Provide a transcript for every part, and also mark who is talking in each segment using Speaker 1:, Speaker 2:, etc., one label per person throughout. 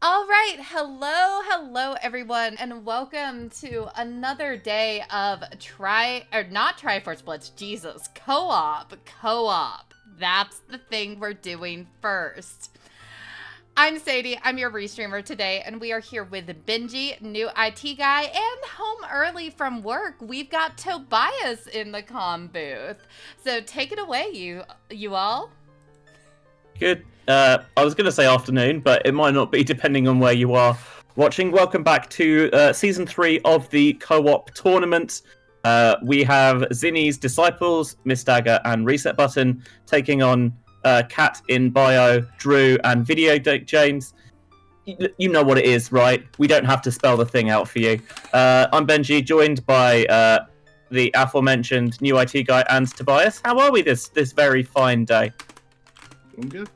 Speaker 1: All right, hello everyone, and welcome to another day of not Triforce Blitz, Jesus, co-op. That's the thing we're doing first. I'm Sadie, I'm your restreamer today, and we are here with Benjy, NewITGuy, and home early from work, we've got Tobias in the comm booth. So take it away, you all.
Speaker 2: Good. I was going to say afternoon, but it might not be depending on where you are watching. Welcome back to Season 3 of the co-op tournament. We have Zine's Disciples, MissDagger, and resetbutton taking on Cat in Bio, Droo and Vidya. James, you know what it is, right? We don't have to spell the thing out for you. I'm Benjy, joined by the aforementioned NewITGuy and Tobias. How are we this very fine day?
Speaker 3: Doing good.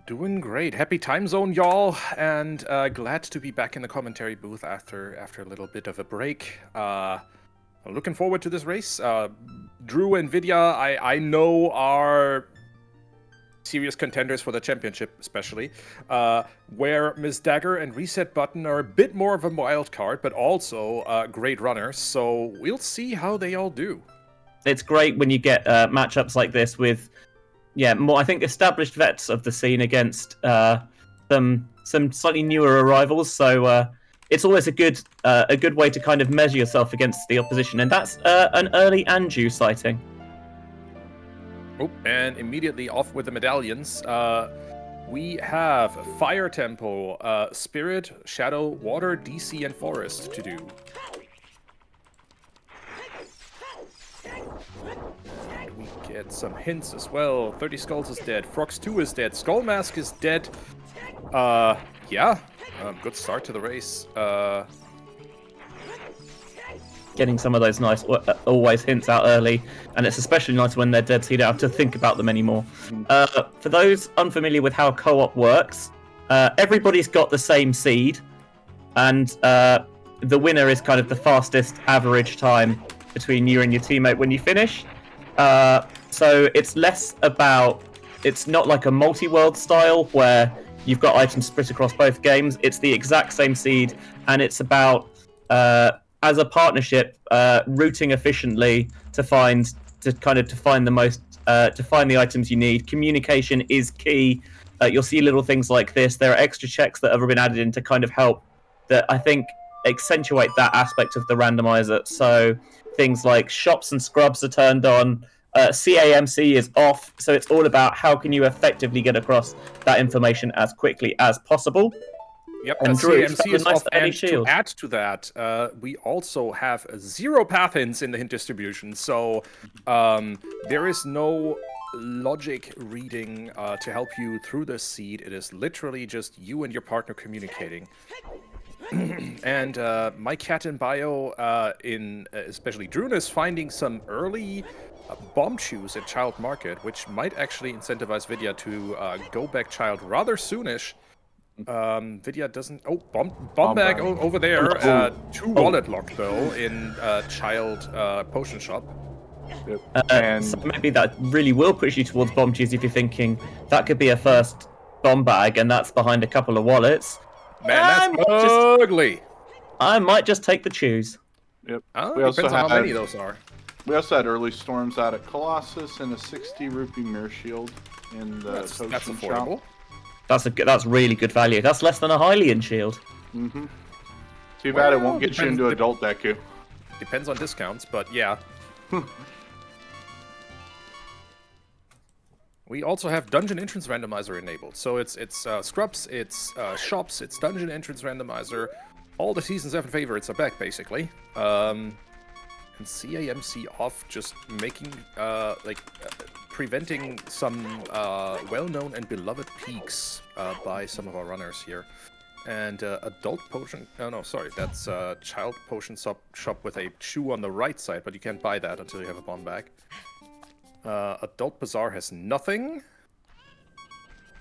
Speaker 4: Doing great. Happy time zone, y'all, and glad to be back in the commentary booth after a little bit of a break. Looking forward to this race. Droo and Vidya, I know are serious contenders for the championship, especially. Where MissDagger and resetbutton are a bit more of a wild card, but also great runners. So we'll see how they all do.
Speaker 2: It's great when you get matchups like this with more, I think, established vets of the scene against some slightly newer arrivals. So it's always a good way to kind of measure yourself against the opposition, and that's an early Anju sighting.
Speaker 4: Oh, and immediately off with the medallions. We have Fire Tempo, Spirit, Shadow, Water, DC, and Forest to do. We get some hints as well. 30 Skulls is dead. Frox 2 is dead. Skull Mask is dead. Good start to the race.
Speaker 2: Getting some of those nice, always hints out early, and it's especially nice when they're dead, so you don't have to think about them anymore. For those unfamiliar with how co-op works, everybody's got the same seed, and the winner is kind of the fastest average time between you and your teammate when you finish. So it's less about, it's not like a multi-world style where you've got items split across both games. It's the exact same seed, and it's about as a partnership routing efficiently to find the items you need. Communication is key. You'll see little things like this. There are extra checks that have been added in to kind of help that I think accentuate that aspect of the randomizer. So things like shops and scrubs are turned on, CAMC is off, so it's all about how can you effectively get across that information as quickly as possible.
Speaker 4: Yep,
Speaker 2: and
Speaker 4: CAMC is
Speaker 2: nice
Speaker 4: off, and to add to that, we also have 0 path hints in the hint distribution, so there is no logic reading to help you through this seed. It is literally just you and your partner communicating. And my Cat in Bio, especially Droo, is finding some early bomb shoes at Child Market, which might actually incentivize Vidya to go back Child rather soonish. Vidya doesn't. Oh, bomb bag over there. 2 wallet lock though in Child potion shop.
Speaker 2: And so maybe that really will push you towards bomb shoes if you're thinking that could be a first bomb bag, and that's behind a couple of wallets.
Speaker 4: Man, that's ugly.
Speaker 2: I might just take the choose.
Speaker 3: Yep.
Speaker 4: Depends on how many those are.
Speaker 3: We also had early storms out at Colossus and a 60 rupee mirror shield in the
Speaker 4: That's
Speaker 3: Token
Speaker 4: affordable.
Speaker 3: shop.
Speaker 2: That's really good value. That's less than a Hylian shield.
Speaker 3: Mm-hmm. Too bad it won't get you into adult Deku.
Speaker 4: Depends on discounts, but yeah. We also have dungeon entrance randomizer enabled. So it's scrubs, it's shops, it's dungeon entrance randomizer. All the Season 7 favorites are back, basically. And CAMC off, just making, preventing some well-known and beloved peaks by some of our runners here. And adult potion, oh no, sorry, that's child potion shop with a shoe on the right side, but you can't buy that until you have a bomb bag. Adult Bazaar has nothing.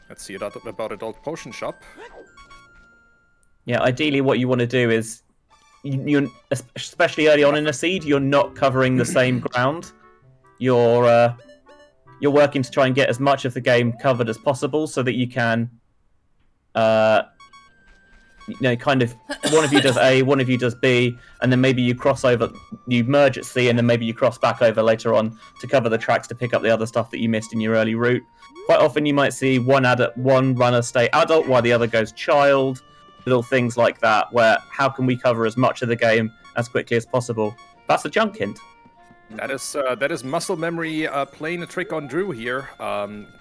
Speaker 4: Let's see about Adult Potion Shop.
Speaker 2: Yeah, ideally what you want to do is, you especially early on in a seed, you're not covering the same ground. You're working to try and get as much of the game covered as possible so that you can you know, kind of one of you does A, one of you does B, and then maybe you cross over, you merge at C, and then maybe you cross back over later on to cover the tracks to pick up the other stuff that you missed in your early route. Quite often you might see one runner stay adult while the other goes child, little things like that, where how can we cover as much of the game as quickly as possible? That's a junk hint.
Speaker 4: That is muscle memory playing a trick on Droo here,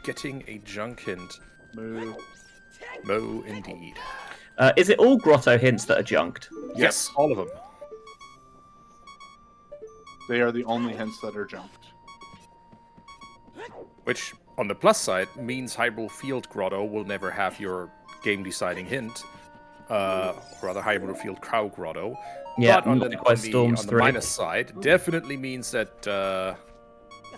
Speaker 4: getting a junk hint.
Speaker 3: Moo.
Speaker 4: Moo, indeed.
Speaker 2: Is it all grotto hints that are junked?
Speaker 4: Yes, all of them.
Speaker 3: They are the only hints that are junked.
Speaker 4: Which, on the plus side, means Hyrule Field Grotto will never have your game-deciding hint. Or rather, Hyrule Field Cow Grotto.
Speaker 2: Yeah,
Speaker 4: but on the
Speaker 2: three.
Speaker 4: minus side, definitely means that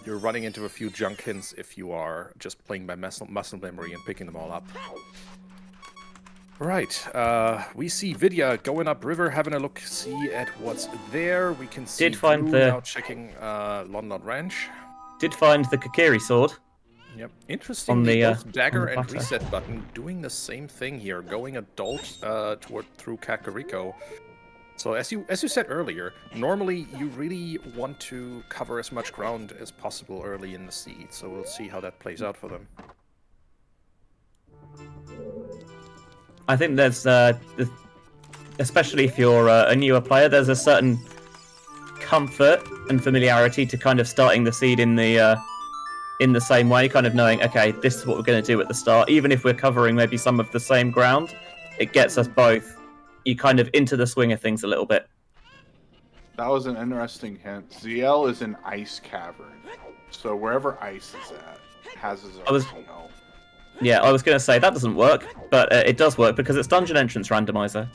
Speaker 4: you're running into a few junk hints if you are just playing by muscle memory and picking them all up. Right, we see Vidya going upriver, having a look, see at what's there. We can see
Speaker 2: Find
Speaker 4: Droo now checking London Ranch.
Speaker 2: Did find the Kakiri sword.
Speaker 4: Yep, interestingly, both Dagger and
Speaker 2: plateau.
Speaker 4: Reset Button doing the same thing here, going adult through Kakariko. So as you said earlier, normally you really want to cover as much ground as possible early in the seed. So we'll see how that plays out for them.
Speaker 2: I think there's, especially if you're a newer player, there's a certain comfort and familiarity to kind of starting the seed in the same way, kind of knowing, okay, this is what we're going to do at the start. Even if we're covering maybe some of the same ground, it gets us both, you kind of into the swing of things a little bit.
Speaker 3: That was an interesting hint. ZL is an ice cavern. So wherever ice is at, has his own ZL.
Speaker 2: Yeah, I was going to say that doesn't work, but it does work because it's dungeon entrance randomizer.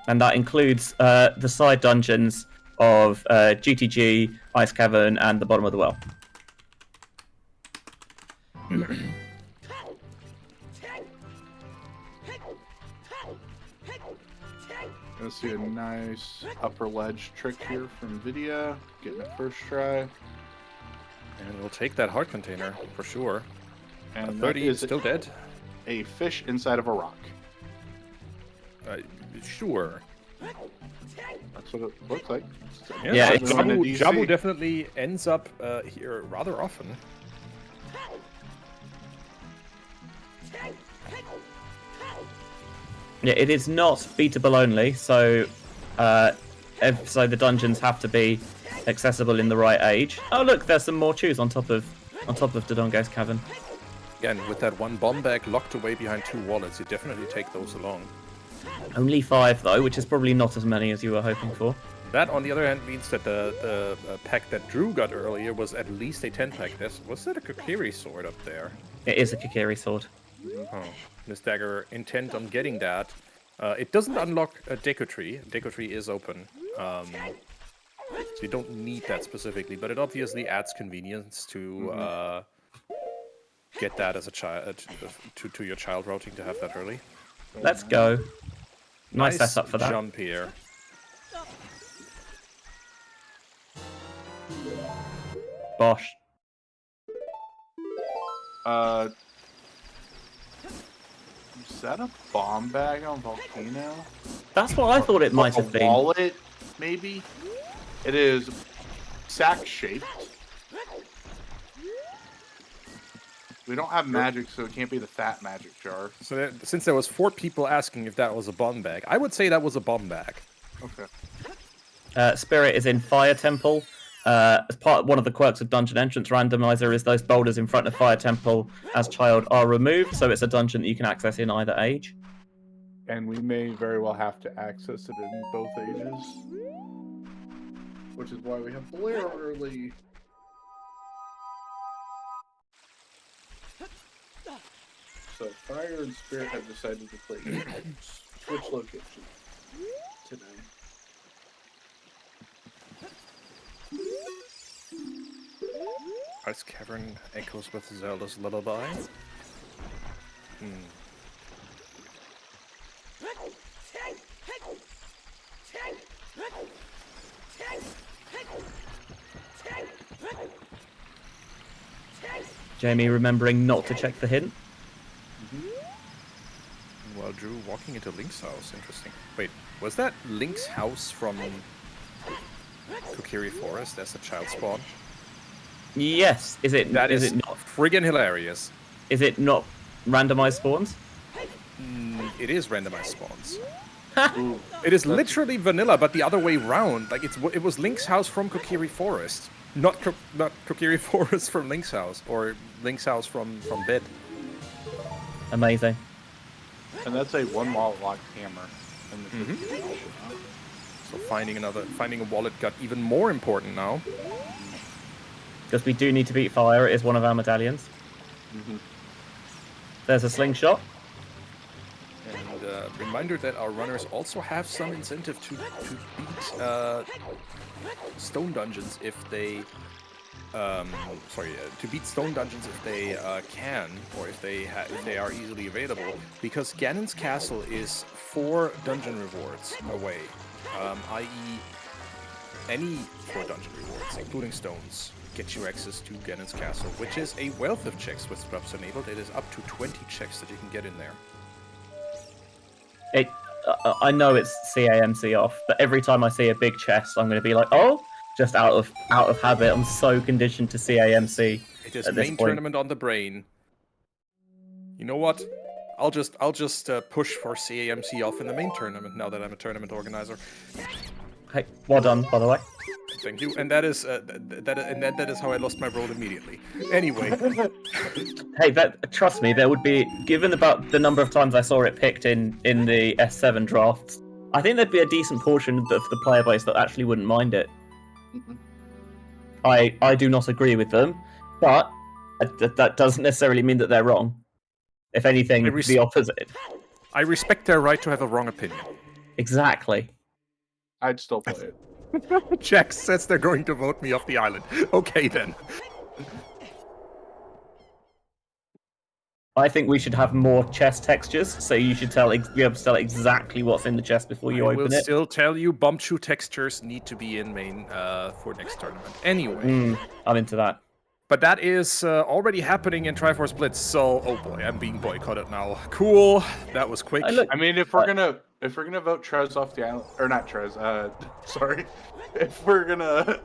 Speaker 2: And that includes the side dungeons of GTG, Ice Cavern, and the bottom of the well.
Speaker 3: Gonna see a nice upper ledge trick here from Vidya, getting it first try.
Speaker 4: And we'll take that heart container for sure.
Speaker 3: And
Speaker 4: 30
Speaker 3: that
Speaker 4: is still dead.
Speaker 3: A fish inside of a rock.
Speaker 4: Sure.
Speaker 3: That's what it looks like.
Speaker 2: Yeah,
Speaker 3: it's
Speaker 4: Jabu definitely ends up here rather often.
Speaker 2: Yeah, it is not beatable only, so so the dungeons have to be accessible in the right age. Oh look, there's some more chews on top of Dodongo's Cavern.
Speaker 4: Again, with that one bomb bag locked away behind two wallets, you definitely take those along.
Speaker 2: Only 5 though, which is probably not as many as you were hoping for.
Speaker 4: That, on the other hand, means that the pack that Droo got earlier was at least a 10-pack. Was that a Kokiri sword up there?
Speaker 2: It is a Kakiri sword.
Speaker 4: Oh, MissDagger intent on getting that. It doesn't unlock a Deco Tree. Deco Tree is open. So you don't need that specifically, but it obviously adds convenience to get that as a child to your child routing to have that early.
Speaker 2: Let's go. Nice setup for that.
Speaker 4: Jump here.
Speaker 2: Bosh.
Speaker 3: Is that a bomb bag on Volcano?
Speaker 2: That's what I thought it might have been.
Speaker 3: A wallet, maybe? It is sack-shaped. We don't have magic, so it can't be the fat magic jar.
Speaker 4: So since there was 4 people asking if that was a bomb bag, I would say that was a bomb bag.
Speaker 3: Okay.
Speaker 2: Spirit is in Fire Temple. As one of the quirks of Dungeon Entrance Randomizer is those boulders in front of Fire Temple as child are removed, so it's a dungeon that you can access in either age.
Speaker 3: And we may very well have to access it in both ages. Which is why we have Blair early. So Fire and Spirit have decided to play switch location today.
Speaker 4: Ice Cavern echoes with Zelda's lullaby.
Speaker 2: Jamie remembering not to check the hint.
Speaker 4: Well, Drew walking into Link's house. Interesting. Wait, was that Link's house from Kokiri Forest as a child spawn?
Speaker 2: Yes. Is it?
Speaker 4: That
Speaker 2: is
Speaker 4: is
Speaker 2: it not?
Speaker 4: friggin' hilarious.
Speaker 2: Is it not randomized spawns?
Speaker 4: It is randomized spawns.
Speaker 3: Ooh,
Speaker 4: It is literally vanilla, but the other way round. Like it was Link's house from Kokiri Forest, not Kokiri Forest from Link's house, or Link's house from Bed.
Speaker 2: Amazing.
Speaker 3: and that's a one wallet locked hammer. In the
Speaker 4: So finding a wallet got even more important now.
Speaker 2: Because we do need to beat fire. It is one of our medallions. There's a slingshot.
Speaker 4: And reminder that our runners also have some incentive to beat stone dungeons if they to beat stone dungeons if they can, or if they are easily available, because Ganon's Castle is 4 dungeon rewards away, i.e. any 4 dungeon rewards, including stones, get you access to Ganon's Castle, which is a wealth of checks with scrubs enabled. It is up to 20 checks that you can get in there.
Speaker 2: I know it's CAMC off, but every time I see a big chest, I'm going to be like, oh, just out of habit. I'm so conditioned to CAMC.
Speaker 4: It is
Speaker 2: at this
Speaker 4: main
Speaker 2: point.
Speaker 4: tournament on the brain. You know what? I'll just push for CAMC off in the main tournament now that I'm a tournament organizer.
Speaker 2: Hey, well done, by the way.
Speaker 4: Thank you. And that is that is how I lost my role immediately. Anyway,
Speaker 2: Hey, trust me, there would be, given about the number of times I saw it picked in the S7 drafts, I think there'd be a decent portion of the player base that actually wouldn't mind it. I do not agree with them, but that doesn't necessarily mean that they're wrong. If anything, the opposite.
Speaker 4: I respect their right to have a wrong opinion.
Speaker 2: Exactly.
Speaker 3: I'd still play it.
Speaker 4: Jack says they're going to vote me off the island. Okay, then.
Speaker 2: I think we should have more chest textures, so you should be able to tell exactly what's in the chest before you open it. I will
Speaker 4: still tell you, Bumchu textures need to be in main for next tournament. Anyway.
Speaker 2: I'm into that.
Speaker 4: But that is already happening in Triforce Blitz, so oh boy, I'm being boycotted now. Cool, that was quick.
Speaker 3: I mean, if we're gonna vote Trez off the island, or not Trez, sorry, if we're gonna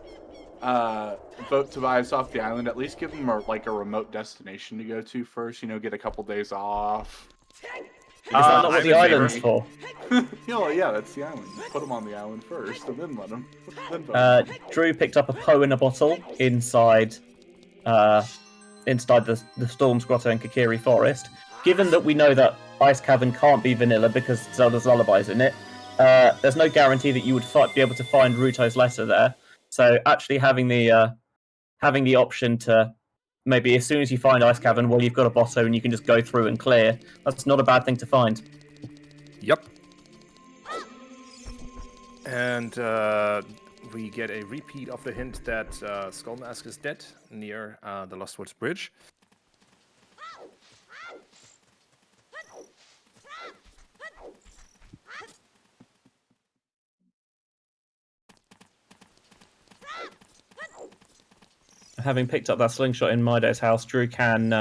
Speaker 3: vote Tobias off the island, at least give him a remote destination to go to first. You know, get a couple days off.
Speaker 2: Is that not what the island's for?
Speaker 3: Yeah, that's the island. Put him on the island first, and then let him. Then vote.
Speaker 2: Drew picked up a Poe in a bottle inside the Storm's Grotto in Kokiri Forest. Given that we know that Ice Cavern can't be vanilla because Zelda's Lullaby's in it, there's no guarantee that you would be able to find Ruto's letter there. So actually having the option to maybe as soon as you find Ice Cavern, well, you've got a Botto and you can just go through and clear. That's not a bad thing to find.
Speaker 4: Yep. And we get a repeat of the hint that Skullmask is dead near the Lost Woods Bridge.
Speaker 2: Having picked up that slingshot in Mido's house, Drew can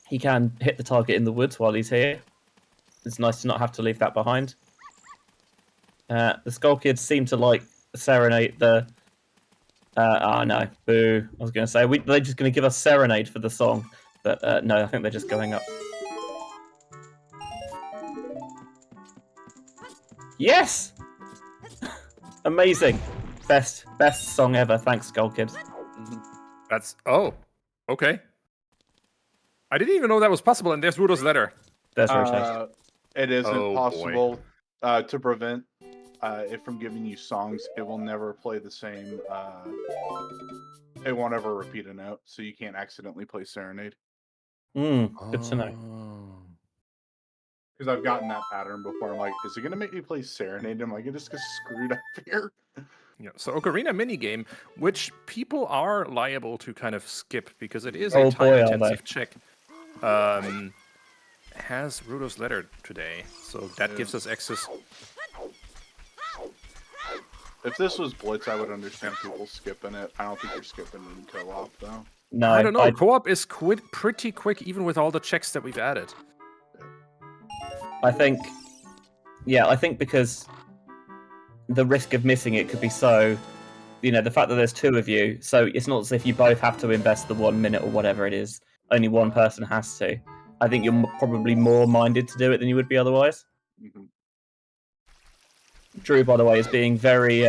Speaker 2: hit the target in the woods while he's here. It's nice to not have to leave that behind. The Skull Kids seem to like serenade the. No, boo! I was going to say they're just going to give us serenade for the song, but no, I think they're just going up. Yes, amazing. Best song ever. Thanks, Skull Kids.
Speaker 4: That's okay. I didn't even know that was possible. And there's Rudo's letter.
Speaker 2: There's Ruto's.
Speaker 3: It isn't possible to prevent it from giving you songs. It will never play the same. It won't ever repeat a note, so you can't accidentally play Serenade.
Speaker 2: Good to know.
Speaker 3: Because I've gotten that pattern before. I'm like, is it gonna make me play Serenade? I'm like, it just gets screwed up here.
Speaker 4: Yeah, so Ocarina minigame, which people are liable to kind of skip because it is a time-intensive check, has Rudo's letter today, so that gives us access.
Speaker 3: If this was Blitz, I would understand people skipping it. I don't think you're skipping in co-op, though.
Speaker 2: No,
Speaker 4: I don't know. Co-op is pretty quick, even with all the checks that we've added.
Speaker 2: I think because the risk of missing it could be so, the fact that there's two of you, so it's not as if you both have to invest the 1 minute or whatever it is. Only one person has to. I think you're probably more minded to do it than you would be otherwise.
Speaker 3: Mm-hmm.
Speaker 2: Droo, by the way, is being very,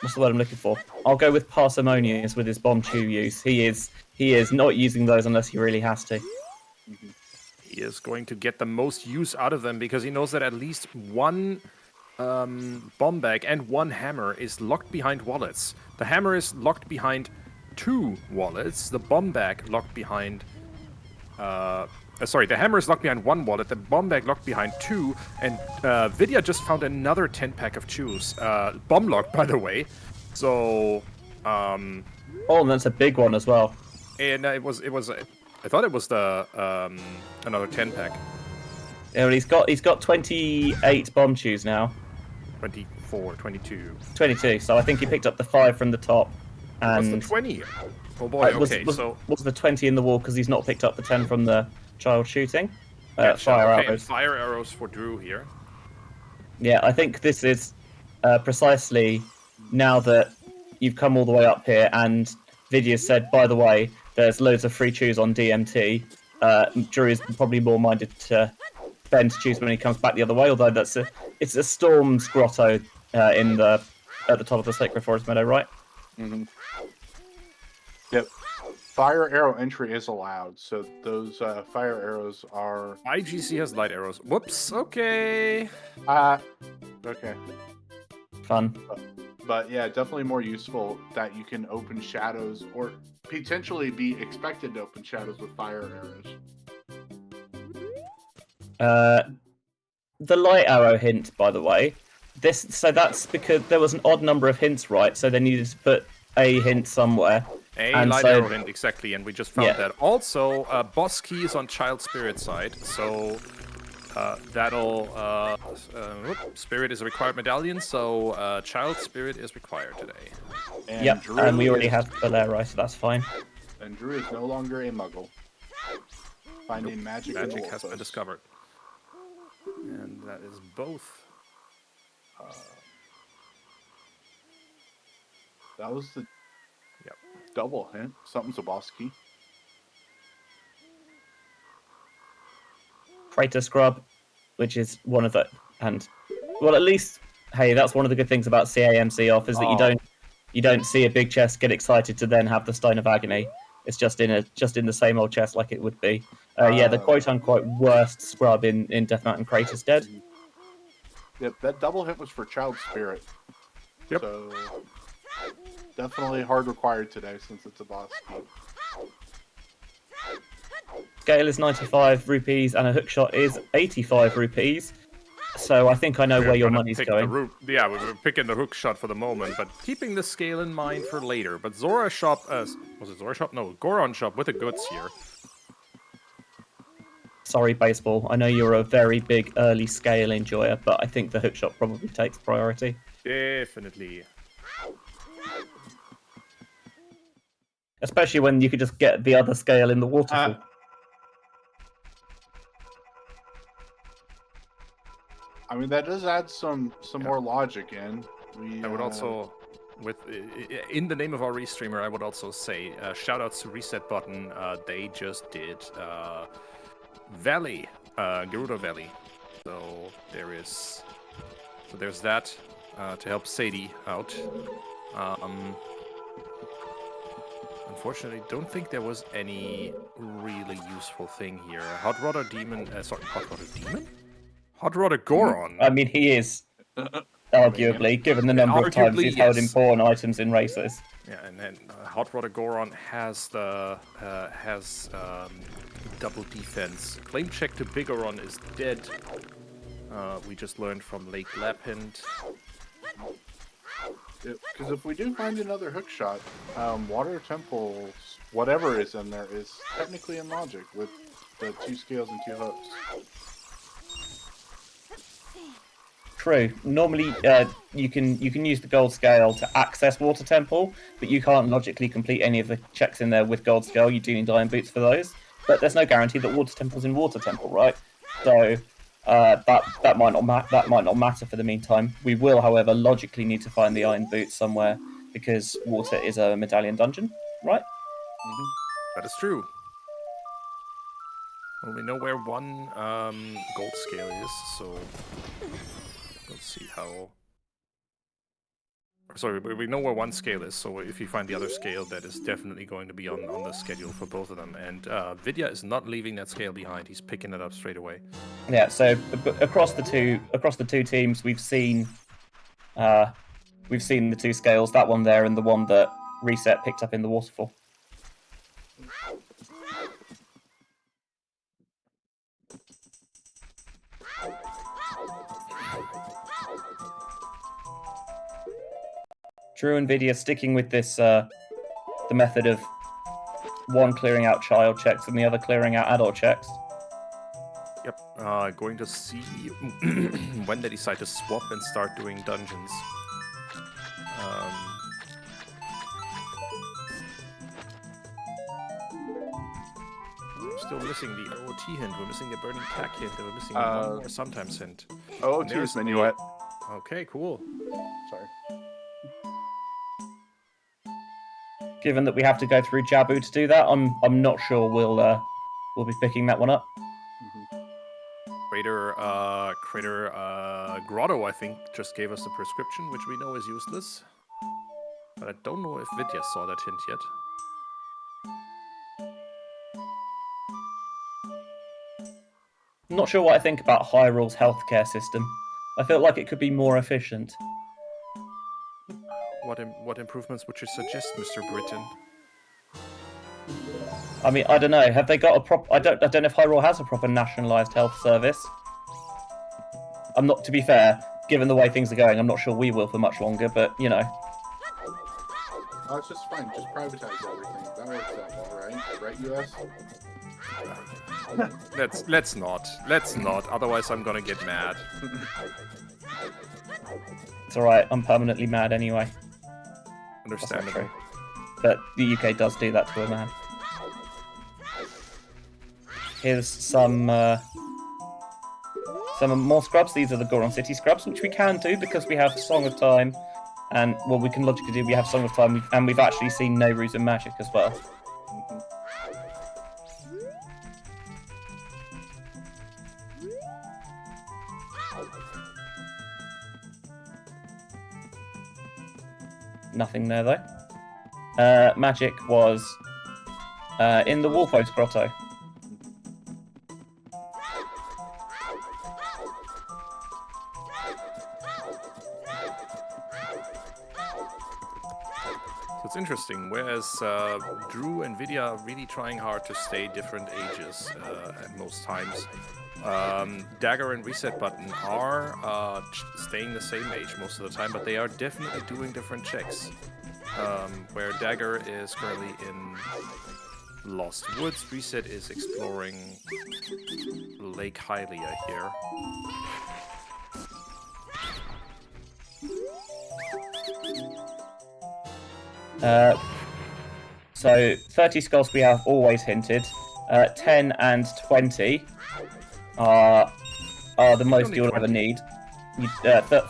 Speaker 2: what's the word I'm looking for? I'll go with parsimonious with his bomb chew use. He is not using those unless he really has to.
Speaker 3: Mm-hmm.
Speaker 4: He is going to get the most use out of them because he knows that at least one bomb bag and one hammer is locked behind wallets. The hammer is locked behind 2 wallets. The bomb bag locked behind... the hammer is locked behind 1 wallet, the bomb bag locked behind 2, and Vidya just found another 10-pack of chews. Bomb locked, by the way. So,
Speaker 2: and that's a big one as well.
Speaker 4: And I thought it was the another 10-pack.
Speaker 2: Yeah, well, he's got 28 bomb chews now.
Speaker 4: 24, 22.
Speaker 2: 22. So I think he picked up the 5 from the top. And
Speaker 4: What's the 20? Oh boy. Okay.
Speaker 2: Was the 20 in the wall because he's not picked up the 10 from the child shooting?
Speaker 4: Gotcha.
Speaker 2: Fire
Speaker 4: okay,
Speaker 2: arrows.
Speaker 4: Fire arrows for Droo here.
Speaker 2: Yeah, I think this is precisely now that you've come all the way up here, and Vidya said, by the way, there's loads of free chews on DMT. Droo is probably more minded to Ben to choose when he comes back the other way, although it's a Storm's Grotto at the top of the Sacred Forest Meadow, right?
Speaker 3: Mm-hmm. Yep. Fire arrow entry is allowed, so those fire arrows are...
Speaker 4: IGC has light arrows. Whoops, okay.
Speaker 3: Okay.
Speaker 2: Fun.
Speaker 3: But yeah, definitely more useful that you can open shadows, or potentially be expected to open shadows with fire arrows.
Speaker 2: The light arrow hint, by the way, that's because there was an odd number of hints, right? So they needed to put a hint somewhere.
Speaker 4: Light arrow hint, exactly, and we just found that. Also, boss key is on Child Spirit side, so Spirit is a required medallion, so Child Spirit is required today.
Speaker 2: And we already have Valera, so that's fine.
Speaker 3: And Droo is no longer a muggle. Finding magic
Speaker 4: has been discovered. And that is both.
Speaker 3: That was the double hint. Something's a boss key.
Speaker 2: Crater Scrub, which is one of the... And, well, at least, hey, that's one of the good things about CAMC off, is that you don't see a big chest, get excited to then have the Stone of Agony. It's just in the same old chest like it would be. The quote-unquote worst scrub in Death Mountain Crater's dead.
Speaker 3: Yep, that double hit was for Child Spirit.
Speaker 4: Yep.
Speaker 3: So, definitely hard required today since it's a boss.
Speaker 2: Scale is 95 rupees and a hookshot is 85 rupees. So I think I know where your money's going.
Speaker 4: We're picking the hook shot for the moment, but keeping the scale in mind for later. But Zora shop, was it Zora shop? No, Goron shop with the goods here.
Speaker 2: Sorry, baseball. I know you're a very big early scale enjoyer, but I think the hookshot probably takes priority.
Speaker 4: Definitely.
Speaker 2: Especially when you could just get the other scale in the waterfall.
Speaker 3: I mean, that does add some more logic in.
Speaker 4: I would also, in the name of our restreamer, I would also say shout outs to Reset Button. They just did Valley, Gerudo Valley. So there's that to help Sadie out. Unfortunately, don't think there was any really useful thing here. Hot Rodder Demon. Hot Rodder Demon? Hot Rodder Goron.
Speaker 2: I mean, he is, arguably, given the number of times he's held important items in races.
Speaker 4: Yeah, and then Hot Rodder Goron has double defense. Claim check to Bigoron is dead. We just learned from Lake Lapland.
Speaker 3: Because if we do find another hookshot, Water Temples, whatever is in there, is technically in logic with the 2 scales and 2 hooks.
Speaker 2: True. Normally, you can use the gold scale to access Water Temple, but you can't logically complete any of the checks in there with gold scale. You do need Iron Boots for those, but there's no guarantee that Water Temple's in Water Temple, right? So that might not matter for the meantime. We will, however, logically need to find the iron boots somewhere because water is a medallion dungeon, right?
Speaker 4: That is true. Well, we know where one gold scale is, so let's see how. Sorry, we know where one scale is, so if you find the other scale, that is definitely going to be on the schedule for both of them. And Vidya is not leaving that scale behind; he's picking it up straight away.
Speaker 2: Yeah. So across the two teams, we've seen the two scales. That one there, and the one that Reset picked up in the waterfall. Droo and Vidya sticking with this, the method of one clearing out child checks and the other clearing out adult checks.
Speaker 4: Yep, going to see when they decide to swap and start doing dungeons. We're still missing the OOT hint, we're missing the burning pack hint, and we're missing one more sometimes hint.
Speaker 3: OOT is Minuet.
Speaker 4: Okay, cool.
Speaker 3: Sorry.
Speaker 2: Given that we have to go through Jabu to do that, I'm not sure we'll be picking that one up.
Speaker 4: Crater Grotto, I think, just gave us the prescription, which we know is useless. But I don't know if Vidya saw that hint yet.
Speaker 2: I'm not sure what I think about Hyrule's healthcare system. I feel like it could be more efficient.
Speaker 4: What improvements would you suggest, Mr. Britton?
Speaker 2: I mean, I don't know. Have they got a prop? I don't know if Hyrule has a proper nationalized health service. I'm not. To be fair, given the way things are going, I'm not sure we will for much longer. But you know.
Speaker 3: Oh, it's just fine. Just privatize everything. That works out well, right? Right, US?
Speaker 4: Let's not. Otherwise, I'm gonna get mad.
Speaker 2: It's all right. I'm permanently mad anyway.
Speaker 4: Understandable.
Speaker 2: But the UK does do that to a man. Here's some more scrubs. These are the Goron City scrubs, which we can do because we have Song of Time, and well, we can logically do. We have Song of Time, and we've actually seen No Ruse and Magic as well. Nothing there though. Magic was in the Wolfho's Grotto.
Speaker 4: So it's interesting. Whereas Droo and Vidya are really trying hard to stay different ages at most times. Dagger and Reset Button are staying the same age most of the time, but they are definitely doing different checks. Where Dagger is currently in Lost Woods, Reset is exploring Lake Hylia here.
Speaker 2: So 30 skulls we have always hinted. 10 and 20 are the most you'll ever need.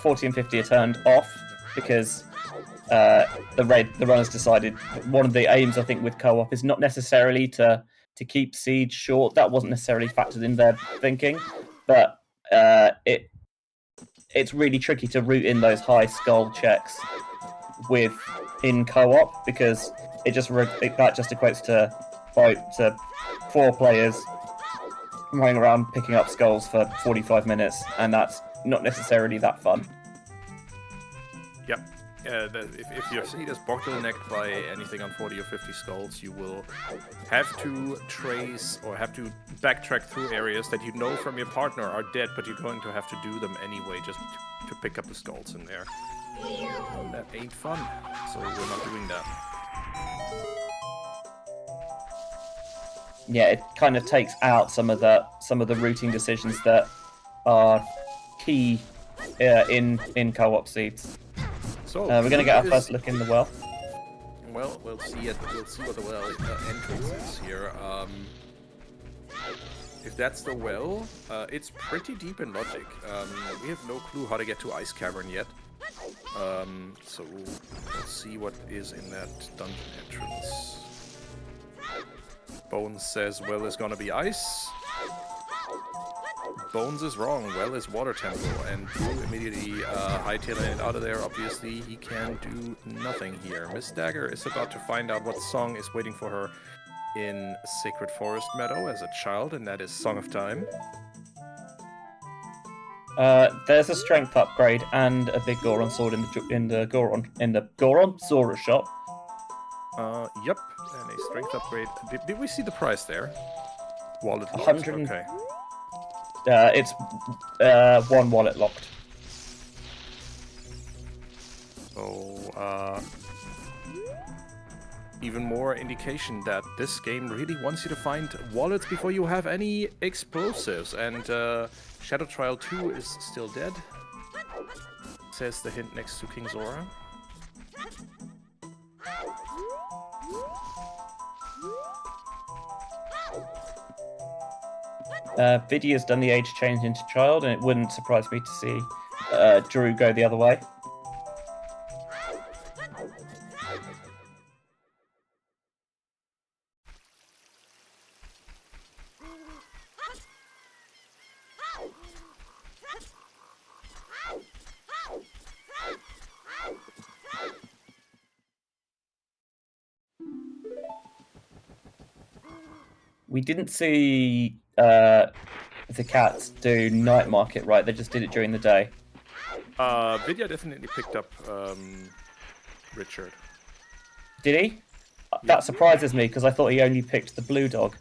Speaker 2: 40 and 50 are turned off because the runners decided one of the aims I think with co-op is not necessarily to keep siege short. That wasn't necessarily factored in their thinking, but it's really tricky to root in those high skull checks in co-op because that just equates to 4 players running around picking up skulls for 45 minutes, and that's not necessarily that fun.
Speaker 4: Yep. If your seed is bottlenecked by anything on 40 or 50 skulls, you will have to trace or have to backtrack through areas that you know from your partner are dead, but you're going to have to do them anyway just to pick up the skulls in there. That ain't fun, so we're not doing that.
Speaker 2: Yeah, it kind of takes out some of the routing decisions that are key in co-op seeds.
Speaker 4: So
Speaker 2: we're going to get our first look in the well.
Speaker 4: Well, we'll see it. We'll see what the well entrance is here. If that's the well, it's pretty deep in logic. We have no clue how to get to Ice Cavern yet. So let's see what is in that dungeon entrance. Bones says well is gonna be ice. Bones is wrong. Well is water temple, and Droo immediately hightailing it out of there. Obviously, he can do nothing here. MissDagger is about to find out what song is waiting for her in Sacred Forest Meadow as a child, and that is Song of Time.
Speaker 2: There's a strength upgrade and a big Goron sword in the Goron Zora shop.
Speaker 4: Yep, and a strength upgrade. Did we see the price there? Wallet locked.
Speaker 2: 100.
Speaker 4: Okay.
Speaker 2: It's one wallet locked.
Speaker 4: So, even more indication that this game really wants you to find wallets before you have any explosives. And Shadow Trial 2 is still dead, says the hint next to King Zora.
Speaker 2: Vidya's done the age change into child, and it wouldn't surprise me to see Droo go the other way. We didn't see the cats do night market, right? They just did it during the day.
Speaker 4: Vidya definitely picked up Richard.
Speaker 2: Did he? That surprises me because I thought he only picked the blue dog.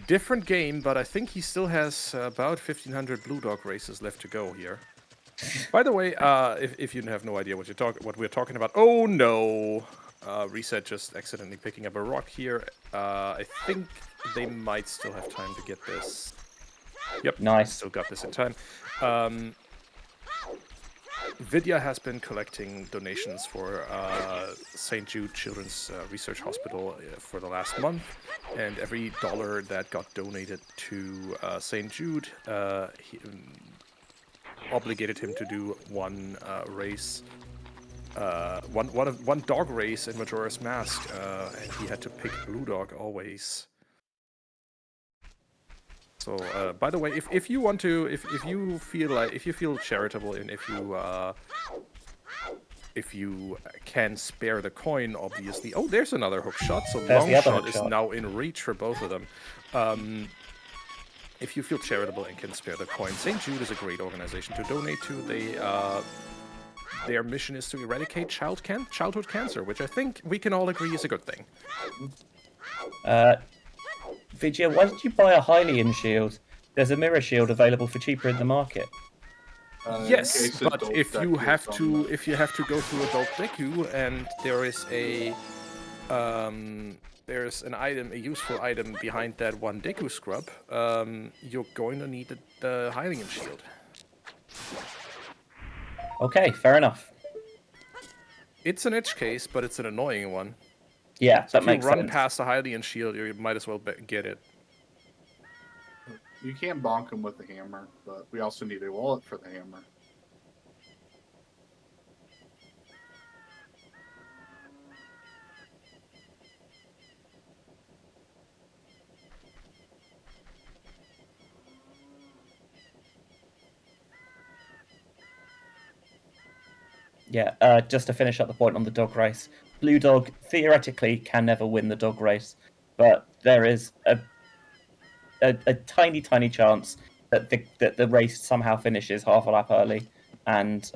Speaker 4: Different game, but I think he still has about 1,500 blue dog races left to go here. By the way, if you have no idea what we're talking about, oh no! Reset just accidentally picking up a rock here. I think they might still have time to get this. Yep,
Speaker 2: Nice.
Speaker 4: Still got this in time. Vidya has been collecting donations for St. Jude Children's Research Hospital for the last month, and every dollar that got donated to St. Jude obligated him to do one race. One dog race in Majora's Mask, and he had to pick Blue Dog always. So, by the way, if you want to, if you feel charitable, and if you can spare the coin, obviously. Oh, there's another hook shot. So long shot is now in reach for both of them. If you feel charitable and can spare the coin, St. Jude is a great organization to donate to. Their mission is to eradicate childhood cancer, which I think we can all agree is a good thing.
Speaker 2: Vidya, why did you buy a Hylian shield? There's a mirror shield available for cheaper in the market.
Speaker 4: Yes, but if you have to go through Adult Deku, and there is there's an item, a useful item behind that one Deku scrub, you're going to need the Hylian shield.
Speaker 2: Okay, fair enough.
Speaker 4: It's an edge case, but it's an annoying one.
Speaker 2: Yeah,
Speaker 4: So
Speaker 2: that makes sense.
Speaker 4: if you run past the Hylian shield, you might as well get it.
Speaker 3: You can bonk him with the hammer, but we also need a wallet for the hammer.
Speaker 2: Yeah, just to finish up the point on the dog race. Blue Dog theoretically can never win the dog race, but there is a tiny chance that the race somehow finishes half a lap early, and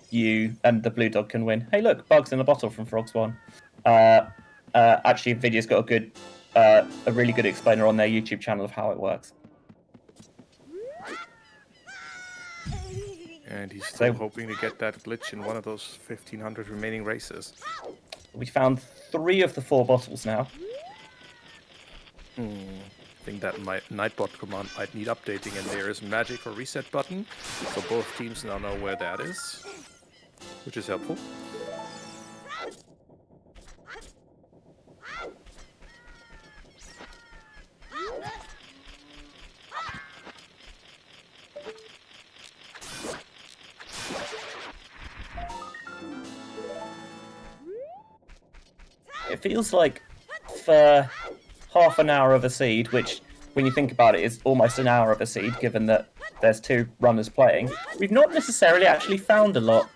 Speaker 2: you and the Blue Dog can win. Hey, look, bugs in a bottle from Frogswan. Actually, Vidya's got a really good explainer on their YouTube channel of how it works.
Speaker 4: And he's still hoping to get that glitch in one of those 1,500 remaining races.
Speaker 2: We found 3 of the 4 bottles now.
Speaker 4: I think that Nightbot command might need updating, and there is magic for reset button, so both teams now know where that is, which is helpful.
Speaker 2: it feels like for half an hour of a seed, which, when you think about it, is almost an hour of a seed, given that there's 2 runners playing, we've not necessarily actually found a lot.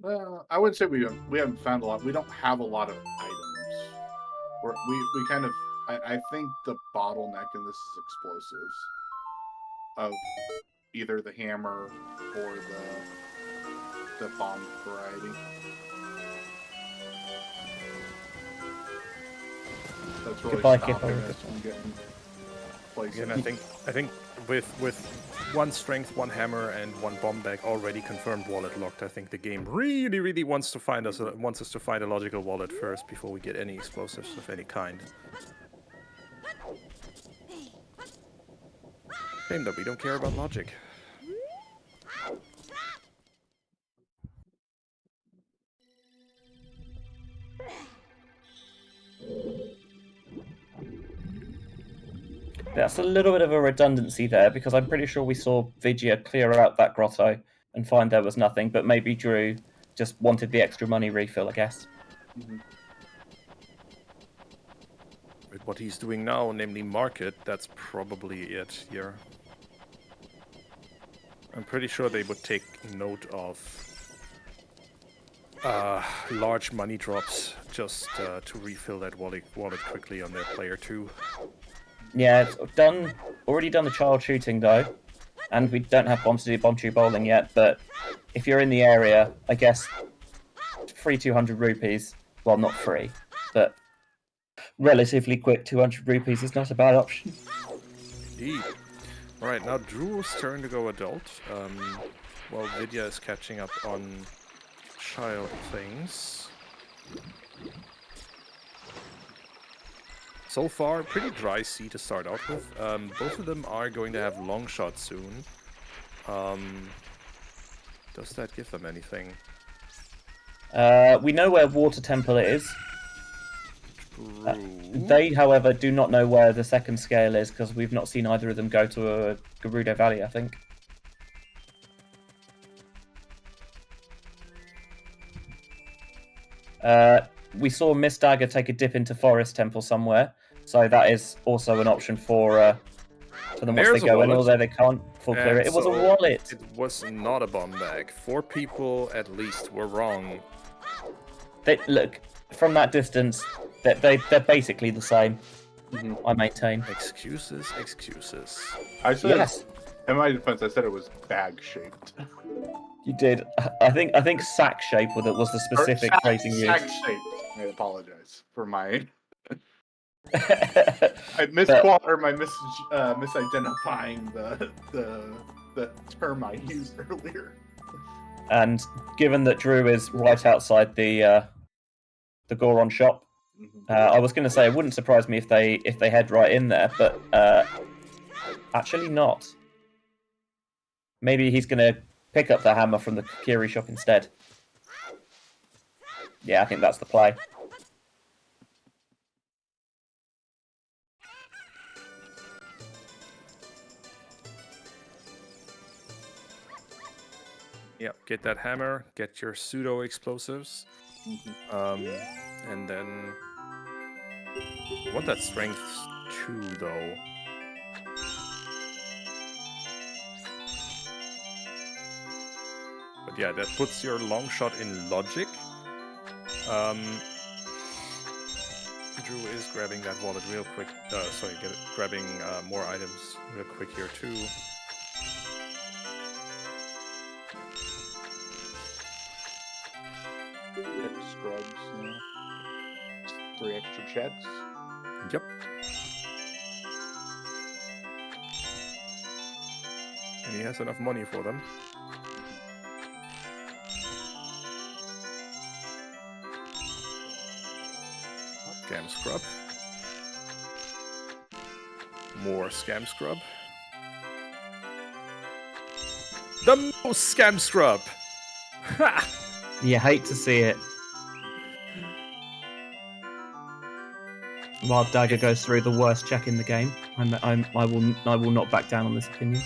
Speaker 3: Well, I wouldn't say we haven't found a lot. We don't have a lot of items. We kind of... I think the bottleneck in this is explosives. Of either the hammer or the bomb variety. That's really
Speaker 2: Goodbye,
Speaker 3: stopping
Speaker 2: Kipper.
Speaker 3: us from getting places.
Speaker 4: Again, I think with 1 strength, 1 hammer, and 1 bomb bag already confirmed wallet locked, I think the game really wants us to find a logical wallet first before we get any explosives of any kind. Shame that we don't care about logic.
Speaker 2: That's a little bit of a redundancy there, because I'm pretty sure we saw Vidya clear out that grotto and find there was nothing, but maybe Droo just wanted the extra money refill, I guess.
Speaker 3: Mhm.
Speaker 4: With what he's doing now, namely market, that's probably it here. I'm pretty sure they would take note of large money drops just to refill that wallet quickly on their player 2.
Speaker 2: Yeah, it's already done the child shooting though, and we don't have bombs to do bomb tube bowling yet, but if you're in the area, I guess free 200 rupees, well, not free, but relatively quick 200 rupees is not a bad option.
Speaker 4: Indeed. Alright, now Drew's turn to go adult. While Vidya is catching up on child things. So far, pretty dry sea to start out with. Both of them are going to have long shots soon. Does that give them anything?
Speaker 2: We know where Water Temple is.
Speaker 4: True.
Speaker 2: They, however, do not know where the second scale is, because we've not seen either of them go to Gerudo Valley, I think. We saw MissDagger take a dip into Forest Temple somewhere, so that is also an option for them once they go in, although they can't full clear it. It was a wallet!
Speaker 4: It was not a bomb bag. 4 people at least were wrong.
Speaker 2: Look, from that distance, they're basically the same, I maintain.
Speaker 4: Excuses, excuses.
Speaker 3: I said,
Speaker 2: Yes,
Speaker 3: in my defense, I said it was bag-shaped.
Speaker 2: you did. I think sack shape was the specific phrasing used.
Speaker 3: Sack-shaped. I apologize for my...
Speaker 2: But-
Speaker 3: misidentifying the term I used earlier.
Speaker 2: And given that Droo is right outside the Goron shop, I was going to say it wouldn't surprise me if they head right in there, but actually not. Maybe he's going to pick up the hammer from the Kiri shop instead. Yeah, I think that's the play.
Speaker 4: Yep, get that hammer, get your pseudo explosives, and then I want that strength 2 though. But yeah, that puts your long shot in logic. Droo is grabbing that wallet real quick. Grabbing more items real quick here too.
Speaker 3: Get scrubs, 3 extra checks.
Speaker 4: Yep. And he has enough money for them. Scam scrub. More scam scrub. The most scam scrub! Ha!
Speaker 2: You hate to see it. While Dagger goes through the worst check in the game, I will not back down on this opinion.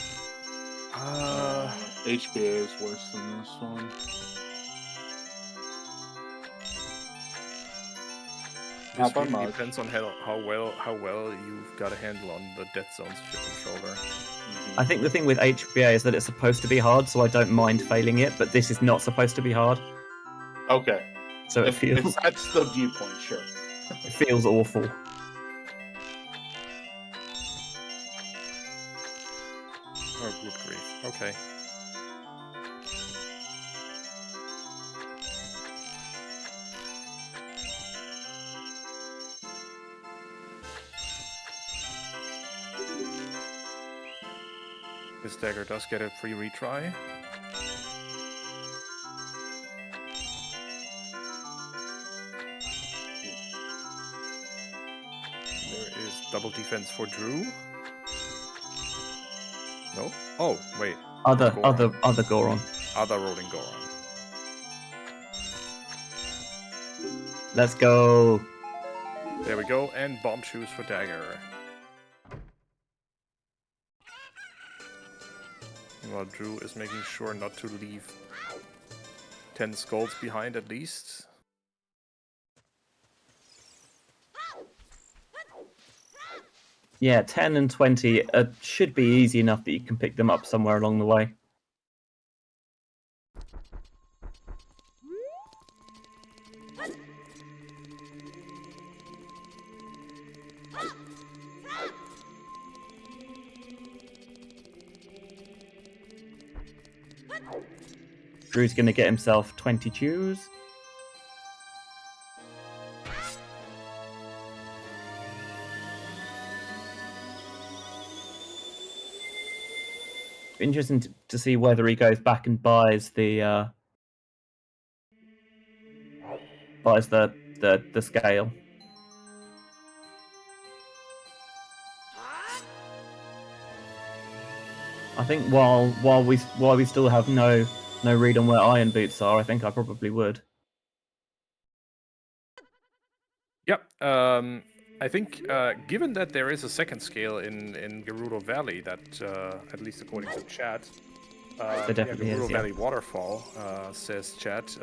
Speaker 3: HBA is worse than this one.
Speaker 4: This really depends on how well you've got a handle on the Dead Zone's controller.
Speaker 2: I think the thing with HBA is that it's supposed to be hard, so I don't mind failing it, but this is not supposed to be hard.
Speaker 3: Okay.
Speaker 2: So it feels...
Speaker 3: If that's the viewpoint, sure.
Speaker 2: It feels awful.
Speaker 4: Oh, good grief. Okay. MissDagger does get a free retry. There is double defense for Droo. No? Oh, wait.
Speaker 2: Other
Speaker 4: Goron.
Speaker 2: Goron.
Speaker 4: Other rolling Goron.
Speaker 2: Let's go.
Speaker 4: There we go, and bomb shoes for Dagger. While Droo is making sure not to leave 10 skulls behind at least.
Speaker 2: Yeah, 10 and 20 should be easy enough that you can pick them up somewhere along the way. Drew's going to get himself 20 chews. Interesting to see whether he goes back and buys the scale. I think while we still have no read on where iron boots are, I think I probably would.
Speaker 4: Yep. I think, given that there is a second scale in Gerudo Valley, that, at least according to chat,
Speaker 2: there definitely
Speaker 4: Gerudo
Speaker 2: is,
Speaker 4: Valley Waterfall, says chat,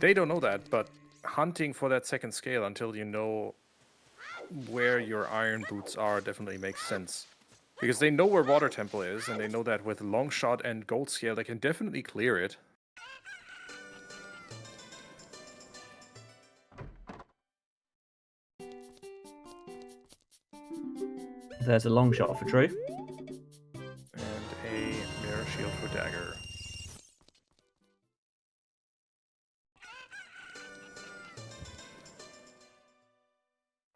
Speaker 4: they don't know that, but hunting for that second scale until you know where your iron boots are definitely makes sense. Because they know where Water Temple is, and they know that with Longshot and Gold Scale, they can definitely clear it.
Speaker 2: There's a long shot for Drew.
Speaker 4: And a mirror shield for Dagger.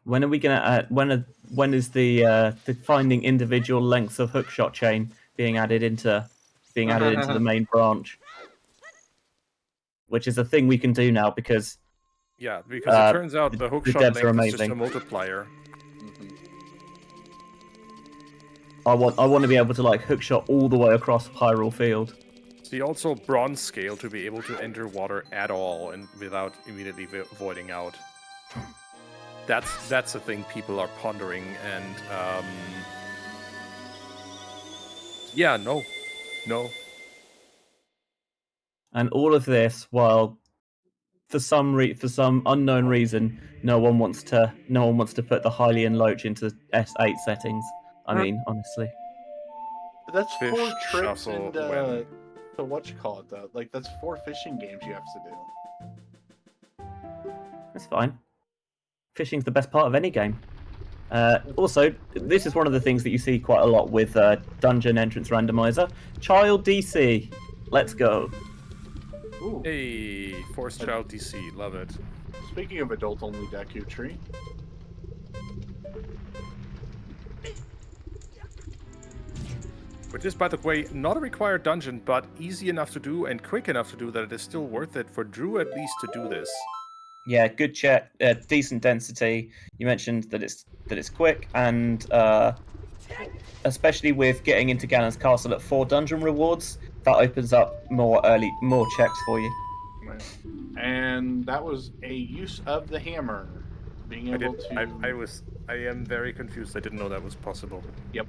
Speaker 2: When are we gonna? When is the finding individual lengths of hookshot chain being added into the main branch? Which is a thing we can do now because
Speaker 4: Yeah, because it turns out the hookshot
Speaker 2: devs are
Speaker 4: length is just a
Speaker 2: amazing.
Speaker 4: multiplier.
Speaker 2: I want to be able to like hookshot all the way across Hyrule Field.
Speaker 4: See, also bronze scale to be able to enter water at all and without immediately voiding out. That's a thing people are pondering, and yeah, no.
Speaker 2: And all of this while, for some unknown reason, no one wants to put the Hylian Loach into S8 settings. I mean, honestly.
Speaker 3: But that's
Speaker 4: Fish
Speaker 3: 4 trips
Speaker 4: shuffle
Speaker 3: and
Speaker 4: when-
Speaker 3: so what you call it though? Like that's 4 fishing games you have to do.
Speaker 2: That's fine. Fishing's the best part of any game. Also, this is one of the things that you see quite a lot with Dungeon Entrance Randomizer. Child DC. Let's go.
Speaker 3: Ooh.
Speaker 4: Hey, Force Child DC, love it.
Speaker 3: Speaking of adult-only Deku Tree.
Speaker 4: Which is, by the way, not a required dungeon, but easy enough to do and quick enough to do that it is still worth it for Droo at least to do this.
Speaker 2: Yeah, good check. Decent density. You mentioned that it's quick, and especially with getting into Ganon's Castle at 4 dungeon rewards, that opens up more checks for you.
Speaker 3: And that was a use of the hammer, being able to.
Speaker 4: I am very confused. I didn't know that was possible.
Speaker 3: Yep.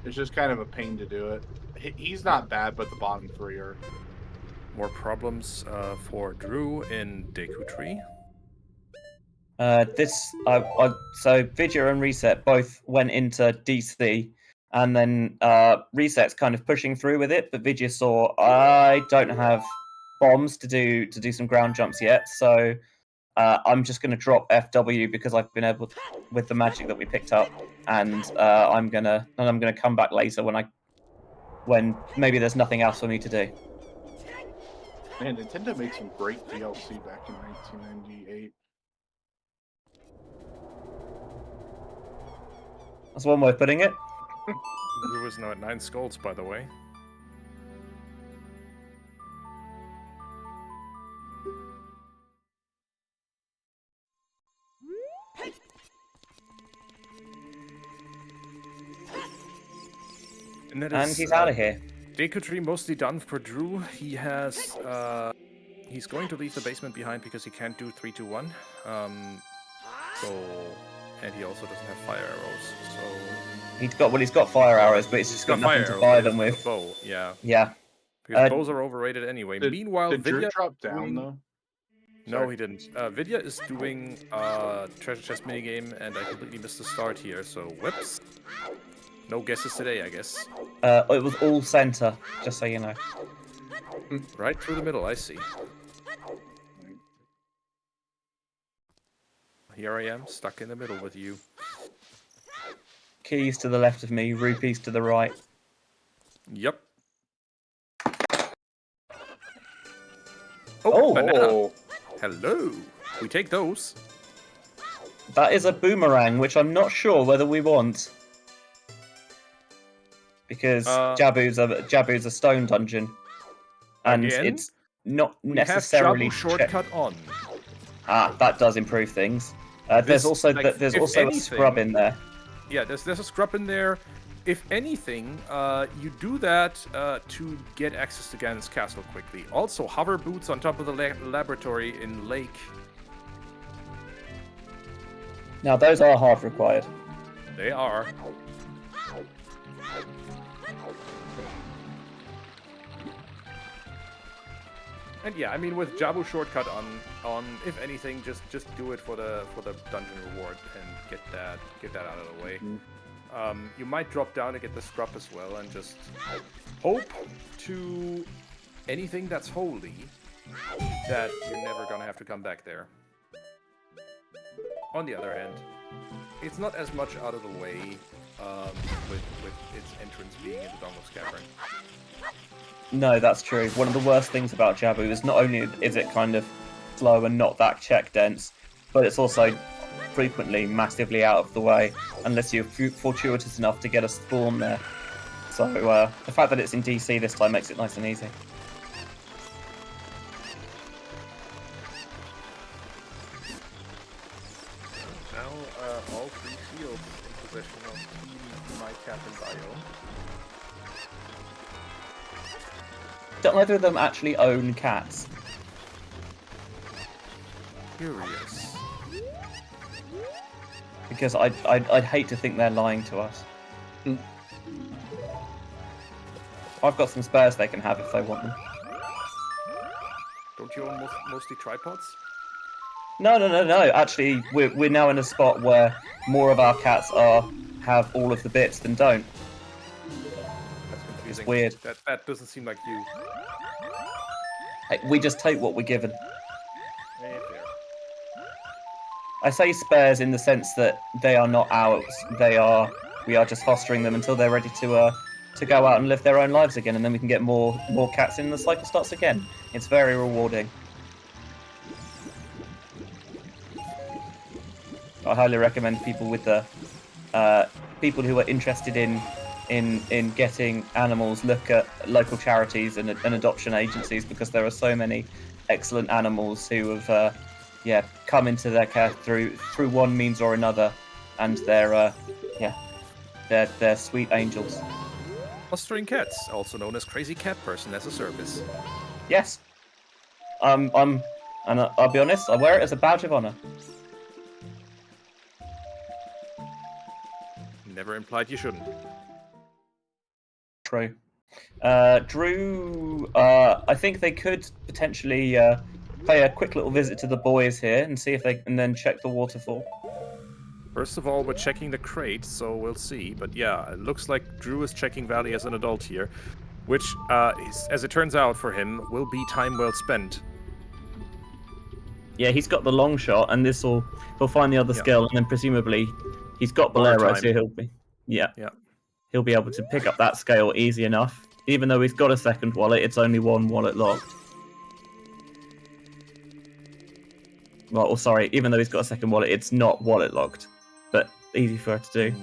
Speaker 3: It's just kind of a pain to do it. He's not bad, but the bottom 3 are.
Speaker 4: More problems for Droo in Deku Tree.
Speaker 2: So Vidya and Reset both went into DC, and then Reset's kind of pushing through with it, but Vidya saw I don't have bombs to do some ground jumps yet, so I'm just going to drop FW because I've been able to, with the magic that we picked up, and I'm gonna come back later when maybe there's nothing else for me to do.
Speaker 3: Man, Nintendo made some great DLC back in 1998.
Speaker 2: That's one way of putting it.
Speaker 4: Droo is now at 9 skulls, by the way.
Speaker 2: And he's out of here.
Speaker 4: Deku Tree mostly done for Droo. He has he's going to leave the basement behind because he can't do 3-2-1. And he also doesn't have fire arrows. So
Speaker 2: He's got fire arrows, but he's just got nothing to fire them with.
Speaker 4: Bow, yeah.
Speaker 2: Yeah.
Speaker 4: Because bows are overrated anyway. Meanwhile,
Speaker 3: did
Speaker 4: Vidya
Speaker 3: Droo drop down though?
Speaker 4: No, he didn't. Vidya is doing treasure chest minigame, and I completely missed the start here. So whoops. No guesses today, I guess.
Speaker 2: It was all center, just so you know.
Speaker 4: Right through the middle, I see. Here I am, stuck in the middle with you.
Speaker 2: Keys to the left of me, rupees to the right.
Speaker 4: Yep.
Speaker 2: Oh!
Speaker 4: Banana. Hello. We take those.
Speaker 2: That is a boomerang, which I'm not sure whether we want. Because Jabu's a stone dungeon. And
Speaker 4: again,
Speaker 2: it's not
Speaker 4: we
Speaker 2: necessarily
Speaker 4: have Jabu shortcut on.
Speaker 2: That does improve things. There's also a scrub in there.
Speaker 4: Yeah, there's a scrub in there. If anything, you do that to get access to Ganon's castle quickly. Also, hover boots on top of the laboratory in Lake.
Speaker 2: Now, those are hard required.
Speaker 4: They are. And yeah, I mean, with Jabu shortcut on, if anything, just do it for the dungeon reward and get that out of the way. You might drop down to get the scrub as well, and just hope to anything that's holy that you're never gonna have to come back there. On the other hand, it's not as much out of the way with its entrance being into Dongo's Cavern.
Speaker 2: No, that's true. One of the worst things about Jabu is not only is it kind of slow and not that check dense, but it's also frequently massively out of the way unless you're fortuitous enough to get a spawn there. So the fact that it's in DC this time makes it nice and easy.
Speaker 4: Now all 3 fields in possession of Team My Captain Bio.
Speaker 2: Don't either of them actually own cats?
Speaker 4: Curious.
Speaker 2: Because I'd hate to think they're lying to us. I've got some spares they can have if they want them.
Speaker 4: Don't you own mostly tripods?
Speaker 2: No. Actually, we're now in a spot where more of our cats have all of the bits than don't.
Speaker 4: That's confusing.
Speaker 2: It's weird.
Speaker 4: That doesn't seem like you.
Speaker 2: Hey, we just take what we're given.
Speaker 4: Fair.
Speaker 2: I say spares in the sense that they are not ours. We are just fostering them until they're ready to go out and live their own lives again, and then we can get more cats in and the cycle starts again. It's very rewarding. I highly recommend people with people who are interested in getting animals look at local charities and adoption agencies, because there are so many excellent animals who have come into their care through one means or another, and they're sweet angels.
Speaker 4: Fostering cats, also known as Crazy Cat Person as a service.
Speaker 2: Yes. And I'll be honest, I wear it as a badge of honor.
Speaker 4: Never implied you shouldn't.
Speaker 2: True. Droo, I think they could potentially pay a quick little visit to the boys here and see if they and then check the waterfall.
Speaker 4: First of all, we're checking the crate, so we'll see. But yeah, it looks like Droo is checking Valley as an adult here, which, as it turns out for him, will be time well spent.
Speaker 2: Yeah, he's got the long shot, and he'll find the other skill, and then presumably he's got
Speaker 4: Water
Speaker 2: Bolero,
Speaker 4: time.
Speaker 2: so he'll be able to pick up that scale easy enough. Even though he's got a second wallet, it's only one wallet locked. Well, sorry, even though he's got a second wallet, it's not wallet locked, but easy for her to do.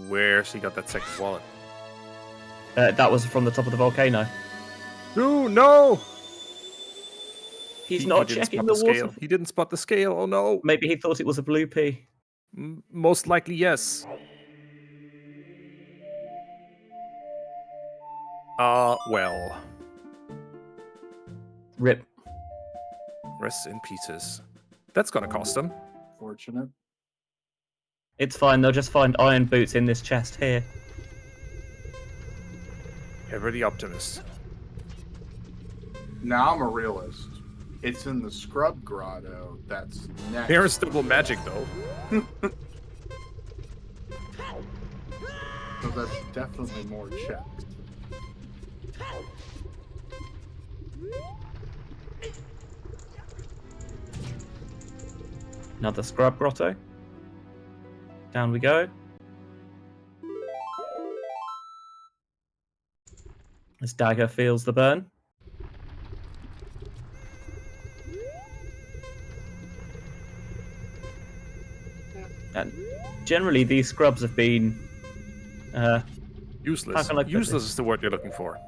Speaker 4: Where's he got that second wallet?
Speaker 2: That was from the top of the volcano.
Speaker 4: Droo, no!
Speaker 2: He's not
Speaker 4: didn't
Speaker 2: checking
Speaker 4: spot
Speaker 2: the
Speaker 4: scale.
Speaker 2: water.
Speaker 4: He didn't spot the scale. Oh no!
Speaker 2: Maybe he thought it was a blue pea.
Speaker 4: Most likely, yes. Well.
Speaker 2: Rip.
Speaker 4: Rest in pieces. That's gonna cost him.
Speaker 3: Fortunate.
Speaker 2: It's fine, they'll just find iron boots in this chest here.
Speaker 4: Ever the optimist.
Speaker 3: Now I'm a realist. It's in the scrub grotto that's next.
Speaker 4: There's double magic, though.
Speaker 3: So that's definitely more checks.
Speaker 2: Another scrub grotto. Down we go. As Dagger feels the burn. And generally, these scrubs have been
Speaker 4: Useless.
Speaker 2: How can I put
Speaker 4: Useless
Speaker 2: this?
Speaker 4: is the word you're looking for.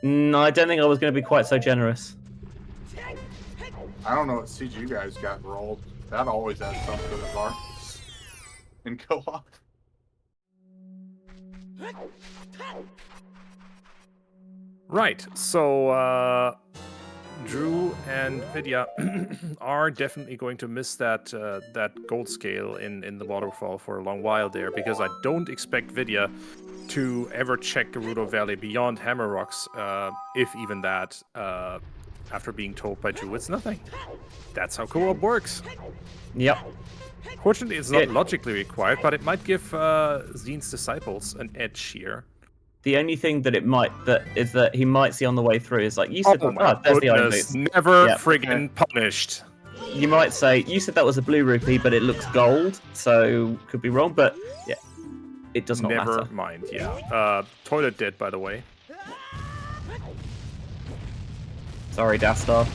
Speaker 2: No, I don't think I was going to be quite so generous.
Speaker 3: I don't know what siege you guys got rolled. That always adds something to the bar. In co-op.
Speaker 4: Right, so Droo and Vidya are definitely going to miss that that gold scale in the waterfall for a long while there, because I don't expect Vidya to ever check Gerudo Valley beyond Hammer Rocks, if even that, after being told by Droo it's nothing. That's how co-op works.
Speaker 2: Yep.
Speaker 4: Fortunately, it's not logically required, but it might give Zine's disciples an edge here.
Speaker 2: The only thing that is that he might see on the way through is like you said.
Speaker 4: Oh my
Speaker 2: There's the iron
Speaker 4: goodness!
Speaker 2: boots.
Speaker 4: Never
Speaker 2: Yeah.
Speaker 4: friggin' punished.
Speaker 2: You might say you said that was a blue rupee, but it looks gold, so could be wrong. But yeah, it does not
Speaker 4: Never
Speaker 2: matter.
Speaker 4: mind. Yeah. Toilet dead, by the way.
Speaker 2: Sorry, Dastar.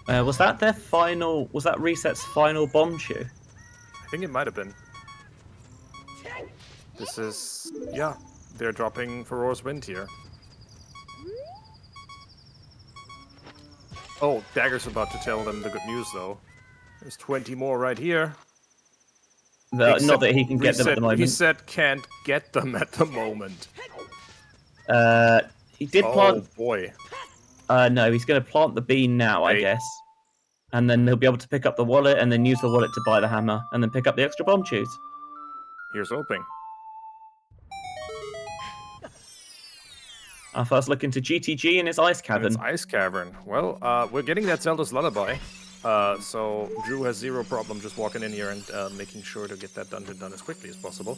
Speaker 2: Was that their final? Was that Reset's final bomb shoe?
Speaker 4: I think it might have been. This is... yeah. They're dropping Feroz Wind here. Oh, Dagger's about to tell them the good news, though. There's 20 more right here.
Speaker 2: Not that he can get them at the moment.
Speaker 4: He said can't get them at the moment.
Speaker 2: He did
Speaker 4: Oh,
Speaker 2: plant.
Speaker 4: boy.
Speaker 2: No, he's going to plant the bean now, I
Speaker 4: Wait.
Speaker 2: guess. And then he'll be able to pick up the wallet, and then use the wallet to buy the hammer, and then pick up the extra bomb shoes.
Speaker 4: Here's hoping.
Speaker 2: Our first look into GTG in his ice cavern.
Speaker 4: It's Ice Cavern. Well, we're getting that Zelda's Lullaby. So Droo has zero problem just walking in here and making sure to get that dungeon done as quickly as possible.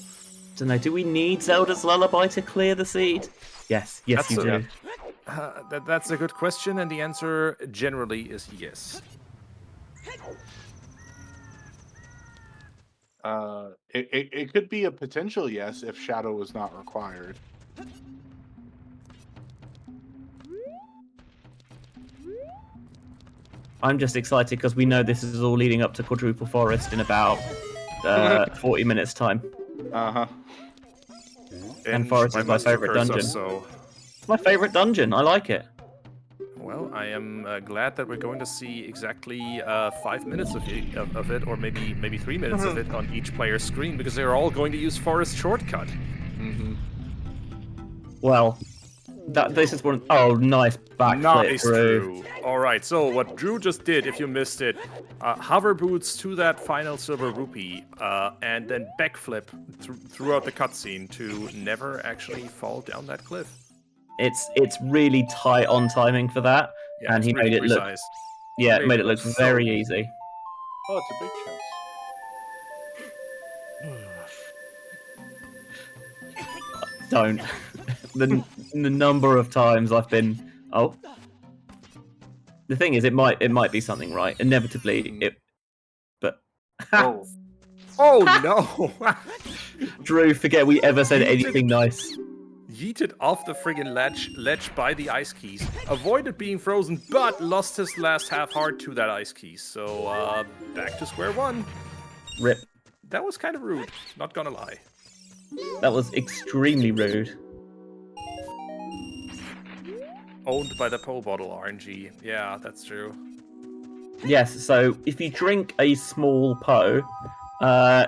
Speaker 2: Don't know. Do we need Zelda's Lullaby to clear the seed? Yes,
Speaker 4: That's
Speaker 2: you
Speaker 4: a-
Speaker 2: do.
Speaker 4: That's a good question, and the answer generally is yes.
Speaker 3: It could be a potential yes if Shadow was not required.
Speaker 2: I'm just excited because we know this is all leading up to Quadruple Forest in about 40 minutes time.
Speaker 3: Uh-huh.
Speaker 2: And Forest is my favourite dungeon.
Speaker 4: So,
Speaker 2: It's my favourite dungeon. I like it.
Speaker 4: well, I am glad that we're going to see exactly 5 minutes of it, or maybe 3 minutes of it on each player's screen, because they're all going to use Forest Shortcut.
Speaker 3: Mm-hmm.
Speaker 2: Well, This is one. Oh, nice backflip,
Speaker 4: Nice,
Speaker 2: Drew.
Speaker 4: Drew. All right, so what Drew just did, if you missed it, hover boots to that final silver rupee, and then backflip throughout the cutscene to never actually fall down that cliff.
Speaker 2: It's really tight on timing for that,
Speaker 4: Yeah,
Speaker 2: and
Speaker 4: it's
Speaker 2: he
Speaker 4: really
Speaker 2: made it look.
Speaker 4: precise.
Speaker 2: Yeah, it made it look
Speaker 4: so
Speaker 2: very
Speaker 4: easy.
Speaker 2: easy.
Speaker 3: Oh, it's a big chest.
Speaker 2: Don't. the number of times I've been. Oh. The thing is, it might be something, right? Inevitably, it. But.
Speaker 3: Oh.
Speaker 4: Oh no!
Speaker 2: Drew, forget we ever said anything nice.
Speaker 4: Yeeted off the friggin' ledge by the ice keys, avoided being frozen, but lost his last half heart to that ice key. So, back to square one.
Speaker 2: Rip.
Speaker 4: That was kind of rude, not gonna lie.
Speaker 2: That was extremely rude.
Speaker 4: Owned by the Pole Bottle RNG. Yeah, that's true.
Speaker 2: Yes, so if you drink a small Po,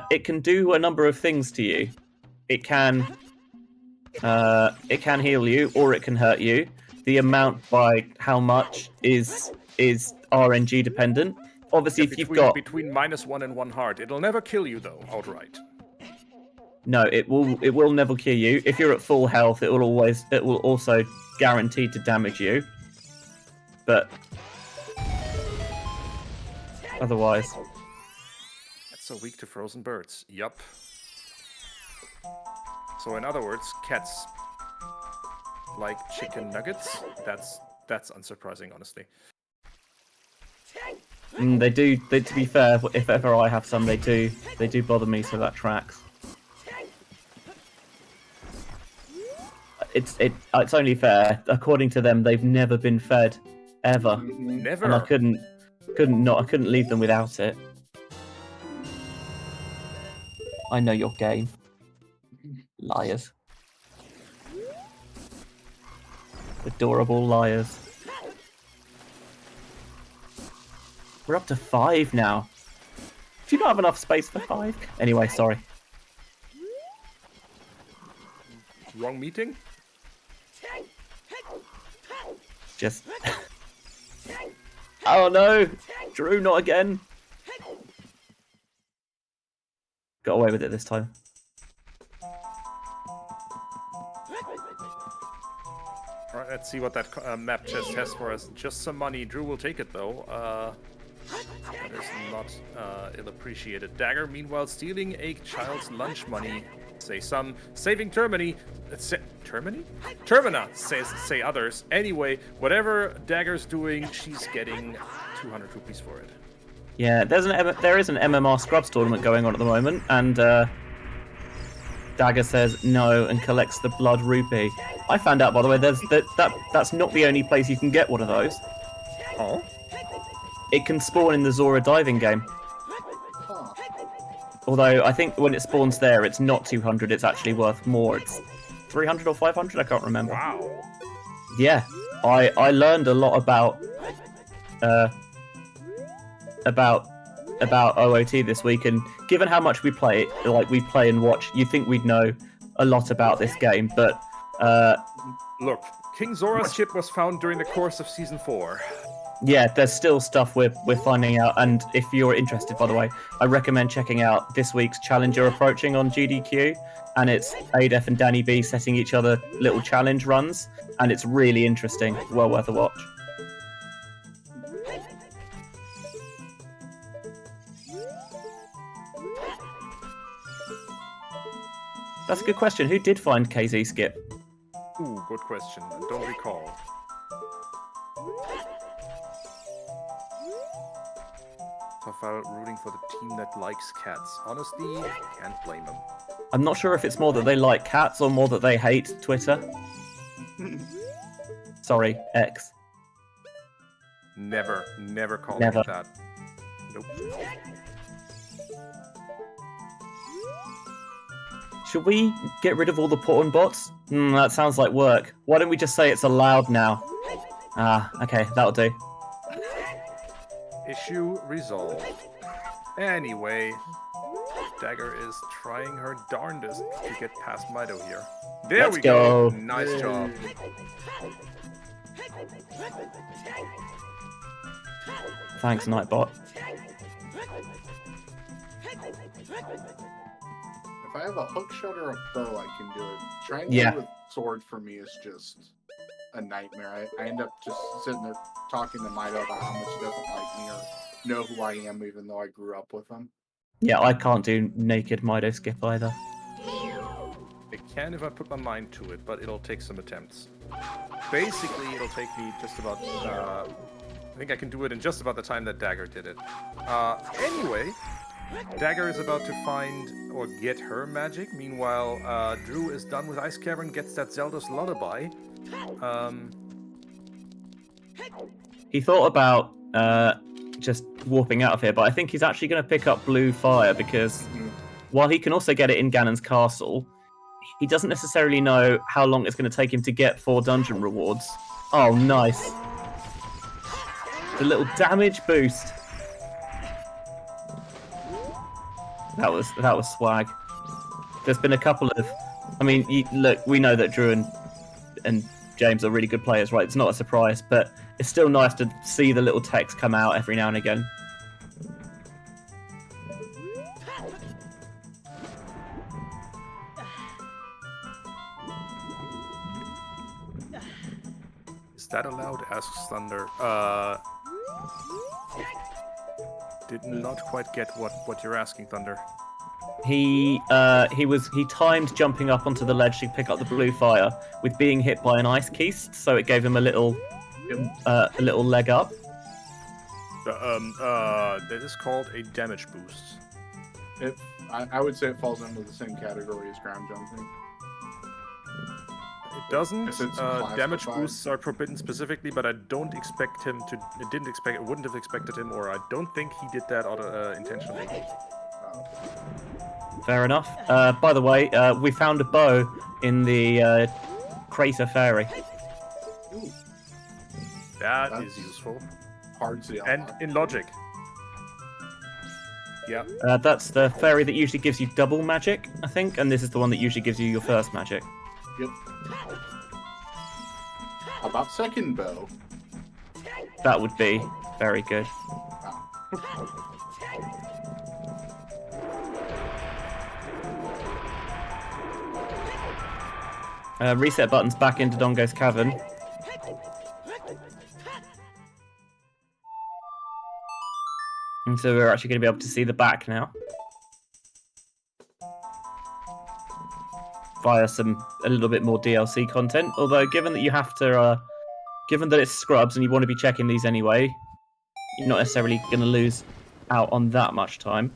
Speaker 2: it can do a number of things to you. It can heal you, or it can hurt you. The amount by how much is RNG dependent. Obviously,
Speaker 4: Yeah,
Speaker 2: if you've got
Speaker 4: between -1 and 1 heart, it'll never kill you though outright.
Speaker 2: no, it will never kill you. If you're at full health, it will also guarantee to damage you. But otherwise,
Speaker 4: That's so weak to frozen birds. Yup. So in other words, cats like chicken nuggets. That's unsurprising, honestly.
Speaker 2: they do. To be fair, if ever I have some, they do bother me. So that tracks. It's only fair. According to them, they've never been fed, ever.
Speaker 4: Never.
Speaker 2: And I couldn't leave them without it. I know your game. Liars. Adorable liars. We're up to 5 now. Do you not have enough space for 5? Anyway, sorry.
Speaker 4: Wrong meeting?
Speaker 2: Just... Oh no! Drew, not again! Got away with it this time.
Speaker 4: Alright, let's see what that map chest has for us. Just some money. Drew will take it though. That is not ill-appreciated. Dagger, meanwhile, stealing a child's lunch money. Say some. Saving Termini. Termini? Termina, say others. Anyway, whatever Dagger's doing, she's getting 200 rupees for it.
Speaker 2: Yeah, there is an MMR Scrubs tournament going on at the moment, and Dagger says no and collects the blood rupee. I found out, by the way, that's not the only place you can get one of those.
Speaker 4: Oh?
Speaker 2: It can spawn in the Zora diving game. Although I think when it spawns there, it's not 200. It's actually worth more. It's 300 or 500. I can't remember.
Speaker 4: Wow.
Speaker 2: Yeah, I learned a lot about OOT this week, and given how much we play it, like we play and watch, you'd think we'd know a lot about this game. But
Speaker 4: Look, King Zora's ship was found during the course of Season 4.
Speaker 2: yeah, there's still stuff we're finding out. And if you're interested, by the way, I recommend checking out this week's Challenger Approaching on GDQ. And it's Adef and Danny B setting each other little challenge runs. And it's really interesting. Well worth a watch. That's a good question. Who did find KZ Skip?
Speaker 4: Ooh, good question. I don't recall. Tough out rooting for the team that likes cats. Honestly, can't blame them.
Speaker 2: I'm not sure if it's more that they like cats or more that they hate Twitter. Sorry, X.
Speaker 4: Never call
Speaker 2: Never.
Speaker 4: me that. Nope.
Speaker 2: Should we get rid of all the porn bots? That sounds like work. Why don't we just say it's allowed now? Ah, okay, that'll do.
Speaker 4: Issue resolved. Anyway, Dagger is trying her darndest to get past Mido here. There
Speaker 2: Let's
Speaker 4: we go.
Speaker 2: go.
Speaker 4: Nice job.
Speaker 2: Thanks, Nightbot.
Speaker 3: If I have a hook shot or a bow, I can do it. Trying to
Speaker 2: Yeah.
Speaker 3: do with sword for me is just a nightmare. I end up just sitting there talking to Mido about how much he doesn't like me or know who I am, even though I grew up with him.
Speaker 2: Yeah, I can't do naked Mido skip either.
Speaker 4: I can if I put my mind to it, but it'll take some attempts. Basically, it'll take me just about... I think I can do it in just about the time that Dagger did it. Anyway, Dagger is about to find or get her magic. Meanwhile, Droo is done with Ice Cavern, gets that Zelda's Lullaby.
Speaker 2: He thought about just warping out of here, but I think he's actually going to pick up Blue Fire because while he can also get it in Ganon's castle, he doesn't necessarily know how long it's going to take him to get 4 dungeon rewards. Oh, nice. The little damage boost. That was swag. There's been a couple of... I mean, look, we know that Droo and James are really good players, right? It's not a surprise, but it's still nice to see the little text come out every now and again.
Speaker 4: Is that allowed? Asks Thunder. Did not quite get what you're asking, Thunder.
Speaker 2: He timed jumping up onto the ledge to pick up the Blue Fire with being hit by an ice keist, so it gave him a little leg up.
Speaker 4: That is called a damage boost.
Speaker 3: I would say it falls into the same category as ground jumping.
Speaker 4: It doesn't.
Speaker 3: Yes, it's
Speaker 4: Damage
Speaker 3: classified.
Speaker 4: boosts are forbidden specifically, but I don't expect him to. Wouldn't have expected him, or I don't think he did that intentionally.
Speaker 2: Fair enough. By the way, we found a bow in the crater fairy.
Speaker 3: Ooh,
Speaker 4: That is
Speaker 3: That's-
Speaker 4: useful.
Speaker 3: hard to
Speaker 4: And in logic. Yeah.
Speaker 2: That's the fairy that usually gives you double magic, I think, and this is the one that usually gives you your first magic.
Speaker 3: Yep. How about second bow?
Speaker 2: That would be very good.
Speaker 3: Wow.
Speaker 2: Reset buttons back into Dongo's cavern. And so we're actually going to be able to see the back now. Via a little bit more DLC content. Although, given that you have to, given that it's scrubs and you want to be checking these anyway, you're not necessarily going to lose out on that much time.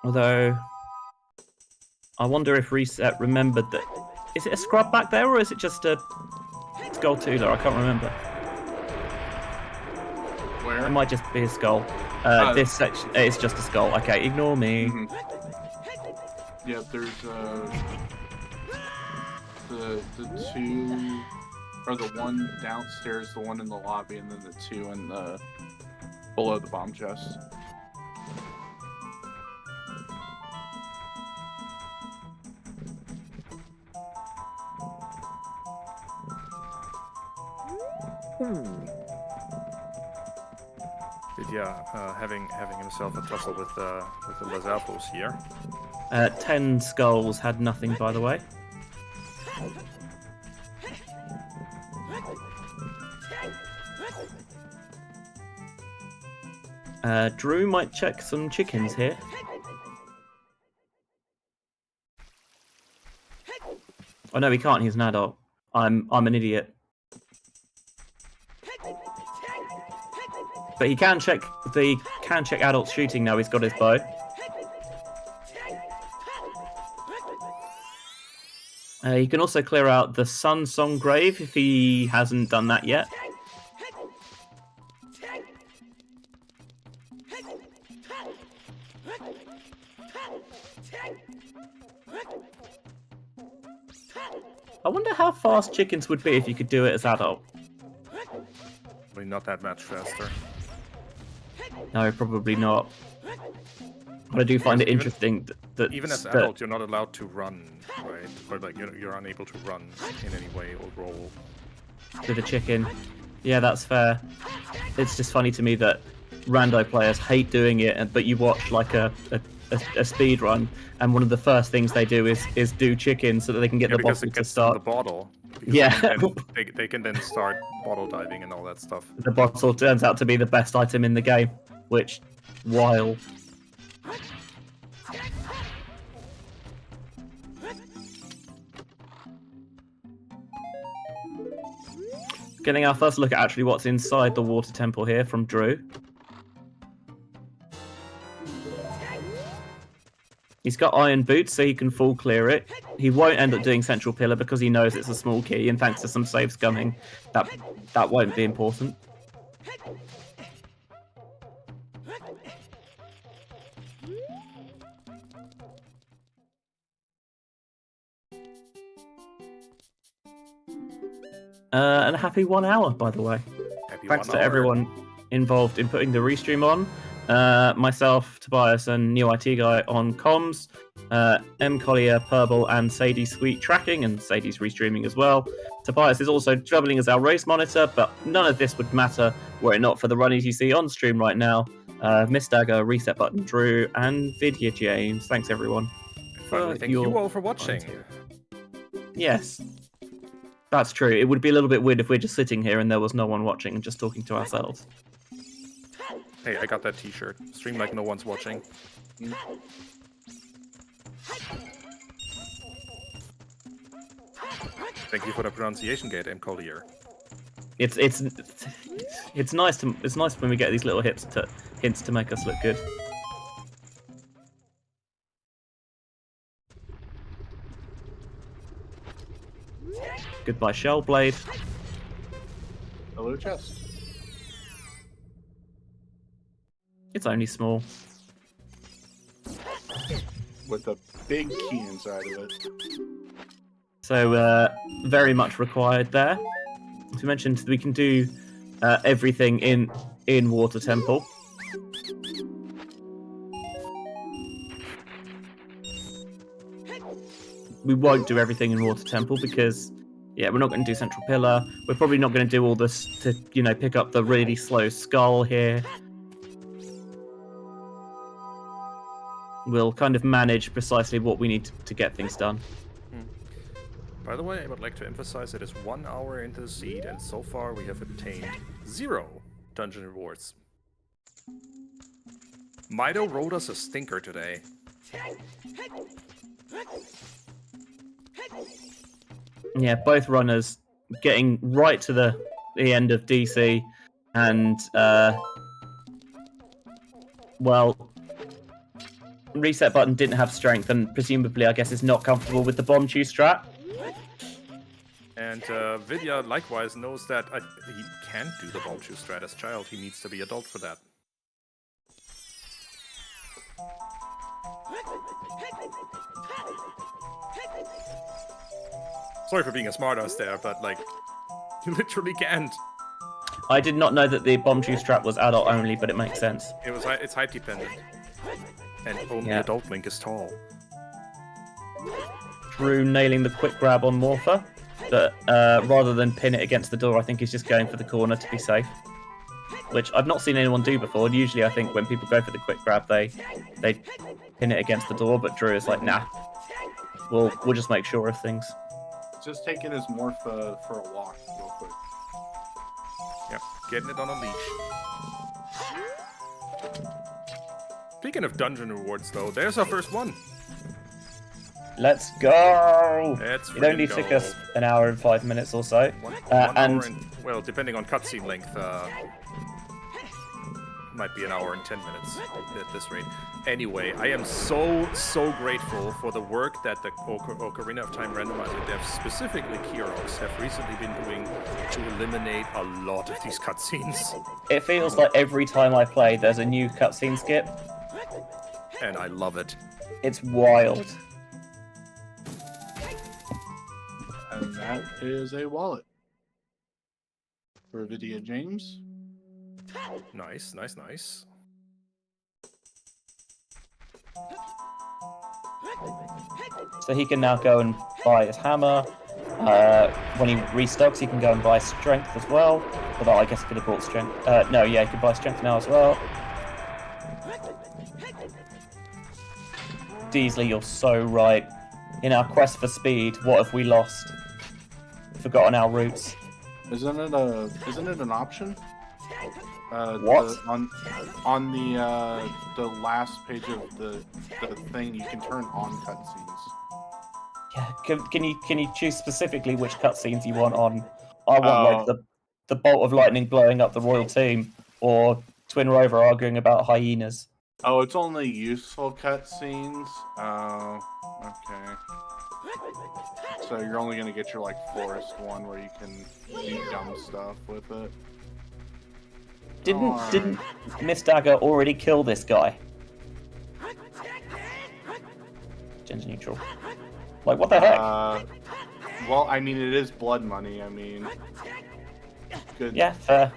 Speaker 2: Although, I wonder if Reset remembered that... Is it a scrub back there, or is it just a skull Tula? I can't remember.
Speaker 3: Where?
Speaker 2: It might just be a skull. This section is just a skull. Okay, ignore me.
Speaker 3: Mhm. Yeah, there's the two, or the one downstairs, the one in the lobby, and then the two in the below the bomb chest.
Speaker 4: Vidya having himself a tussle with the Les Alphos here.
Speaker 2: 10 skulls had nothing, by the way. Droo might check some chickens here. Oh no, he can't. He's an adult. I'm an idiot. But he can check adult shooting now. He's got his bow. He can also clear out the Sun Song Grave if he hasn't done that yet. I wonder how fast chickens would be if you could do it as adult.
Speaker 4: Probably not that much faster.
Speaker 2: No, probably not. But I do find it interesting that
Speaker 4: Even as adult, you're not allowed to run, right? Or like you're unable to run in any way or roll.
Speaker 2: with a chicken. Yeah, that's fair. It's just funny to me that rando players hate doing it, but you watch like a speed run, and one of the first things they do is do chicken so that they can get the bottle to start.
Speaker 4: The bottle.
Speaker 2: Yeah.
Speaker 4: They can then start bottle diving and all that stuff.
Speaker 2: The bottle turns out to be the best item in the game, which, wild. Getting our first look at actually what's inside the water temple here from Droo. He's got iron boots, so he can full clear it. He won't end up doing central pillar because he knows it's a small key, and thanks to some saves coming, that won't be important. And a happy 1 hour, by the way. Thanks to everyone involved in putting the restream on. Myself, Tobias, and NewITGuy on comms. M. Collier, Purple, and Sadie Sweet tracking, and Sadie's restreaming as well. Tobias is also traveling as our race monitor, but none of this would matter were it not for the runnies you see on stream right now. MissDagger, Reset Button, Droo, and Vidya James. Thanks, everyone.
Speaker 4: Finally, thank you all for watching.
Speaker 2: Yes. That's true. It would be a little bit weird if we're just sitting here and there was no one watching and just talking to ourselves.
Speaker 4: Hey, I got that t-shirt. Stream like no one's watching. Thank you for the pronunciation gate, M. Collier.
Speaker 2: It's nice when we get these little hints to make us look good. Goodbye, Shellblade.
Speaker 3: Hello, chest.
Speaker 2: It's only small.
Speaker 3: With a big key inside of it.
Speaker 2: So, very much required there. As we mentioned, we can do everything in Water Temple. We won't do everything in Water Temple because, yeah, we're not going to do Central Pillar. We're probably not going to do all this to, pick up the really slow skull here. We'll kind of manage precisely what we need to get things done.
Speaker 4: By the way, I would like to emphasize it is 1 hour into the seed, and so far we have obtained 0 dungeon rewards. Mido wrote us a stinker today.
Speaker 2: Yeah, both runners getting right to the end of DC, and well, Reset Button didn't have strength, and presumably, I guess, is not comfortable with the bomb chew strat.
Speaker 4: And Vidya likewise knows that he can't do the bomb chew strat as child. He needs to be adult for that. Sorry for being a smartass there, but like, you literally can't.
Speaker 2: I did not know that the bomb chew strat was adult only, but it makes sense.
Speaker 4: It's height dependent, and only adult Link is tall.
Speaker 2: Droo nailing the quick grab on Morpher, but rather than pin it against the door, I think he's just going for the corner to be safe, which I've not seen anyone do before. Usually, I think when people go for the quick grab, they pin it against the door, but Droo is like, nah, we'll just make sure of things.
Speaker 3: Just taking his morph for a walk real quick.
Speaker 4: Yep, getting it on a leash. Speaking of dungeon rewards, though, there's our first one.
Speaker 2: Let's go!
Speaker 4: It
Speaker 2: only took us an hour and 5 minutes or so.
Speaker 4: One hour and, well, depending on cutscene length, might be an hour and 10 minutes at this rate. Anyway, I am so grateful for the work that the Ocarina of Time Randomizer devs, specifically Kirox, have recently been doing to eliminate a lot of these cutscenes.
Speaker 2: It feels like every time I play, there's a new cutscene skip.
Speaker 4: and I love it.
Speaker 2: It's wild.
Speaker 3: And that is a wallet for Vidya James.
Speaker 4: Nice, nice, nice.
Speaker 2: So he can now go and buy his hammer. When he restocks, he can go and buy strength as well. Although I guess he could have bought strength. No, yeah, he could buy strength now as well. Deasley, you're so right. In our quest for speed, what have we lost? Forgotten our roots.
Speaker 3: Isn't it an option?
Speaker 2: What?
Speaker 3: On the last page of the thing, you can turn on cutscenes.
Speaker 2: Yeah, can you choose specifically which cutscenes you want on? I want like the bolt of lightning blowing up the royal team, or Twin Rover arguing about hyenas.
Speaker 3: Oh, it's only useful cutscenes. Oh, okay. So you're only gonna get your like forest one where you can do dumb stuff with it.
Speaker 2: Didn't MissDagger already kill this guy? Gender neutral. Like, what the heck?
Speaker 3: Well, I mean, it is blood money. I mean, good.
Speaker 2: Yeah, fair.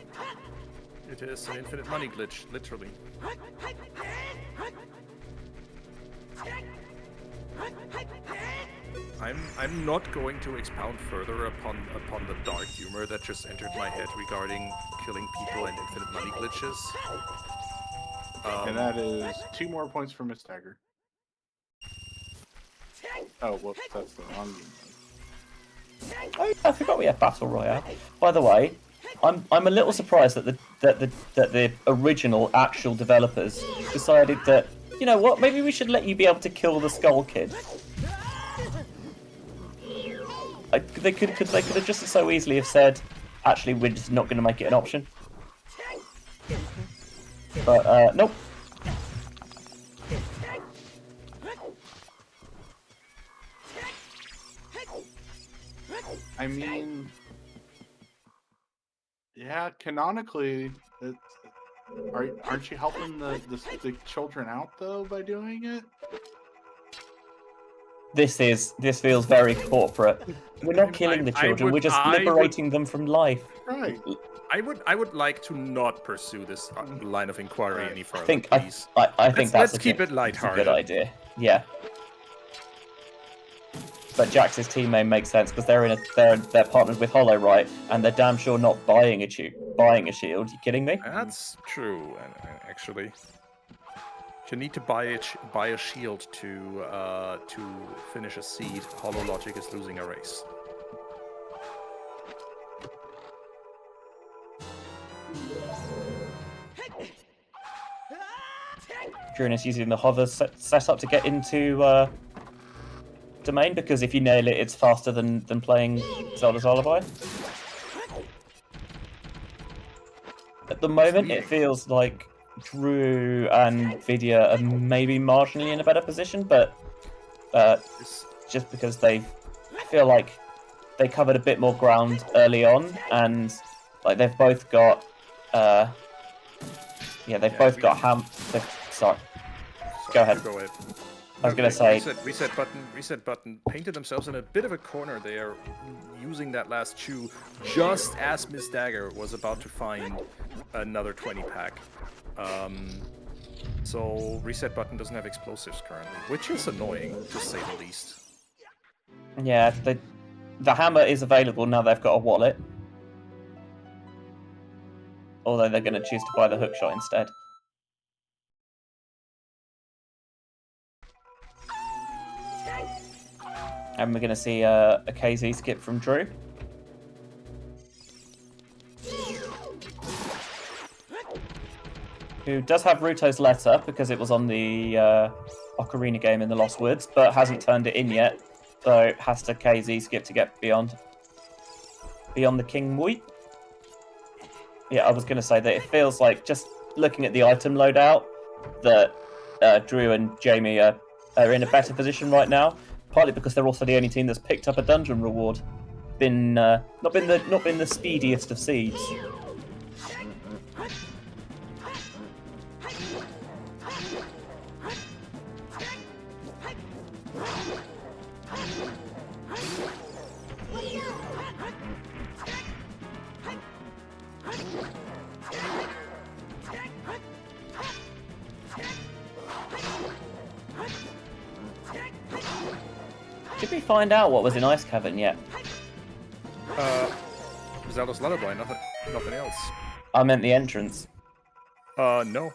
Speaker 4: It is an infinite money glitch, literally. I'm not going to expound further upon the dark humor that just entered my head regarding killing people and infinite money glitches.
Speaker 3: And that is 2 more points for MissDagger. Oh, whoops, that's the wrong game.
Speaker 2: Oh, yeah, I forgot we had Battle Royale. By the way, I'm a little surprised that the original actual developers decided that, you know what, maybe we should let you be able to kill the Skull Kid. They could have just so easily have said, actually, we're just not going to make it an option. But nope.
Speaker 3: I mean, yeah, canonically, aren't you helping the children out though by doing it?
Speaker 2: This feels very corporate. We're not killing the children. We're just liberating them from life.
Speaker 3: Right.
Speaker 4: I would like to not pursue this line of inquiry any further.
Speaker 2: I think
Speaker 4: let's keep it lighthearted.
Speaker 2: That's a good idea. Yeah. But Jax's team name makes sense because they're partnered with Hollow, right? And they're damn sure not buying a shield. You kidding me?
Speaker 4: That's true, actually. You need to buy a shield to finish a seed. Hollow Logic is losing a race.
Speaker 2: Droo is using the hover setup to get into domain, because if you nail it, it's faster than playing Zelda's Lullaby. At the moment, it feels like Droo and Vidya are maybe marginally in a better position, but just because I feel like they covered a bit more ground early on, and like they've both got sorry. Go ahead.
Speaker 4: Go ahead.
Speaker 2: I was going to say...
Speaker 4: Reset button. Painted themselves in a bit of a corner there, using that last chew, just as MissDagger was about to find another 20-pack. So Reset Button doesn't have explosives currently, which is annoying, to say the least.
Speaker 2: Yeah, the hammer is available now they've got a wallet. Although they're going to choose to buy the hookshot instead. And we're going to see a KZ skip from Droo. Who does have Ruto's letter, because it was on the Ocarina game in the Lost Woods, but hasn't turned it in yet. So has to KZ skip to get beyond the King Mui. Yeah, I was going to say that it feels like, just looking at the item loadout, that Droo and Jamie are in a better position right now. Partly because they're also the only team that's picked up a dungeon reward. Not been the speediest of seeds. Did we find out what was in Ice Cavern yet?
Speaker 4: Zelda's Lullaby, nothing else.
Speaker 2: I meant the entrance.
Speaker 4: No.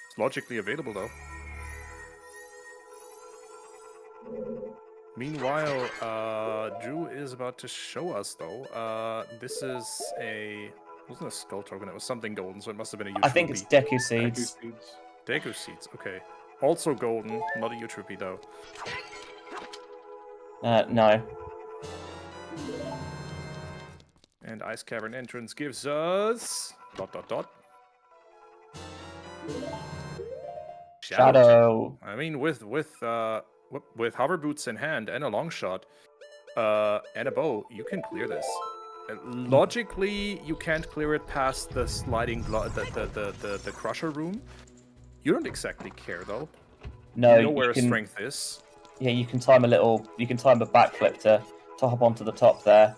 Speaker 4: It's logically available, though. Meanwhile, Droo is about to show us, though. This is a... It wasn't a skull token, it was something golden, so it must have been a huge
Speaker 2: I think it's Deku Seeds.
Speaker 4: Deku Seeds, okay. Also golden, not a huge rupee, though.
Speaker 2: No.
Speaker 4: And Ice Cavern entrance gives us... ...
Speaker 2: Shadow.
Speaker 4: I mean, with hover boots in hand and a long shot, and a bow, you can clear this. Logically, you can't clear it past the sliding the crusher room. You don't exactly care though.
Speaker 2: No,
Speaker 4: you know where
Speaker 2: can,
Speaker 4: strength is.
Speaker 2: Yeah, you can time a backflip to hop onto the top there.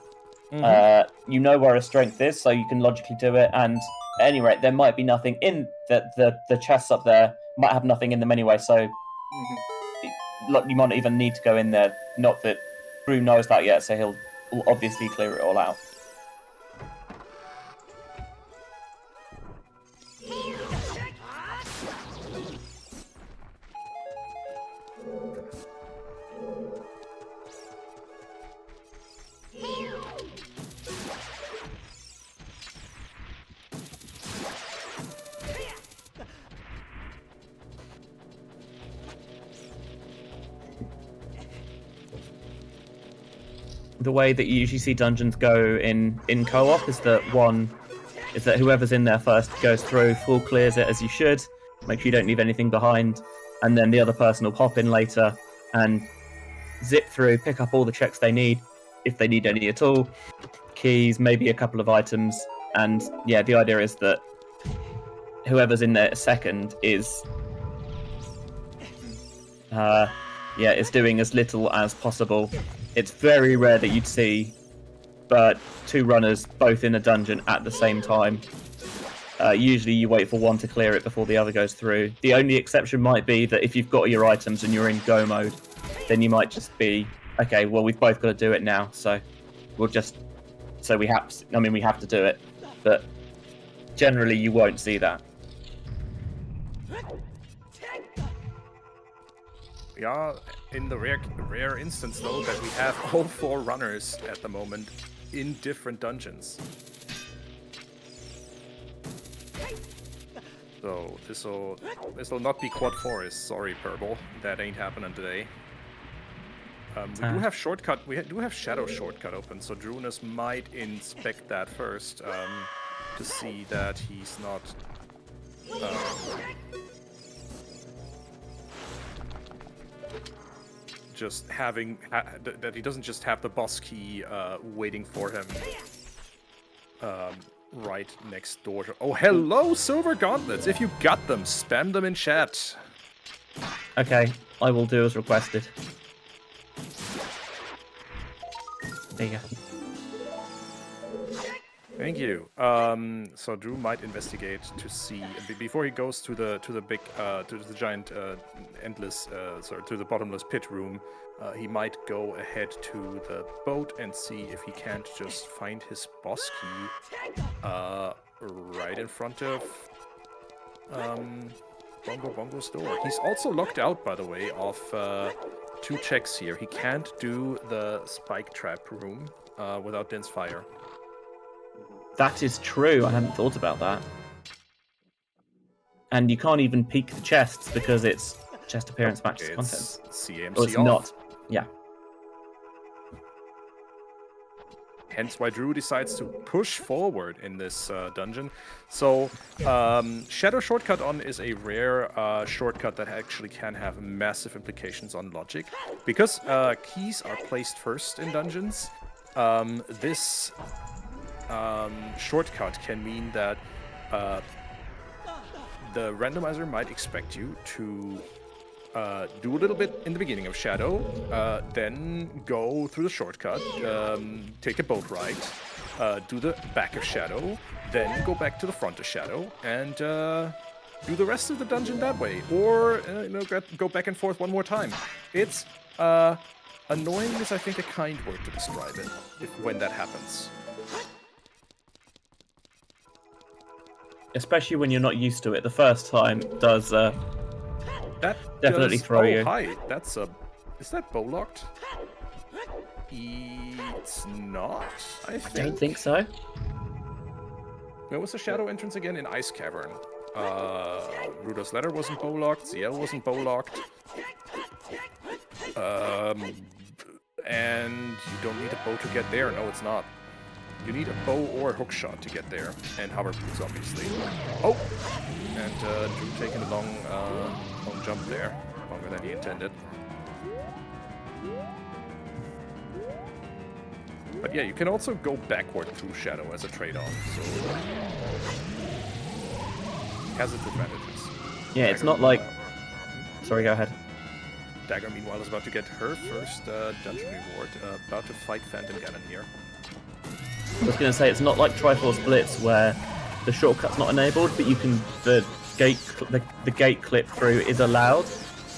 Speaker 2: You know where a strength is, so you can logically do it. And at any rate, there might be nothing in the chests up there. Might have nothing in them anyway, so you might not even need to go in there. Not that Droo knows that yet, so he'll obviously clear it all out. The way that you usually see dungeons go in co-op is that whoever's in there first goes through, full clears it as you should, make sure you don't leave anything behind, and then the other person will pop in later and zip through, pick up all the checks they need, if they need any at all, keys, maybe a couple of items, and yeah, the idea is that whoever's in there second is doing as little as possible. It's very rare that you'd see two runners both in a dungeon at the same time. Usually you wait for one to clear it before the other goes through. The only exception might be that if you've got your items and you're in go mode, then you might just be, okay, well, we've both got to do it now, so we have to do it. But generally you won't see that.
Speaker 4: Yeah, in the rare instance though that we have all 4 runners at the moment in different dungeons. So this'll not be Quad Forest. Sorry, Purple, that ain't happening today. We do have shortcut. We do have Shadow shortcut open, so Droonus might inspect that first to see that he's not. Just having that he doesn't just have the boss key waiting for him right next door to... Oh, hello, Silver Gauntlets! If you got them, spam them in chat.
Speaker 2: Okay, I will do as requested. There you go.
Speaker 4: Thank you. So Droo might investigate to see before he goes to the big to the giant to the bottomless pit room. He might go ahead to the boat and see if he can't just find his boss key right in front of Bongo's door. He's also locked out, by the way, of 2 checks here. He can't do the spike trap room without Din's fire.
Speaker 2: That is true. I hadn't thought about that. And you can't even peek the chests because it's chest appearance matches contents.
Speaker 4: CMC
Speaker 2: or it's
Speaker 4: off.
Speaker 2: not. Yeah.
Speaker 4: Hence why Droo decides to push forward in this dungeon. So Shadow Shortcut on is a rare shortcut that actually can have massive implications on logic. Because keys are placed first in dungeons, this shortcut can mean that the randomizer might expect you to do a little bit in the beginning of Shadow, then go through the shortcut, take a boat ride, do the back of Shadow, then go back to the front of Shadow, and do the rest of the dungeon that way, or go back and forth one more time. It's Annoying is, I think, a kind word to describe it, when that happens.
Speaker 2: Especially when you're not used to it. The first time does
Speaker 4: That
Speaker 2: definitely
Speaker 4: does...
Speaker 2: throw
Speaker 4: oh,
Speaker 2: you.
Speaker 4: Hi, that's a... Is that bow locked? It's not, I think.
Speaker 2: I don't think so.
Speaker 4: Where was the shadow entrance again? In Ice Cavern. Rudolph's Ladder wasn't bow locked. Ciel wasn't bow locked. And you don't need a bow to get there. No, it's not. You need a bow or a hook shot to get there. And hover boots, obviously. Oh! And Droo taking a long jump there. Longer than he intended. But yeah, you can also go backward through Shadow as a trade-off, so... has its advantages.
Speaker 2: Yeah, it's not like... Sorry, go ahead.
Speaker 4: Dagger, meanwhile, is about to get her first dungeon reward. About to fight Phantom Ganon here.
Speaker 2: I was going to say, it's not like Triforce Blitz, where the shortcut's not enabled, but you can... The gate clip through is allowed,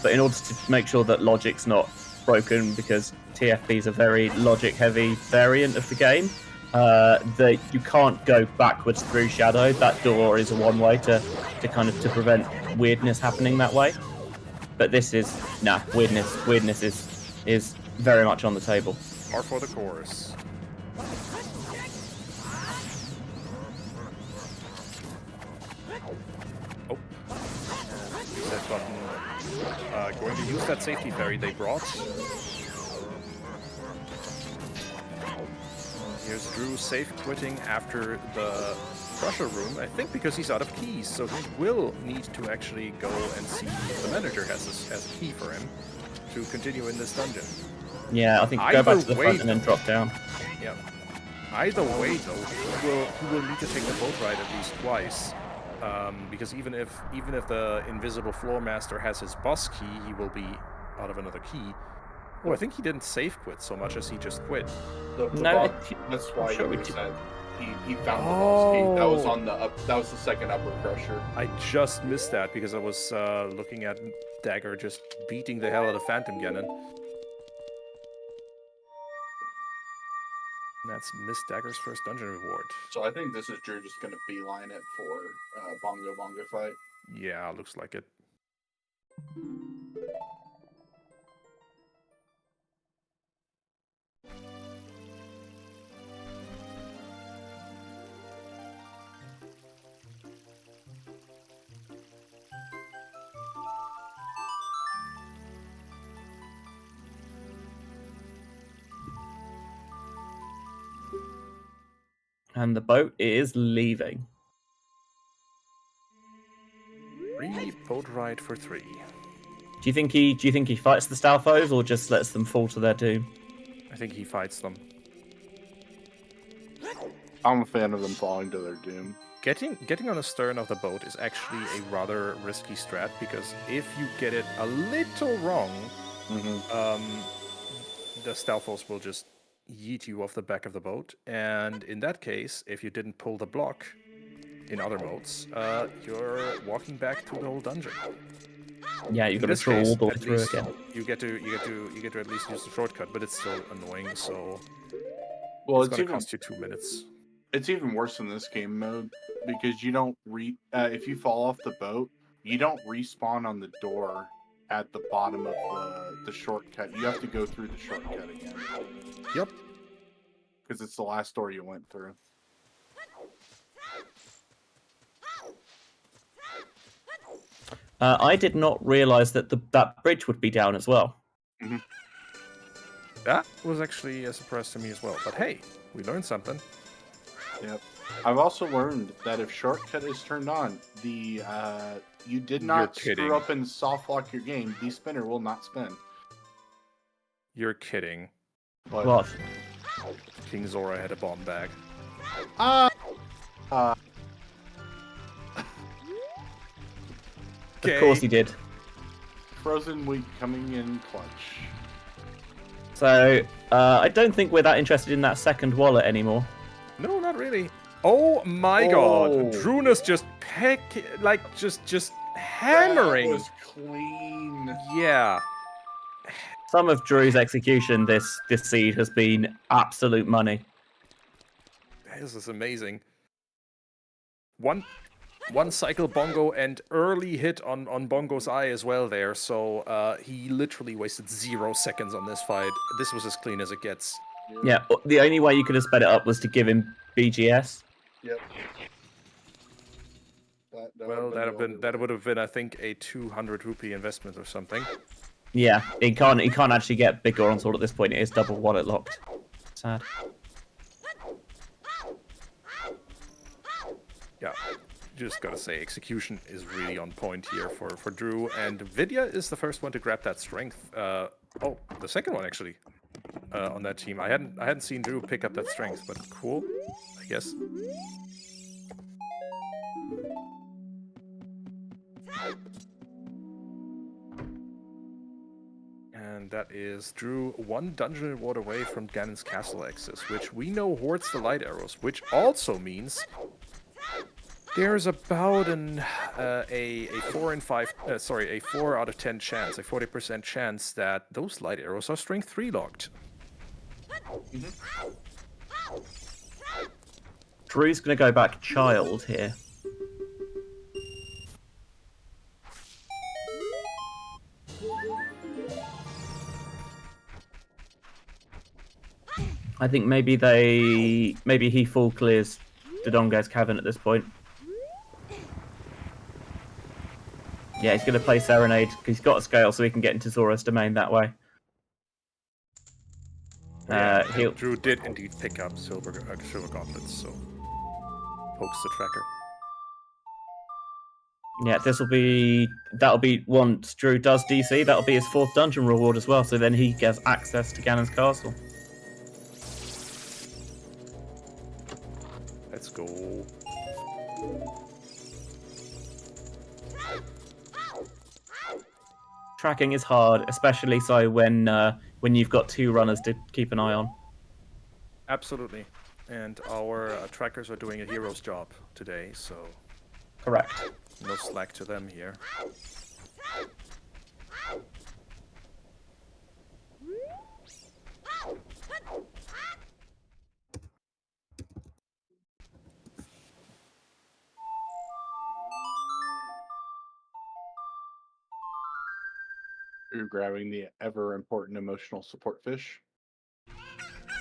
Speaker 2: but in order to make sure that logic's not broken, because TFB is a very logic-heavy variant of the game, that you can't go backwards through Shadow. That door is a one-way to prevent weirdness happening that way. But this is weirdness is very much on the table.
Speaker 4: More for the chorus. Oh. Reset button. Going to use that safety fairy they brought. Here's Droo safe quitting after the Crusher room, I think because he's out of keys, so he will need to actually go and see if the manager has a key for him to continue in this dungeon.
Speaker 2: Yeah, I think go back to the front and then drop down.
Speaker 4: Yeah. Either way, though, he will need to take the boat ride at least twice, because even if the invisible floor master has his boss key, he will be out of another key. Oh, I think he didn't safe quit so much as he just quit.
Speaker 3: That's why he reset. He found the boss key. That was on the that was the second upper crusher.
Speaker 4: I just missed that because I was looking at Dagger just beating the hell out of Phantom Ganon. And that's MissDagger's first dungeon reward.
Speaker 3: So I think this is Drew just gonna beeline it for Bongo fight.
Speaker 4: Yeah, looks like it.
Speaker 2: And the boat is leaving.
Speaker 4: Free boat ride for 3.
Speaker 2: Do you think he fights the Stalfos or just lets them fall to their doom?
Speaker 4: I think he fights them.
Speaker 3: I'm a fan of them falling to their doom.
Speaker 4: Getting on the stern of the boat is actually a rather risky strat, because if you get it a little wrong, the Stalfos will just yeet you off the back of the boat, and in that case, if you didn't pull the block in other modes, you're walking back through the whole dungeon.
Speaker 2: Yeah, you've got to troll all the way through again.
Speaker 4: You get to at least use the shortcut, but it's still annoying. So,
Speaker 3: well,
Speaker 4: it's going to cost you 2 minutes.
Speaker 3: It's even worse in this game mode because you don't if you fall off the boat, you don't respawn on the door at the bottom of the shortcut. You have to go through the shortcut again.
Speaker 4: Yep.
Speaker 3: Because it's the last door you went through.
Speaker 2: I did not realize that that bridge would be down as well.
Speaker 3: Mm-hmm.
Speaker 4: That was actually a surprise to me as well. But hey, we learned something.
Speaker 3: Yep. I've also learned that if shortcut is turned on, you did not screw up and soft lock your game, the spinner will not spin.
Speaker 4: You're kidding.
Speaker 2: What?
Speaker 4: King Zora had a bomb bag.
Speaker 2: Of course he did.
Speaker 3: Frozen Week coming in clutch.
Speaker 2: So, I don't think we're that interested in that second wallet anymore.
Speaker 4: No, not really. Oh my god. Droona's just just hammering.
Speaker 3: That was clean.
Speaker 4: Yeah.
Speaker 2: Some of Drew's execution this seed has been absolute money.
Speaker 4: This is amazing. One cycle Bongo and early hit on Bongo's eye as well there, so he literally wasted 0 seconds on this fight. This was as clean as it gets.
Speaker 2: Yeah, the only way you could have sped it up was to give him BGS.
Speaker 3: Yep.
Speaker 4: Well, that would have been, I think, a 200 rupee investment or something.
Speaker 2: Yeah, he can't actually get big Goron Sword at this point. It is double wallet locked. Sad.
Speaker 4: Yeah, just gotta say, execution is really on point here for Droo, and Vidya is the first one to grab that strength. Oh, the second one actually on that team. I hadn't seen Droo pick up that strength, but cool, I guess. And that is Droo 1 dungeon reward away from Ganon's castle access, which we know hoards the light arrows, which also means there's about a 4 out of 10 chance, a 40% chance that those light arrows are strength 3 locked.
Speaker 2: Drew's gonna go back child here. I think maybe he full clears Dodongo's cavern at this point. Yeah, he's going to play Serenade. He's got a scale, so he can get into Zora's domain that way.
Speaker 4: Droo did indeed pick up silver gauntlets, so pokes the tracker.
Speaker 2: Yeah, that'll be once Droo does DC, that'll be his 4th dungeon reward as well, so then he gets access to Ganon's castle.
Speaker 4: Let's go.
Speaker 2: Tracking is hard, especially so when you've got 2 runners to keep an eye on.
Speaker 4: Absolutely, and our trackers are doing a hero's job today, so
Speaker 2: Correct.
Speaker 4: no slack to them here.
Speaker 3: You're grabbing the ever important emotional support fish,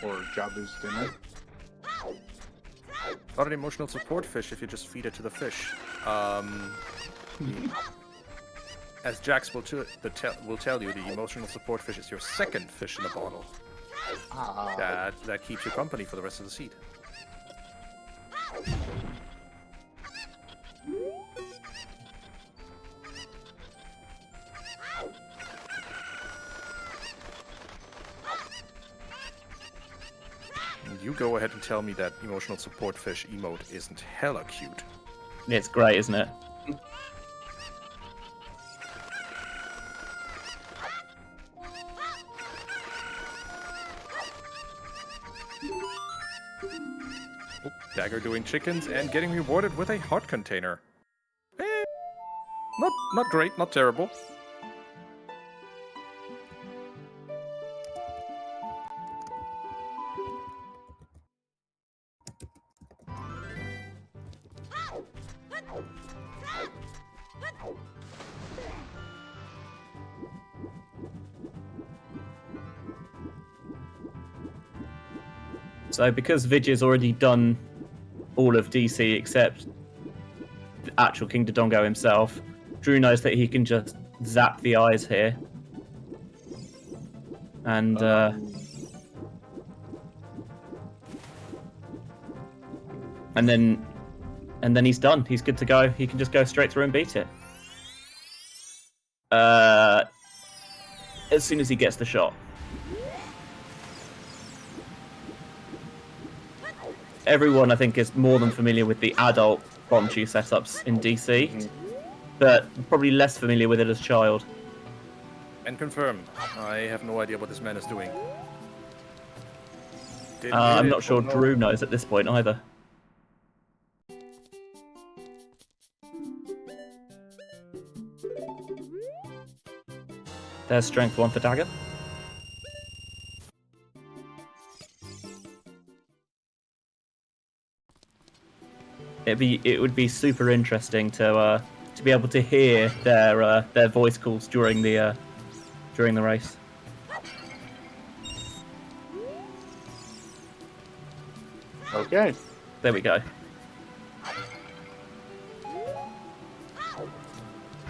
Speaker 3: or Jabu's dinner.
Speaker 4: Not an emotional support fish if you just feed it to the fish. As Jax will tell you, the emotional support fish is your second fish in the bottle. That keeps you company for the rest of the seed. You go ahead and tell me that emotional support fish emote isn't hella cute.
Speaker 2: It's great, isn't it?
Speaker 4: Oh, Dagger doing chickens and getting rewarded with a heart container. Not great, not terrible.
Speaker 2: So because Vidya's already done all of DC except the actual King Dodongo himself, Droo knows that he can just zap the eyes here. And then he's done. He's good to go. He can just go straight through and beat it. As soon as he gets the shot. Everyone, I think, is more than familiar with the adult Bonchu setups in DC, but probably less familiar with it as child.
Speaker 4: And confirm, I have no idea what this man is doing.
Speaker 2: I'm not sure Droo knows at this point either. There's strength 1 for Dagger. it would be super interesting to be able to hear their voice calls during the race.
Speaker 3: Okay.
Speaker 2: There we go.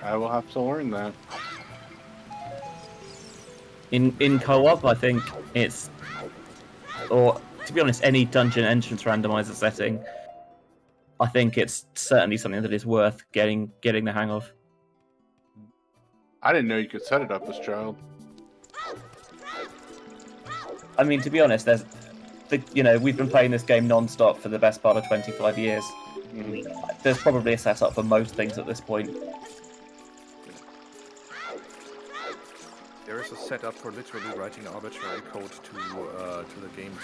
Speaker 3: I will have to learn that.
Speaker 2: In co-op, I think it's, or to be honest, any dungeon entrance randomizer setting, I think it's certainly something that is worth getting the hang of.
Speaker 3: I didn't know you could set it up as child.
Speaker 2: I mean, to be honest, we've been playing this game non-stop for the best part of 25 years. There's probably a setup for most things at this point.
Speaker 4: There is a setup for literally writing arbitrary code to the game's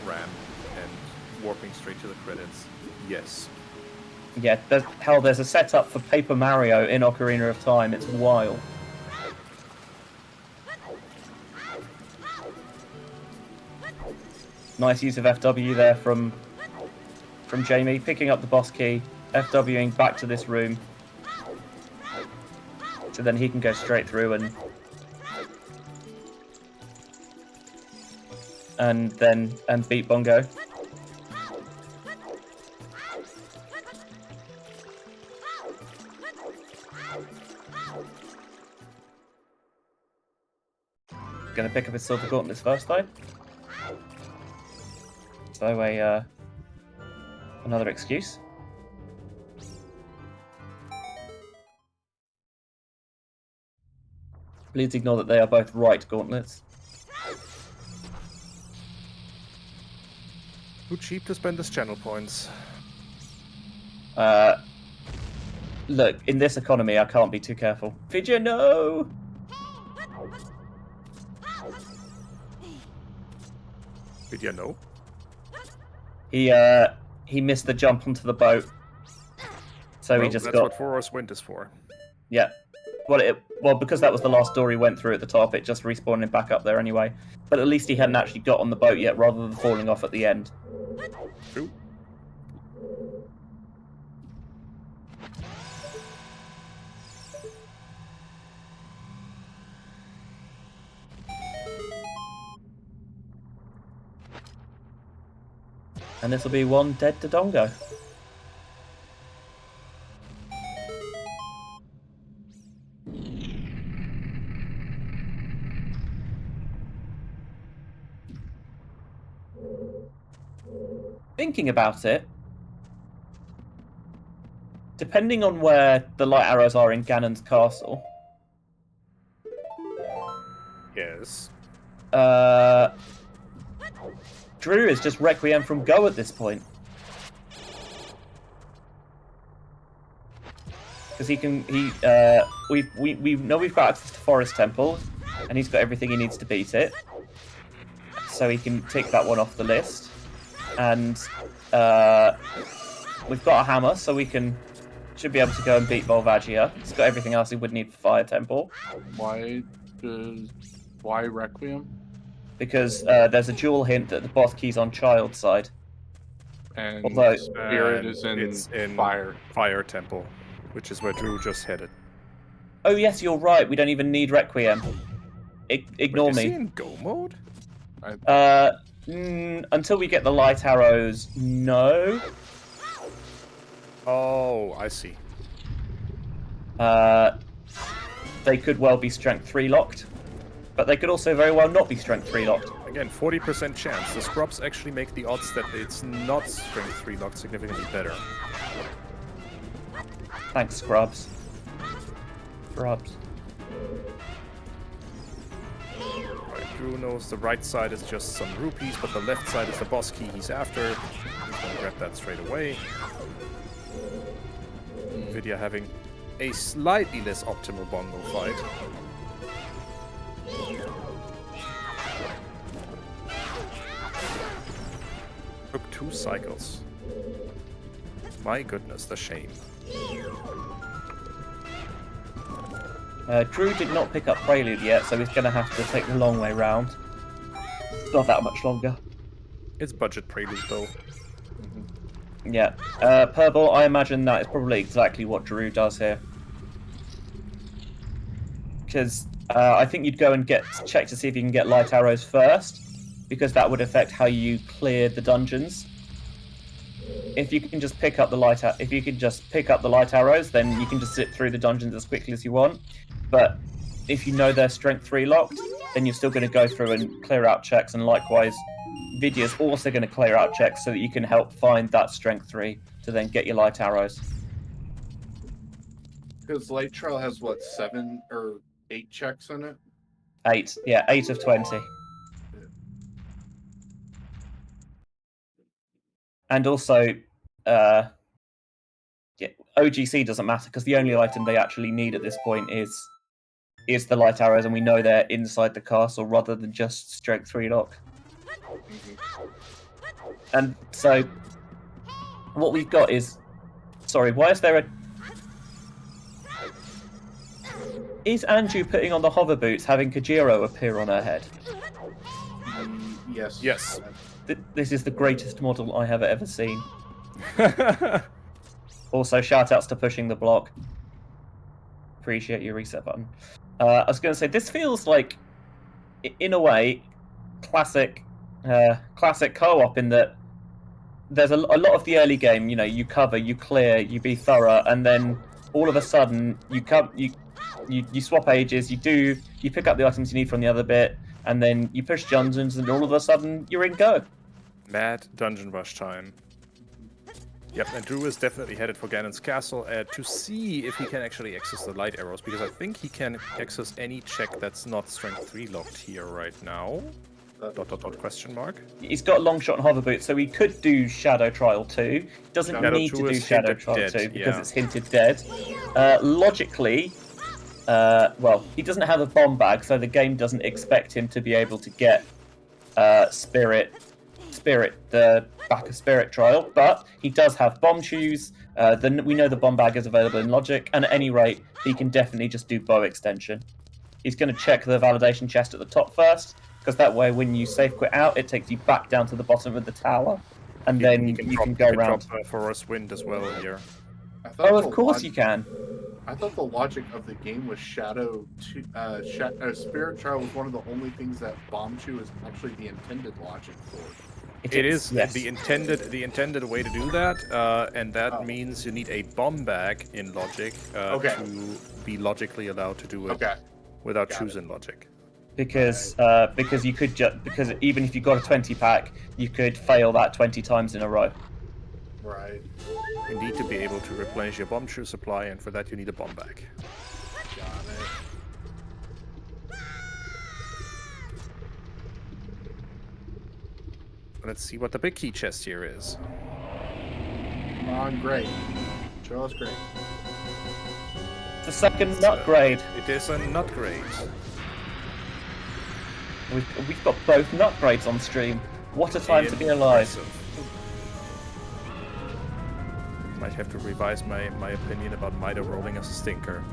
Speaker 4: RAM and warping straight to the credits. Yes.
Speaker 2: Yeah, there's a setup for Paper Mario in Ocarina of Time. It's wild. Nice use of FW there from Jamie, picking up the boss key, FWing back to this room. So then he can go straight through and beat Bongo. Gonna pick up his silver gauntlets first though. So another excuse. Please ignore that they are both right gauntlets.
Speaker 4: Too cheap to spend as channel points.
Speaker 2: Look, in this economy, I can't be too careful. Vidya, no!
Speaker 4: Vidya, no.
Speaker 2: He missed the jump onto the boat, so he just
Speaker 4: that's
Speaker 2: got.
Speaker 4: what 4 Hours Wind is for.
Speaker 2: Yeah. Well, because that was the last door he went through at the top, it just respawned him back up there anyway. But at least he hadn't actually got on the boat yet, rather than falling off at the end.
Speaker 4: True.
Speaker 2: And this will be one dead to Dongo. Thinking about it, depending on where the light arrows are in Ganon's castle,
Speaker 4: Yes.
Speaker 2: Droo is just Requiem from Go at this point. Because we know we've got access to Forest Temple, and he's got everything he needs to beat it. So he can tick that one off the list. And we've got a hammer, so we should be able to go and beat Volvagia. He's got everything else he would need for Fire Temple.
Speaker 3: Why Requiem?
Speaker 2: Because there's a dual hint that the boss key's on Child's side.
Speaker 3: And
Speaker 2: Although
Speaker 3: Spirit is in
Speaker 4: Fire Temple, which is where Droo just headed.
Speaker 2: Oh yes, you're right. We don't even need Requiem. Ignore me.
Speaker 4: Is he in Go mode?
Speaker 2: Until we get the light arrows, no.
Speaker 4: Oh, I see.
Speaker 2: They could well be Strength 3 locked, but they could also very well not be Strength 3 locked.
Speaker 4: Again, 40% chance. The scrubs actually make the odds that it's not Strength 3 locked significantly better.
Speaker 2: Thanks, Scrubs. Scrubs.
Speaker 4: Droo knows the right side is just some rupees, but the left side is the boss key he's after. He's gonna grab that straight away. Vidya having a slightly less optimal bongo fight. Took 2 cycles. My goodness, the shame.
Speaker 2: Droo did not pick up Prelude yet, so he's going to have to take the long way round. It's not that much longer.
Speaker 4: It's budget prelude though.
Speaker 2: Yeah. Purple, I imagine that is probably exactly what Droo does here. Because I think you'd go and check to see if you can get light arrows first, because that would affect how you clear the dungeons. If you can just pick up the light arrows, then you can just zip through the dungeons as quickly as you want. But if you know they're strength 3 locked, then you're still going to go through and clear out checks, and likewise, Vidya's also going to clear out checks so that you can help find that strength 3 to then get your light arrows.
Speaker 3: Because Light Trail has what, 7 or 8 checks in it?
Speaker 2: 8, yeah, 8 of 20. And also, OGC doesn't matter because the only item they actually need at this point is the light arrows, and we know they're inside the castle rather than just strength 3 lock. And so, what we've got is, sorry, why is there a? Is Anju putting on the hover boots having Kajiro appear on her head?
Speaker 3: Yes.
Speaker 4: Yes.
Speaker 2: This is the greatest model I have ever seen. Also, shout-outs to pushing the block. Appreciate your reset button. I was going to say, this feels like, in a way, classic co-op in that there's a lot of the early game, you cover, you clear, you be thorough, and then all of a sudden you swap ages, you pick up the items you need from the other bit, and then you push dungeons, and all of a sudden you're in go.
Speaker 4: Mad dungeon rush time. Yep, and Droo is definitely headed for Ganon's castle to see if he can actually access the light arrows, because I think he can access any check that's not strength 3 locked here right now. ... question mark.
Speaker 2: He's got long shot and hover boots, so he could do Shadow Trial 2. Doesn't
Speaker 4: Shadow
Speaker 2: need to
Speaker 4: 2
Speaker 2: do
Speaker 4: is
Speaker 2: Shadow
Speaker 4: hinted
Speaker 2: Trial
Speaker 4: dead,
Speaker 2: 2 because
Speaker 4: yeah.
Speaker 2: it's hinted dead. Logically, well, he doesn't have a bomb bag, so the game doesn't expect him to be able to get Spirit, the back of Spirit Trial, but he does have bomb shoes. We know the bomb bag is available in Logic, and at any rate, he can definitely just do bow extension. He's going to check the validation chest at the top first, because that way, when you save quit out, it takes you back down to the bottom of the tower, and then you can go around.
Speaker 4: For us wind as well here.
Speaker 2: Oh, of course you can.
Speaker 3: I thought the logic of the game was Spirit Trial was one of the only things that Bomb Shoe is actually the intended logic for.
Speaker 4: It is
Speaker 2: yes.
Speaker 4: the intended way to do that, and that means you need a bomb bag in Logic to be logically allowed to do it without choosing Logic.
Speaker 2: Because you could because even if you got a 20 pack, you could fail that 20 times in a row.
Speaker 3: Right.
Speaker 4: You need to be able to replenish your bomb shoe supply, and for that you need a bomb bag.
Speaker 3: Got it.
Speaker 4: Let's see what the big key chest here is.
Speaker 3: Come on, great. Show us great.
Speaker 2: The second nut grade.
Speaker 4: It is a nut grade.
Speaker 2: We've got both nut grades on stream. What a time to be alive.
Speaker 4: Might have to revise my opinion about Mida rolling as a stinker.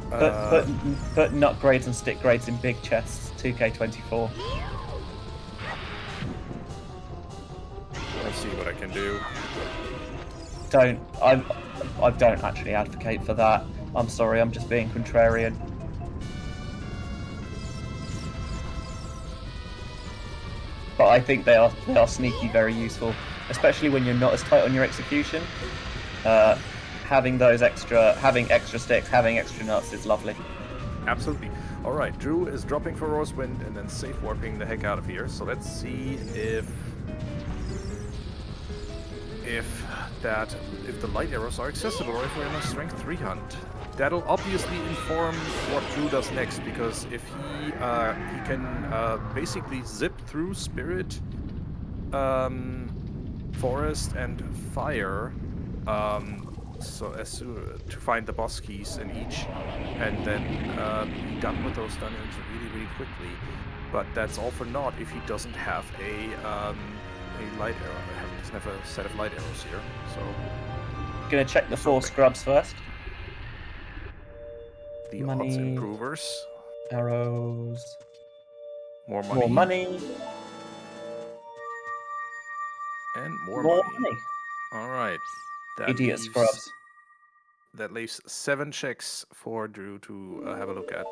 Speaker 2: Put nut grades and stick grades in big chests. 2K24.
Speaker 4: Let's see what I can do.
Speaker 2: I don't actually advocate for that. I'm sorry, I'm just being contrarian. But I think they are sneaky, very useful, especially when you're not as tight on your execution. Having extra sticks, having extra nuts is lovely.
Speaker 4: Absolutely. All right, Droo is dropping for Rosewind and then safe warping the heck out of here. So let's see if the light arrows are accessible, or if we're in a strength 3 hunt. That'll obviously inform what Droo does next, because if he can basically zip through Spirit, Forest, and Fire, so as to find the boss keys in each, and then be done with those dungeons really quickly. But that's all for naught if he doesn't have a light arrow. He doesn't have a set of light arrows here. So
Speaker 2: Gonna check the 4 scrubs first.
Speaker 4: The
Speaker 2: Money.
Speaker 4: odds improvers.
Speaker 2: Arrows.
Speaker 4: More money.
Speaker 2: More money.
Speaker 4: More
Speaker 2: More
Speaker 4: money.
Speaker 2: money.
Speaker 4: All right.
Speaker 2: Idiot scrubs.
Speaker 4: That leaves 7 checks for Droo to have a look at.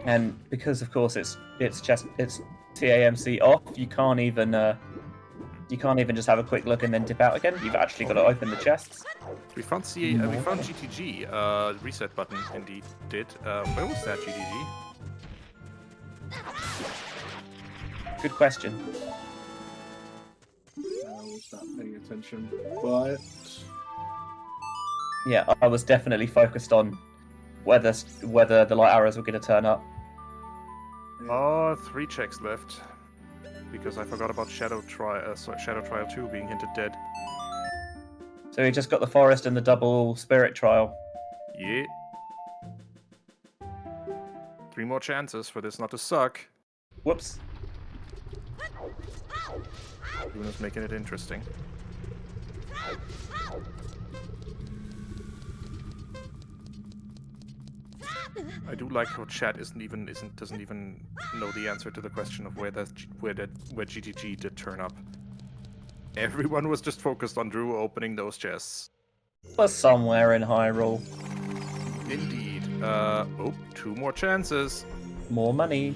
Speaker 2: And because of course it's TAMC off, you can't even just have a quick look and then dip out again. You've actually got to open the chests.
Speaker 4: We found GTG. Reset button indeed did. Where was that GTG?
Speaker 2: Good question.
Speaker 3: I was not paying attention, but
Speaker 2: Yeah, I was definitely focused on whether the light arrows were going to turn up.
Speaker 4: Oh, 3 checks left. Because I forgot about Shadow Trial 2 being hinted dead.
Speaker 2: So we just got the forest and the double spirit trial.
Speaker 4: Yeah. 3 more chances for this not to suck.
Speaker 2: Whoops.
Speaker 4: Luna's making it interesting. I do like how chat doesn't even know the answer to the question of where GTG did turn up. Everyone was just focused on Droo opening those chests.
Speaker 2: Was somewhere in Hyrule.
Speaker 4: Indeed. 2 more chances.
Speaker 2: More money.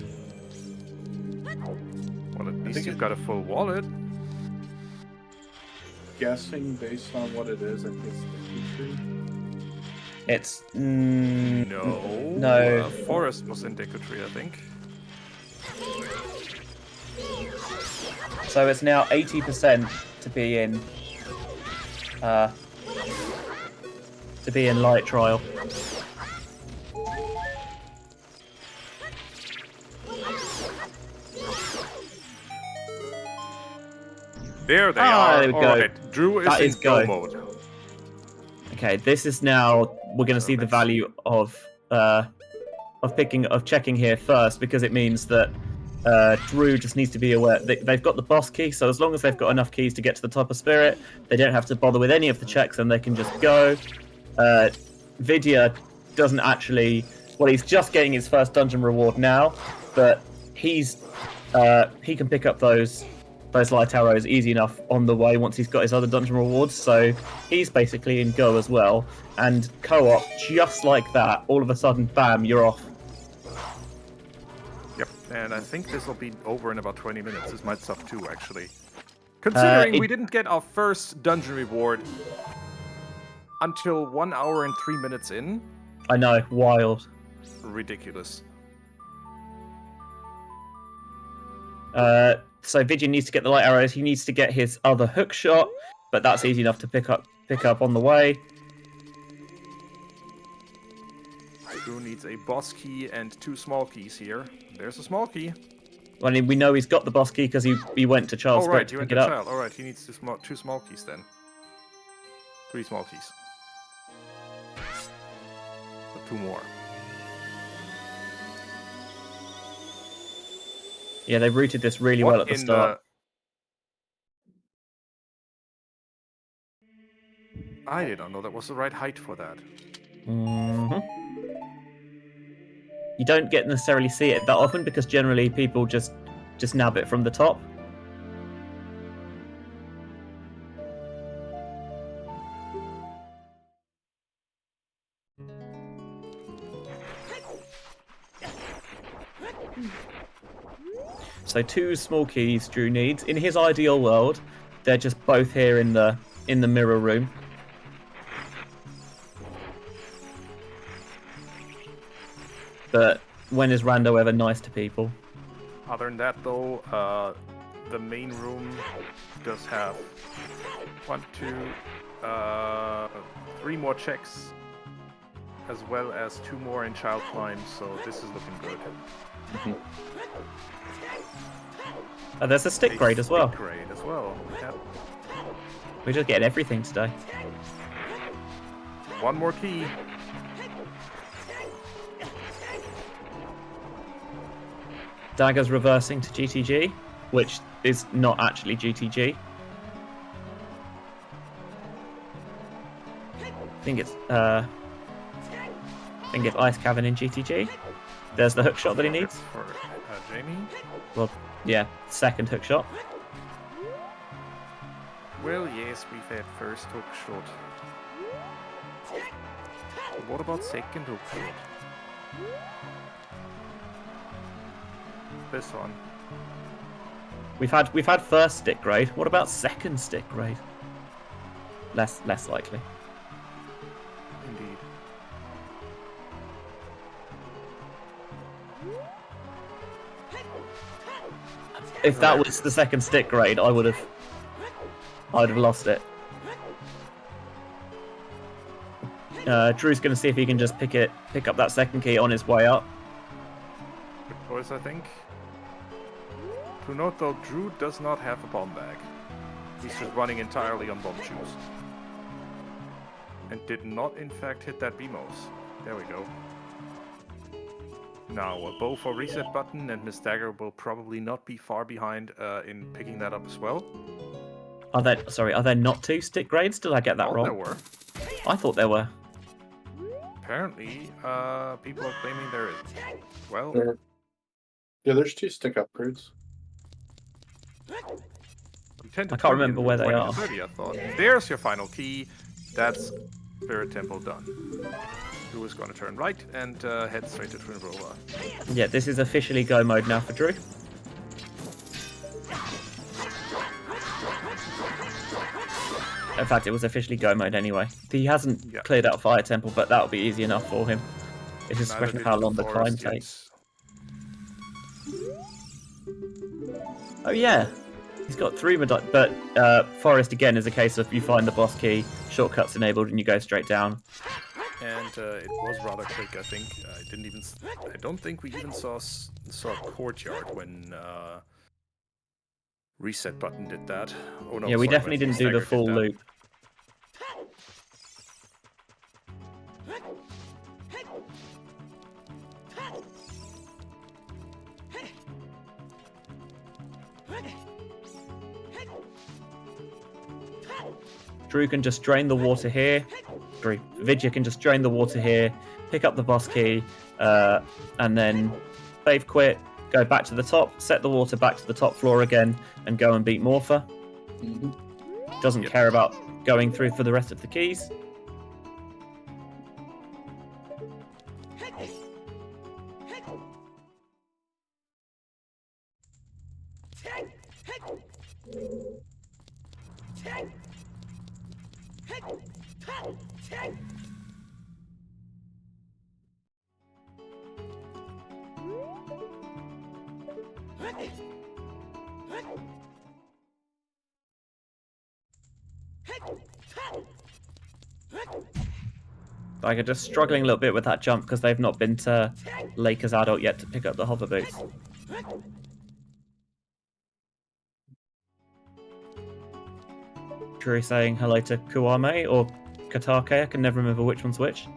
Speaker 4: Well, at least you've got a full wallet.
Speaker 3: guessing based on what it is, I think it's the tree.
Speaker 2: It's
Speaker 4: No. Forest was in Deku-Tree, I think.
Speaker 2: So it's now 80% to be in light trial.
Speaker 4: There they are.
Speaker 2: There we go.
Speaker 4: Alright, Droo is
Speaker 2: That
Speaker 4: in
Speaker 2: is
Speaker 4: go
Speaker 2: go.
Speaker 4: mode.
Speaker 2: Okay, this is now we're going to see the value of checking here first, because it means that Droo just needs to be aware they've got the boss key. So as long as they've got enough keys to get to the top of Spirit, they don't have to bother with any of the checks, and they can just go. Vidya doesn't actually. Well, he's just getting his first dungeon reward now, but he can pick up those light arrows easy enough on the way once he's got his other dungeon rewards. So he's basically in go as well. And co-op, just like that, all of a sudden, bam, you're off.
Speaker 4: Yep, and I think this will be over in about 20 minutes. This might suck too, actually. Considering we didn't get our first dungeon reward until 1 hour and 3 minutes in.
Speaker 2: I know, wild.
Speaker 4: Ridiculous.
Speaker 2: So Vidya needs to get the light arrows. He needs to get his other hook shot, but that's easy enough to pick up on the way.
Speaker 4: Droo needs a boss key and 2 small keys here. There's a small key.
Speaker 2: Well, I mean, we know he's got the boss key because he went to Child's Spirit to pick it up.
Speaker 4: Child. All right, he needs 2 small keys then. 3 small keys. But 2 more.
Speaker 2: Yeah, they routed this really well at the start.
Speaker 4: I did not know that was the right height for that.
Speaker 2: Mm-hmm. You don't get necessarily see it that often because generally people just nab it from the top. So 2 small keys Droo needs. In his ideal world, they're just both here in the mirror room. But when is Rando ever nice to people?
Speaker 4: Other than that, though, the main room does have 3 more checks, as well as 2 more in Child Climb, so this is looking good.
Speaker 2: Mm-hmm. Oh, there's a stick grade as well.
Speaker 4: Stick grade as well. Yep.
Speaker 2: We're just getting everything today.
Speaker 4: 1 more key.
Speaker 2: Dagger's reversing to GTG, which is not actually GTG. I think it's and give Ice Cavern in GTG. There's the hook shot that he needs.
Speaker 4: For Jamie.
Speaker 2: Well, yeah, second hook shot.
Speaker 4: Well, yes, we've had first hook shot. What about second hook shot? This one.
Speaker 2: We've had first stick grade. What about second stick grade? Less likely.
Speaker 4: Indeed.
Speaker 2: If that was the second stick grade, I'd have lost it. Drew's going to see if he can just pick up that second key on his way up.
Speaker 4: Good choice, I think. To note though, Drew does not have a bomb bag. He's just running entirely on bomb shoes. And did not in fact hit that BMOS. There we go. Now, a bow for reset button, and MissDagger will probably not be far behind in picking that up as well.
Speaker 2: Are there not 2 stick grades? Did I get that wrong?
Speaker 4: There were.
Speaker 2: I thought there were.
Speaker 4: Apparently, people are claiming there is. Well,
Speaker 3: Yeah, there's 2 stick upgrades.
Speaker 4: we tend to
Speaker 2: I can't
Speaker 4: turn
Speaker 2: remember
Speaker 4: in
Speaker 2: where they
Speaker 4: 20 to
Speaker 2: are.
Speaker 4: 30, I thought. There's your final key. That's Spirit Temple done. Drew is going to turn right and head straight to Twin Roller.
Speaker 2: Yeah, this is officially go mode now for Drew. In fact, it was officially go mode anyway. He hasn't cleared out Fire Temple, but that'll be easy enough for him. It's just a question of how long the climb takes. Oh yeah, he's got 3 medallions, but Forest again is a case of you find the boss key, shortcuts enabled, and you go straight down.
Speaker 4: And it was rather quick, I think. I don't think we even saw Courtyard when Reset Button did that. Oh no!
Speaker 2: Yeah, we
Speaker 4: sorry,
Speaker 2: definitely
Speaker 4: when
Speaker 2: didn't do the
Speaker 4: MissDagger
Speaker 2: full
Speaker 4: did that.
Speaker 2: loop. Drew can just drain the water here. Vidya can just drain the water here, pick up the boss key, and then save quit, go back to the top, set the water back to the top floor again, and go and beat Morpher. Doesn't care about going through for the rest of the keys. Like, I'm just struggling a little bit with that jump because they've not been to Lakers Adult yet to pick up the hover boots. Drew saying hello to Kuame or Katake, I can never remember which one's which.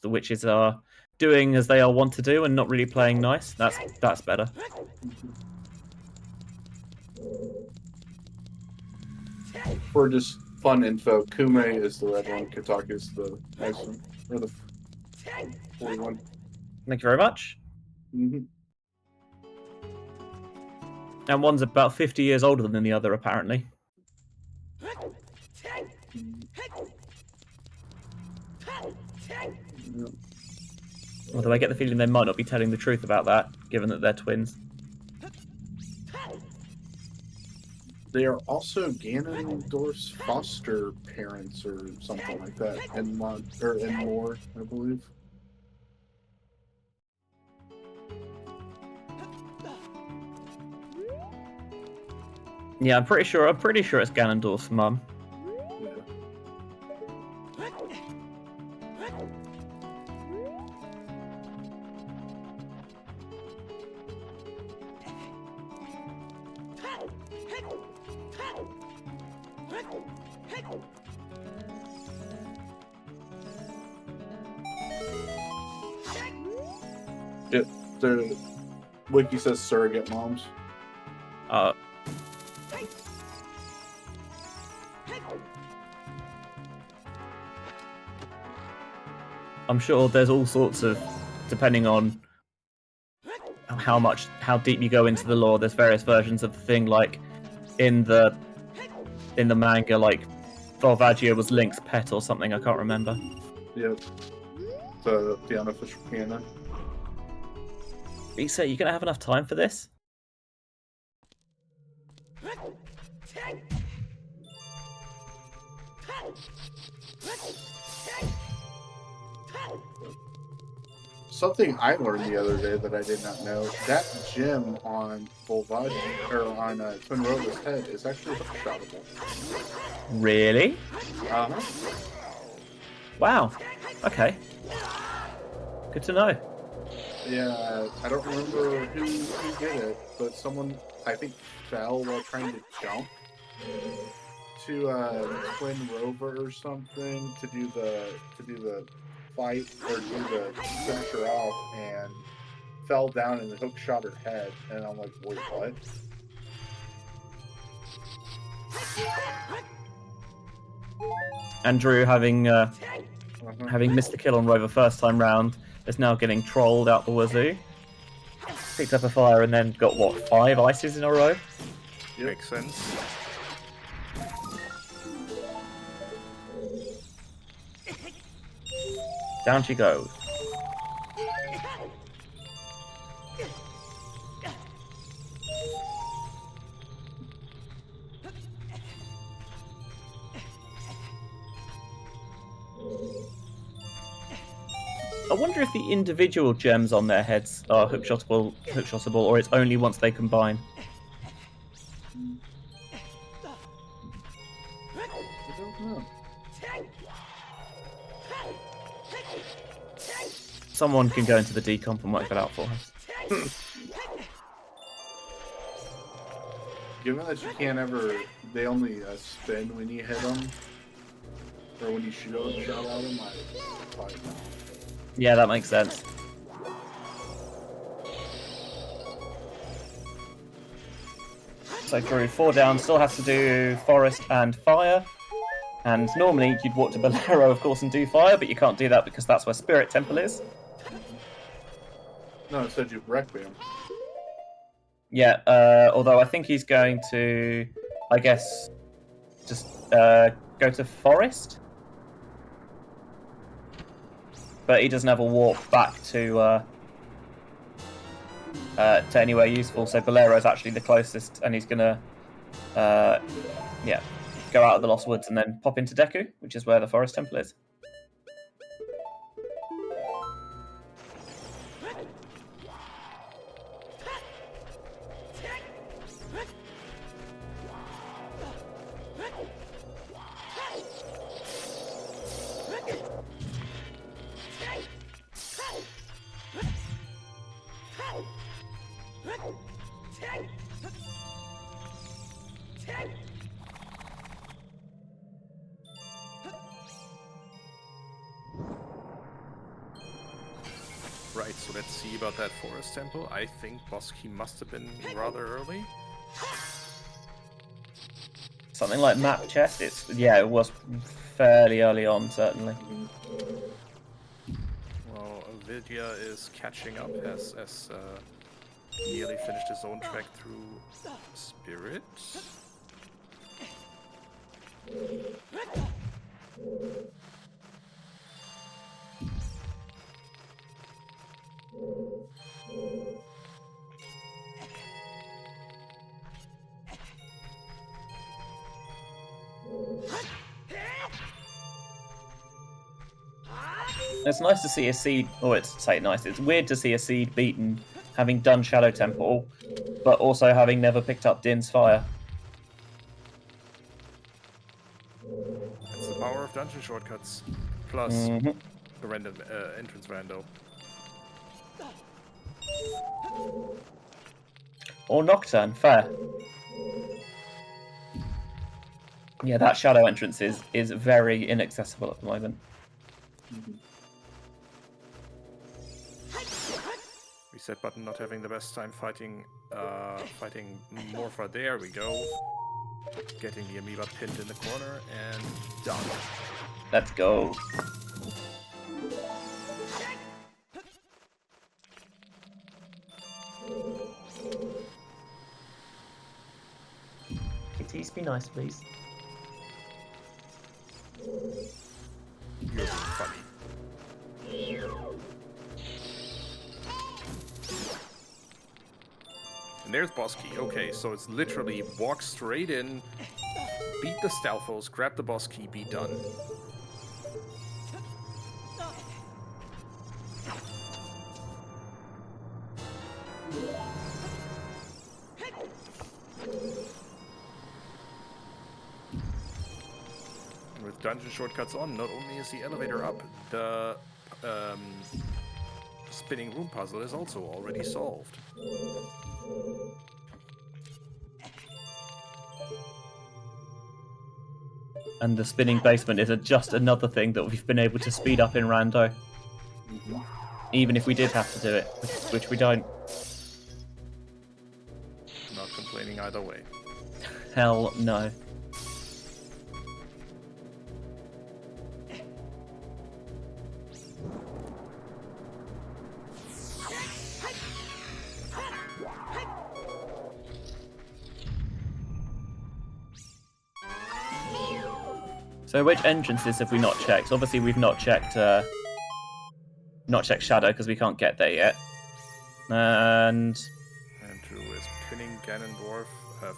Speaker 2: The witches are doing as they all want to do and not really playing nice. That's better.
Speaker 3: For just fun info, Kume is the red one, Katake is the nice one, or the 41.
Speaker 2: Thank you very much.
Speaker 3: Mm-hmm.
Speaker 2: And one's about 50 years older than the other, apparently. Although I get the feeling they might not be telling the truth about that, given that they're twins.
Speaker 3: They are also Ganondorf's foster parents or something like that, in more, I believe.
Speaker 2: Yeah, I'm pretty sure it's Ganondorf's mum.
Speaker 3: The wiki says surrogate moms.
Speaker 2: I'm sure there's all sorts of, depending on how deep you go into the lore, there's various versions of the thing. Like in the manga, like Vidya was Link's pet or something. I can't remember.
Speaker 3: Yep. The unofficial canon.
Speaker 2: Risa, you gonna have enough time for this?
Speaker 3: Something I learned the other day that I did not know, that gem on Volvad, or on Twin Rova's head is actually hookshotable.
Speaker 2: Really?
Speaker 3: Uh-huh.
Speaker 2: Wow. Okay. Good to know.
Speaker 3: Yeah, I don't remember who did it, but someone, I think, fell while trying to jump to Twin Rover or something to do the fight or do the finisher off, and fell down and the hook shot her head, and I'm like, wait, what?
Speaker 2: And Droo, having missed the kill on Rover first time round, is now getting trolled out the wazoo. Picked up a fire and then got, what, 5 ices in a row?
Speaker 3: Yep.
Speaker 4: Makes sense.
Speaker 2: Down she goes. I wonder if the individual gems on their heads are hookshotable, or it's only once they combine.
Speaker 3: I don't know.
Speaker 2: Someone can go into the decomp and work that out for us.
Speaker 3: Given that you can't ever, they only spin when you hit them, or when you shoot a shot at them, I probably not.
Speaker 2: Yeah, that makes sense. So Droo, 4 down, still has to do forest and fire. And normally you'd walk to Bolero, of course, and do fire, but you can't do that because that's where Spirit Temple is.
Speaker 3: No, it said you Requiem.
Speaker 2: Yeah, although I think he's going to, I guess, just go to forest. But he doesn't have a walk back to anywhere useful, so Bolero is actually the closest, and he's gonna, go out of the Lost Woods and then pop into Deku, which is where the Forest Temple is.
Speaker 4: Right, so let's see about that forest temple. I think Bosky must have been rather early.
Speaker 2: Something like map chest. It was fairly early on, certainly.
Speaker 4: Well, Vidya is catching up, has nearly finished his own trek through Spirit.
Speaker 2: It's nice to see a seed, or it's weird to see a seed beaten, having done Shadow Temple, but also having never picked up Din's Fire.
Speaker 4: That's the power of dungeon shortcuts, plus the random entrance rando.
Speaker 2: Or Nocturne, fair. Yeah, that shadow entrance is very inaccessible at the moment.
Speaker 4: Reset button not having the best time fighting Morpha. There we go. Getting the amoeba pinned in the corner and done.
Speaker 2: Let's go. Kitties, be nice, please.
Speaker 4: You're being funny. And there's boss key. Okay, so it's literally walk straight in, beat the Stalfos, grab the boss key, be done. And with dungeon shortcuts on, not only is the elevator up, the spinning room puzzle is also already solved.
Speaker 2: And the spinning basement is just another thing that we've been able to speed up in Rando. Even if we did have to do it, which we don't.
Speaker 4: Not complaining either way.
Speaker 2: Hell no. So which entrances have we not checked? Obviously we've not checked Shadow because we can't get there yet. And
Speaker 4: Drew is pinning Ganondorf,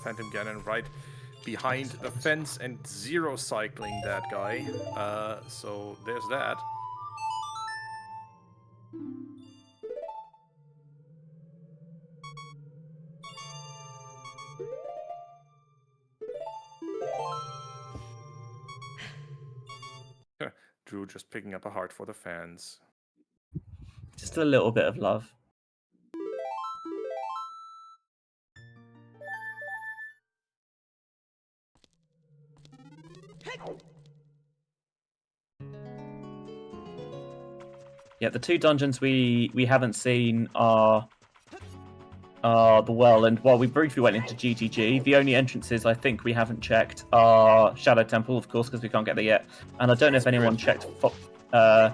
Speaker 4: Phantom Ganon right behind the fence and zero cycling that guy. So there's that. Drew just picking up a heart for the fans.
Speaker 2: just a little bit of love. Yeah, the two dungeons we haven't seen are the well, and while we briefly went into GTG, the only entrances I think we haven't checked are Shadow Temple, of course, because we can't get there yet. And I don't know if anyone checked.
Speaker 4: Right?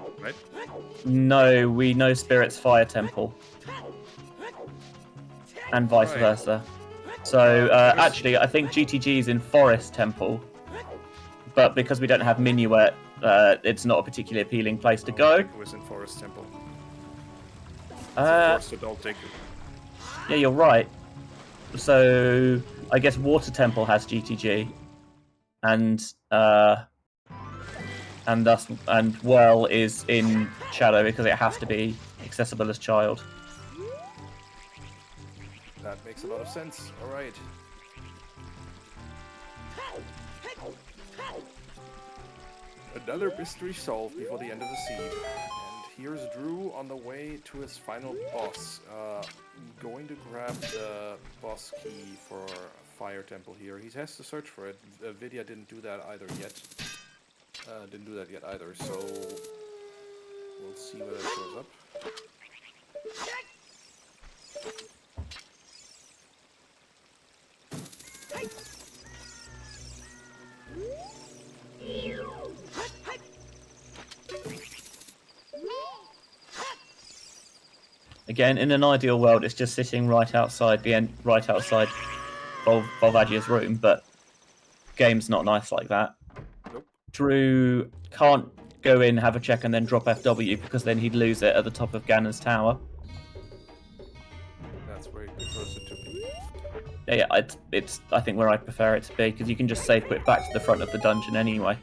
Speaker 2: No, we know Spirit's Fire Temple, and vice versa. So actually, I think GTG is in Forest Temple, but because we don't have Minuet, it's not a particularly appealing place to go.
Speaker 4: It was in Forest Temple.
Speaker 2: Forest
Speaker 4: Adult Deku.
Speaker 2: Yeah, you're right. So I guess Water Temple has GTG, and Well is in Shadow because it has to be accessible as child.
Speaker 4: That makes a lot of sense. All right. Another mystery solved before the end of the seed. And here's Drew on the way to his final boss. Going to grab the boss key for Fire Temple here. He has to search for it. Vidya didn't do that either yet. So we'll see whether it shows up.
Speaker 2: Again, in an ideal world, it's just sitting right outside Volvadia's room, but game's not nice like that.
Speaker 4: Nope.
Speaker 2: Drew can't go in, have a check, and then drop FW because then he'd lose it at the top of Ganon's tower.
Speaker 4: That's where he prefers it to be.
Speaker 2: Yeah, it's I think where I prefer it to be because you can just save quit back to the front of the dungeon anyway.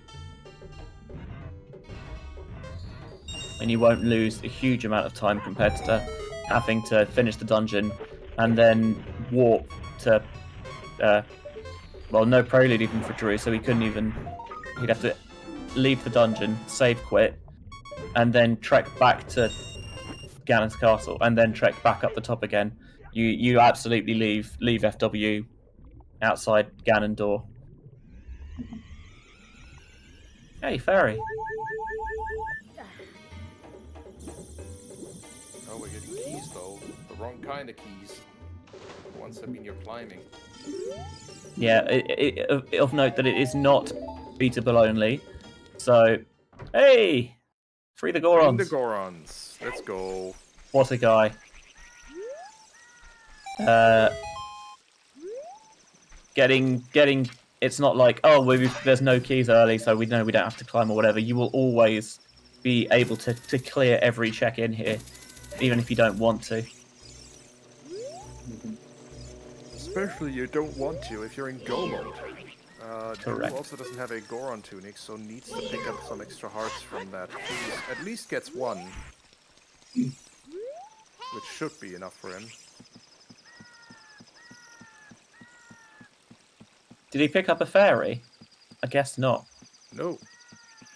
Speaker 2: And you won't lose a huge amount of time compared to having to finish the dungeon and then warp to no prelude even for Drew, so he'd have to leave the dungeon, save quit, and then trek back to Ganon's castle and then trek back up the top again. You absolutely leave FW outside Ganon door. Hey, fairy.
Speaker 4: Oh, we're getting keys though. The wrong kind of keys. The ones that mean you're climbing.
Speaker 2: Yeah, of note that it is not beatable only. So, hey! Free the
Speaker 4: Bring
Speaker 2: Gorons.
Speaker 4: the Gorons. Let's go.
Speaker 2: What a guy. Getting. It's not like, oh, there's no keys early, so we know we don't have to climb or whatever. You will always be able to clear every check in here, even if you don't want to.
Speaker 4: Especially you don't want to if you're in go mode. Drew
Speaker 2: Correct.
Speaker 4: also doesn't have a Goron tunic, so needs to pick up some extra hearts from that. At least gets one. Which should be enough for him.
Speaker 2: Did he pick up a fairy? I guess not.
Speaker 4: No.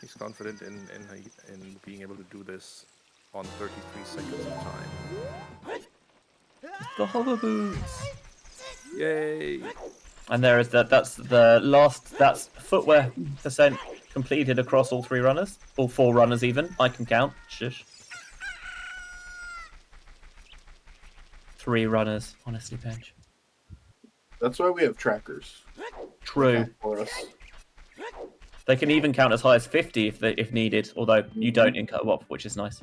Speaker 4: He's confident in being able to do this on 33 seconds of time.
Speaker 2: The hover boots.
Speaker 4: Yay!
Speaker 2: And there is that's the last. That's footwear percent completed across all 3 runners, all 4 runners even. I can count. Shush. 3 runners, honestly, Benj.
Speaker 3: That's why we have trackers.
Speaker 2: True.
Speaker 3: For us.
Speaker 2: They can even count as high as 50 if needed, although you don't in co-op, which is nice.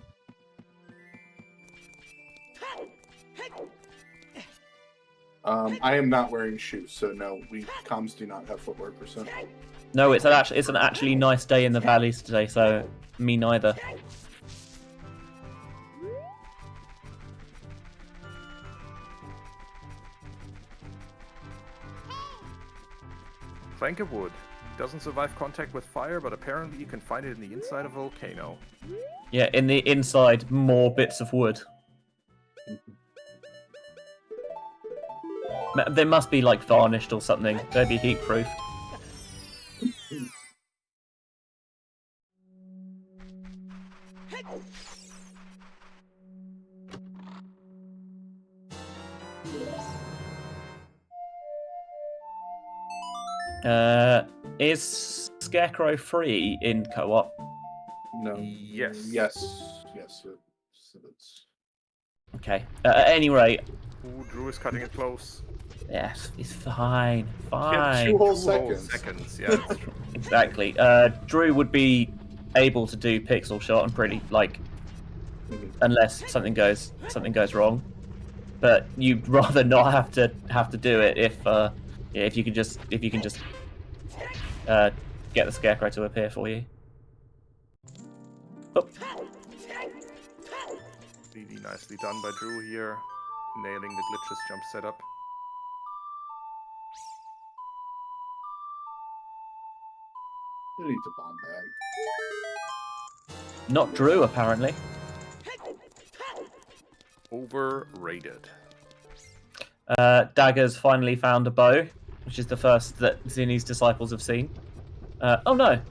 Speaker 3: I am not wearing shoes, so no, comms do not have footwear percent.
Speaker 2: No, it's an actually nice day in the valleys today, so me neither.
Speaker 4: Plank of wood. Doesn't survive contact with fire, but apparently you can find it in the inside of a volcano.
Speaker 2: Yeah, in the inside, more bits of wood. They must be like varnished or something. They'd be heat proofed. Is Scarecrow free in co-op?
Speaker 3: No.
Speaker 4: Yes.
Speaker 3: Yes. So that's...
Speaker 2: Okay. At any rate,
Speaker 4: Ooh, Drew is cutting it close.
Speaker 2: yes, it's fine.
Speaker 3: Yeah,
Speaker 2: Fine.
Speaker 3: 2 whole
Speaker 4: 2
Speaker 3: seconds.
Speaker 4: seconds, yeah. That's true.
Speaker 2: Exactly. Drew would be able to do pixel shot and pretty unless something goes wrong. But you'd rather not have to do it if you can just get the Scarecrow to appear for you. Oh.
Speaker 4: Really nicely done by Drew here, nailing the glitchless jump setup.
Speaker 3: You need to bomb bag.
Speaker 2: Not Drew, apparently.
Speaker 4: Overrated.
Speaker 2: Dagger's finally found a bow, which is the first that Zine's disciples have seen. Oh no!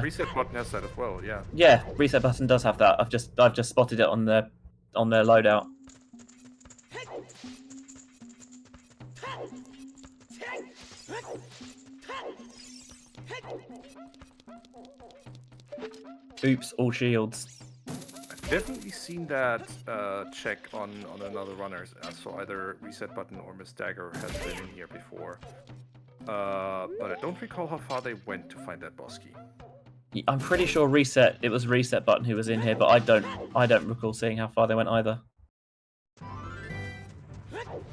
Speaker 4: Reset button has that as well, yeah.
Speaker 2: Yeah, reset button does have that. I've just spotted it on their loadout. Oops! All shields.
Speaker 4: I've definitely seen that check on another runner, so either reset button or MissDagger has been in here before. But I don't recall how far they went to find that boss key.
Speaker 2: I'm pretty sure it was reset button who was in here, but I don't recall seeing how far they went either.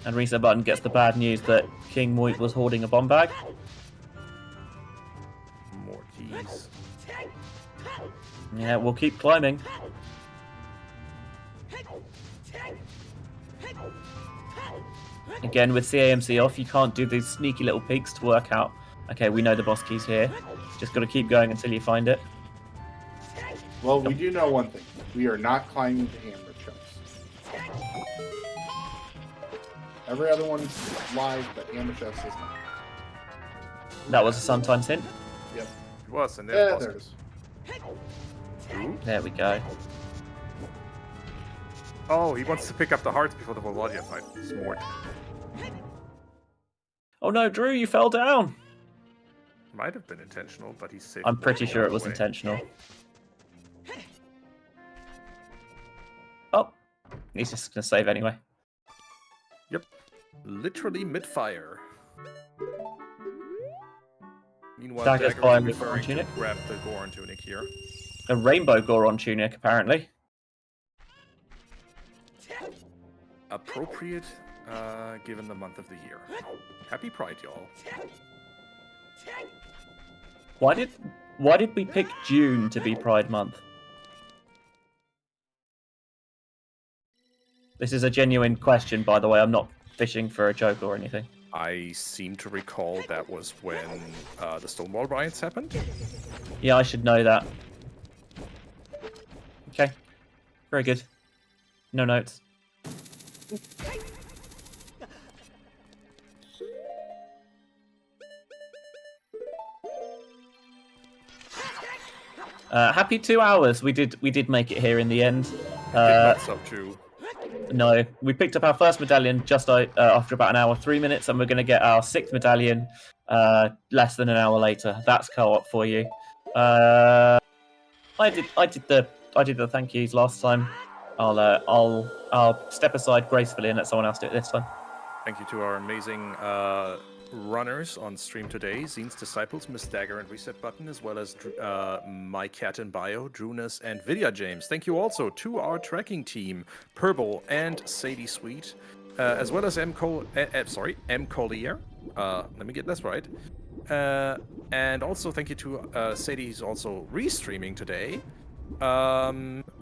Speaker 2: And reset button gets the bad news that King Moit was hoarding a bomb bag.
Speaker 4: More keys.
Speaker 2: Yeah, we'll keep climbing. Again, with CAMC off, you can't do these sneaky little peeks to work out, okay, we know the boss key's here. Just got to keep going until you find it.
Speaker 3: Well, we do know one thing. We are not climbing to hammer chests. Every other one's live, but hammer chests is not.
Speaker 2: That was a sometimes hint.
Speaker 4: It was, and
Speaker 3: Yeah,
Speaker 4: there's
Speaker 3: there
Speaker 4: boss
Speaker 3: it is.
Speaker 4: Ooh.
Speaker 2: There we go.
Speaker 4: Oh, he wants to pick up the hearts before the Volodya fight. Smart.
Speaker 2: Oh no, Drew, you fell down!
Speaker 4: Might have been intentional, but he's safe.
Speaker 2: I'm pretty sure it was intentional. Oh, He's just gonna save anyway.
Speaker 4: Yep. Literally mid-fire. Meanwhile,
Speaker 2: Dagger's
Speaker 4: Dagger
Speaker 2: buying
Speaker 4: is
Speaker 2: the Goron
Speaker 4: referring to
Speaker 2: tunic.
Speaker 4: grab the Goron tunic here.
Speaker 2: A rainbow Goron tunic, apparently.
Speaker 4: Appropriate, given the month of the year. Happy Pride, y'all.
Speaker 2: Why did we pick June to be Pride Month? This is a genuine question, by the way. I'm not fishing for a joke or anything.
Speaker 4: I seem to recall that was when the Stonewall riots happened.
Speaker 2: Yeah, I should know that. Okay. Very good. No notes. Happy 2 hours. We did make it here in the end.
Speaker 4: That's up to.
Speaker 2: No, we picked up our first medallion just after about an hour, 3 minutes, and we're going to get our 6th medallion less than an hour later. That's co-op for you. I did the thank yous last time. I'll step aside gracefully and let someone else do it this time.
Speaker 4: Thank you to our amazing runners on stream today, Zine's Disciples, MissDagger and resetbutton, as well as My Cat and Bio, Droonus and Vidya James. Thank you also to our tracking team, Purple and Sadie Sweet, as well as M. Collier. Let me get this right. And also thank you to Sadie, who's also restreaming today.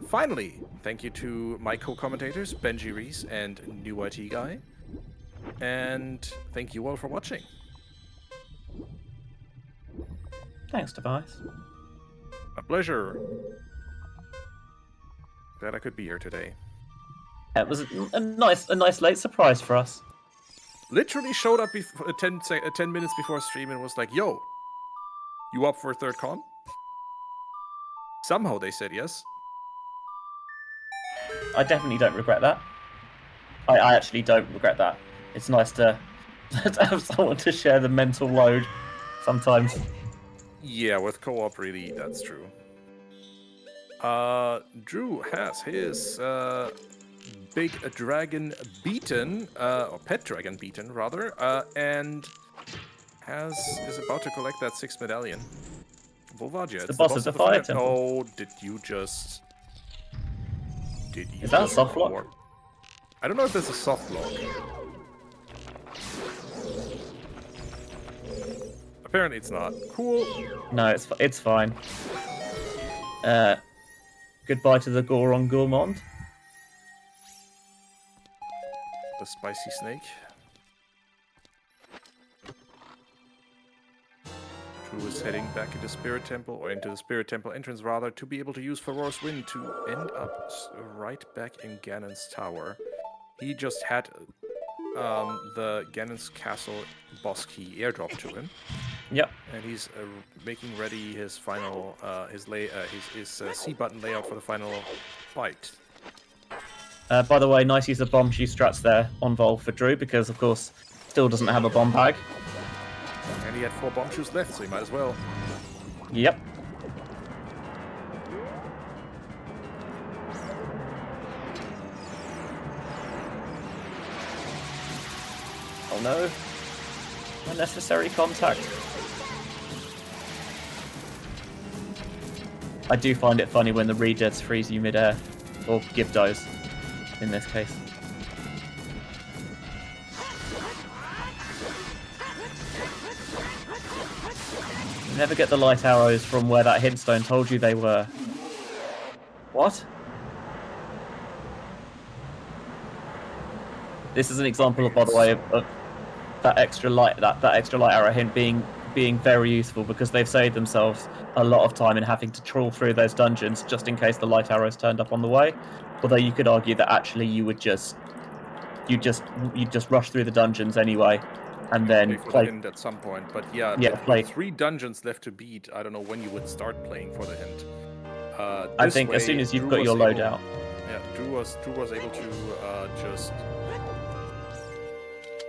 Speaker 4: Finally, thank you to my co-commentators, Benjy Reese and NewITGuy. And thank you all for watching.
Speaker 2: Thanks, Tobias.
Speaker 4: A pleasure. Glad I could be here today.
Speaker 2: It was a nice late surprise for us.
Speaker 4: Literally showed up 10 minutes before stream and was like, yo, you up for a third con? Somehow they said yes.
Speaker 2: I definitely don't regret that. I actually don't regret that. It's nice to have someone to share the mental load sometimes.
Speaker 4: Yeah, with co-op, really, that's true. Drew has his big dragon beaten, or pet dragon beaten, rather, and is about to collect that 6th medallion. Volvagia,
Speaker 2: The boss of the fire temple.
Speaker 4: Oh, did you just...
Speaker 2: Is that a soft lock?
Speaker 4: I don't know if there's a soft lock. Apparently it's not. Cool.
Speaker 2: No, it's fine. Goodbye to the Goron Gourmand.
Speaker 4: The spicy snake. Drew is heading back into Spirit Temple, or into the Spirit Temple entrance rather, to be able to use Ferocious Wind to end up right back in Ganon's tower. He just had the Ganon's castle boss key airdrop to him.
Speaker 2: Yep.
Speaker 4: And he's making ready his final his C button layout for the final fight.
Speaker 2: By the way, nice use of bomb shoe struts there on Vol for Drew, because of course still doesn't have a bomb bag.
Speaker 4: And he had 4 bomb shoes left, so he might as well.
Speaker 2: Yep. Oh no. Unnecessary contact. I do find it funny when the regeds freeze you mid-air. Or give those, in this case. You never get the light arrows from where that hintstone told you they were. What? This is an example, by the way, of that extra light arrow hint being very useful, because they've saved themselves a lot of time in having to trawl through those dungeons just in case the light arrows turned up on the way. Although you could argue that actually you'd just rush through the dungeons anyway, and then
Speaker 4: play hint at some point. But yeah,
Speaker 2: play
Speaker 4: 3 dungeons left to beat. I don't know when you would start playing for the hint.
Speaker 2: I think as soon as you've got your loadout.
Speaker 4: Yeah, Drew was able to just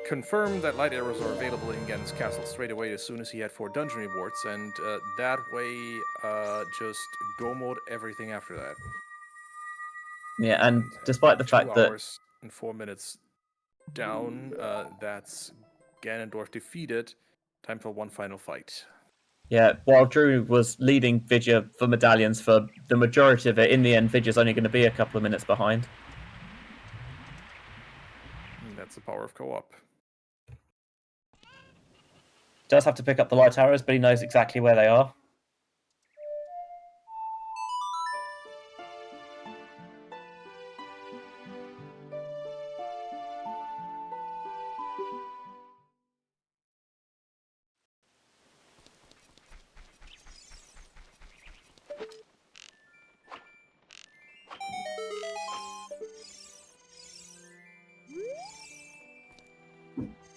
Speaker 4: confirm that light arrows are available in Ganon's castle straight away as soon as he had 4 dungeon rewards, and that way just go mode everything after that.
Speaker 2: Yeah, and despite the fact
Speaker 4: 2
Speaker 2: that
Speaker 4: hours and 4 minutes down, that's Ganondorf defeated. Time for one final fight.
Speaker 2: yeah, while Droo was leading Vidya for medallions for the majority of it, in the end, Vidya's only going to be a couple of minutes behind.
Speaker 4: And that's the power of co-op.
Speaker 2: Does have to pick up the light arrows, but he knows exactly where they are.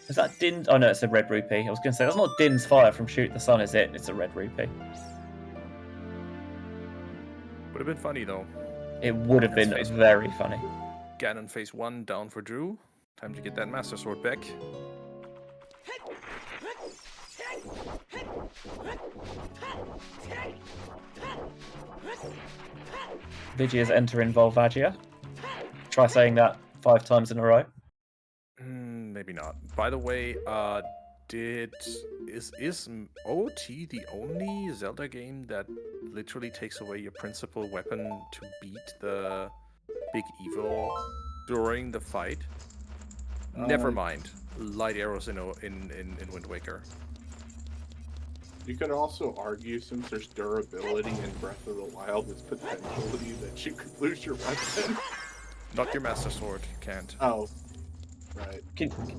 Speaker 2: Is that Din? Oh no, it's a red rupee. I was going to say, that's not Din's fire from Shoot the Sun, is it? It's a red rupee.
Speaker 4: Would have been funny though.
Speaker 2: It would have been
Speaker 4: Phase
Speaker 2: very funny.
Speaker 4: Ganon phase 1 down for Droo. Time to get that Master Sword back.
Speaker 2: Vidya's entering Volvagia. Try saying that 5 times in a row.
Speaker 4: Maybe not. By the way, is OT the only Zelda game that literally takes away your principal weapon to beat the big evil during the fight? Never mind. Light arrows in Wind Waker.
Speaker 3: You could also argue, since there's durability in Breath of the Wild, it's potentially that you could lose your weapon.
Speaker 4: Not your Master Sword, you can't.
Speaker 3: Oh, right.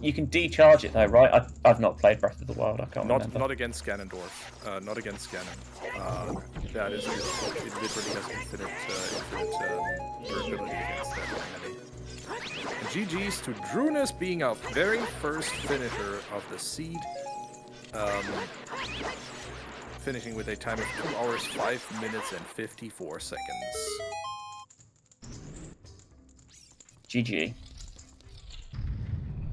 Speaker 2: You can decharge it though, right? I've not played Breath of the Wild. I can't remember.
Speaker 4: Not against Ganondorf. Not against Ganon. That is, it literally has infinite durability against that enemy. GG's to Droonus being our very first finisher of the seed. Finishing with a time of 2 hours, 5 minutes, and 54 seconds.
Speaker 2: GG.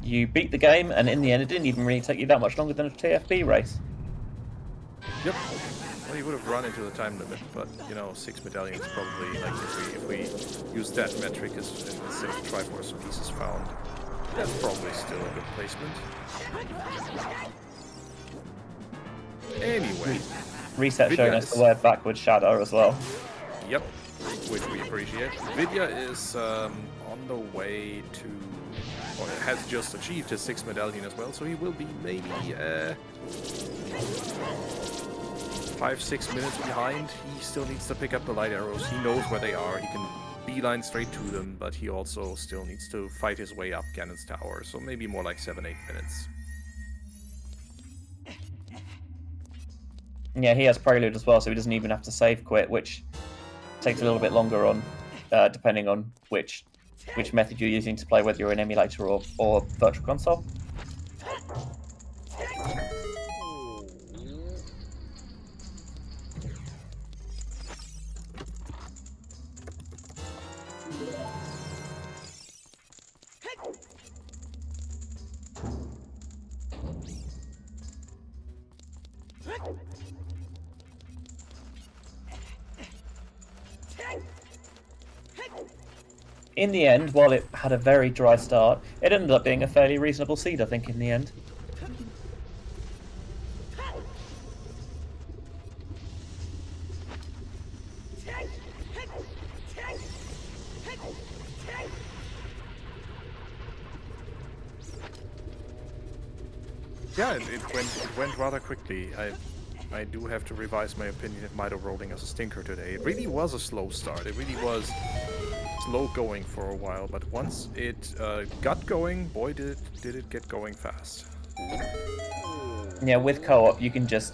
Speaker 2: You beat the game, and in the end, it didn't even really take you that much longer than a TFB race.
Speaker 4: Yep. Well, you would have run into the time limit, but you know, 6 medallions probably. Like if we use that metric as instead of Triforce pieces found, that's probably still a good placement. Anyway,
Speaker 2: Reset
Speaker 4: Vidya
Speaker 2: showing us the word backward shadow as well.
Speaker 4: Yep, which we appreciate. Vidya is on the way to, or has just achieved his 6th medallion as well, so he will be maybe 5-6 minutes behind. He still needs to pick up the light arrows. He knows where they are. He can beeline straight to them, but he also still needs to fight his way up Ganon's tower, so maybe more like 7-8 minutes.
Speaker 2: Yeah, he has Prelude as well, so he doesn't even have to save quit, which takes a little bit longer on, depending on which method you're using to play, whether you're an emulator or virtual console. In the end, while it had a very dry start, it ended up being a fairly reasonable seed, I think, in the end.
Speaker 4: Yeah, it went rather quickly. I do have to revise my opinion of Mido rolling as a stinker today. It really was a slow start. It really was slow going for a while, but once it got going, boy did it get going fast.
Speaker 2: Yeah, with co-op you can just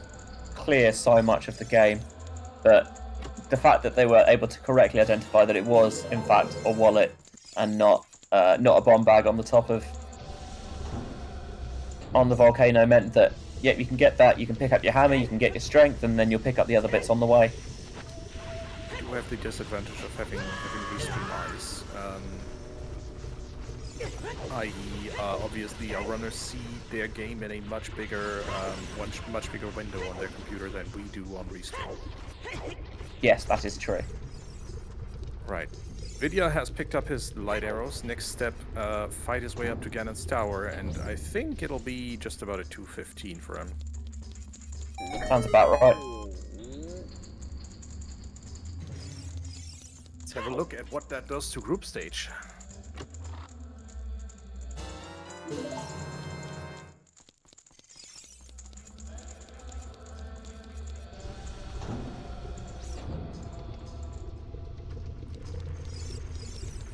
Speaker 2: clear so much of the game, but the fact that they were able to correctly identify that it was in fact a wallet and not a bomb bag on the top of the volcano meant that yeah, you can get that, you can pick up your hammer, you can get your strength, and then you'll pick up the other bits on the way.
Speaker 4: You do have the disadvantage of having restream eyes. I.e., obviously our runners see their game in a much bigger window on their computer than we do on Restream.
Speaker 2: Yes, that is true.
Speaker 4: Right. Vidya has picked up his light arrows. Next step, fight his way up to Ganon's tower, and I think it'll be just about a 215 for him.
Speaker 2: Sounds about right.
Speaker 4: Let's have a look at what that does to group stage.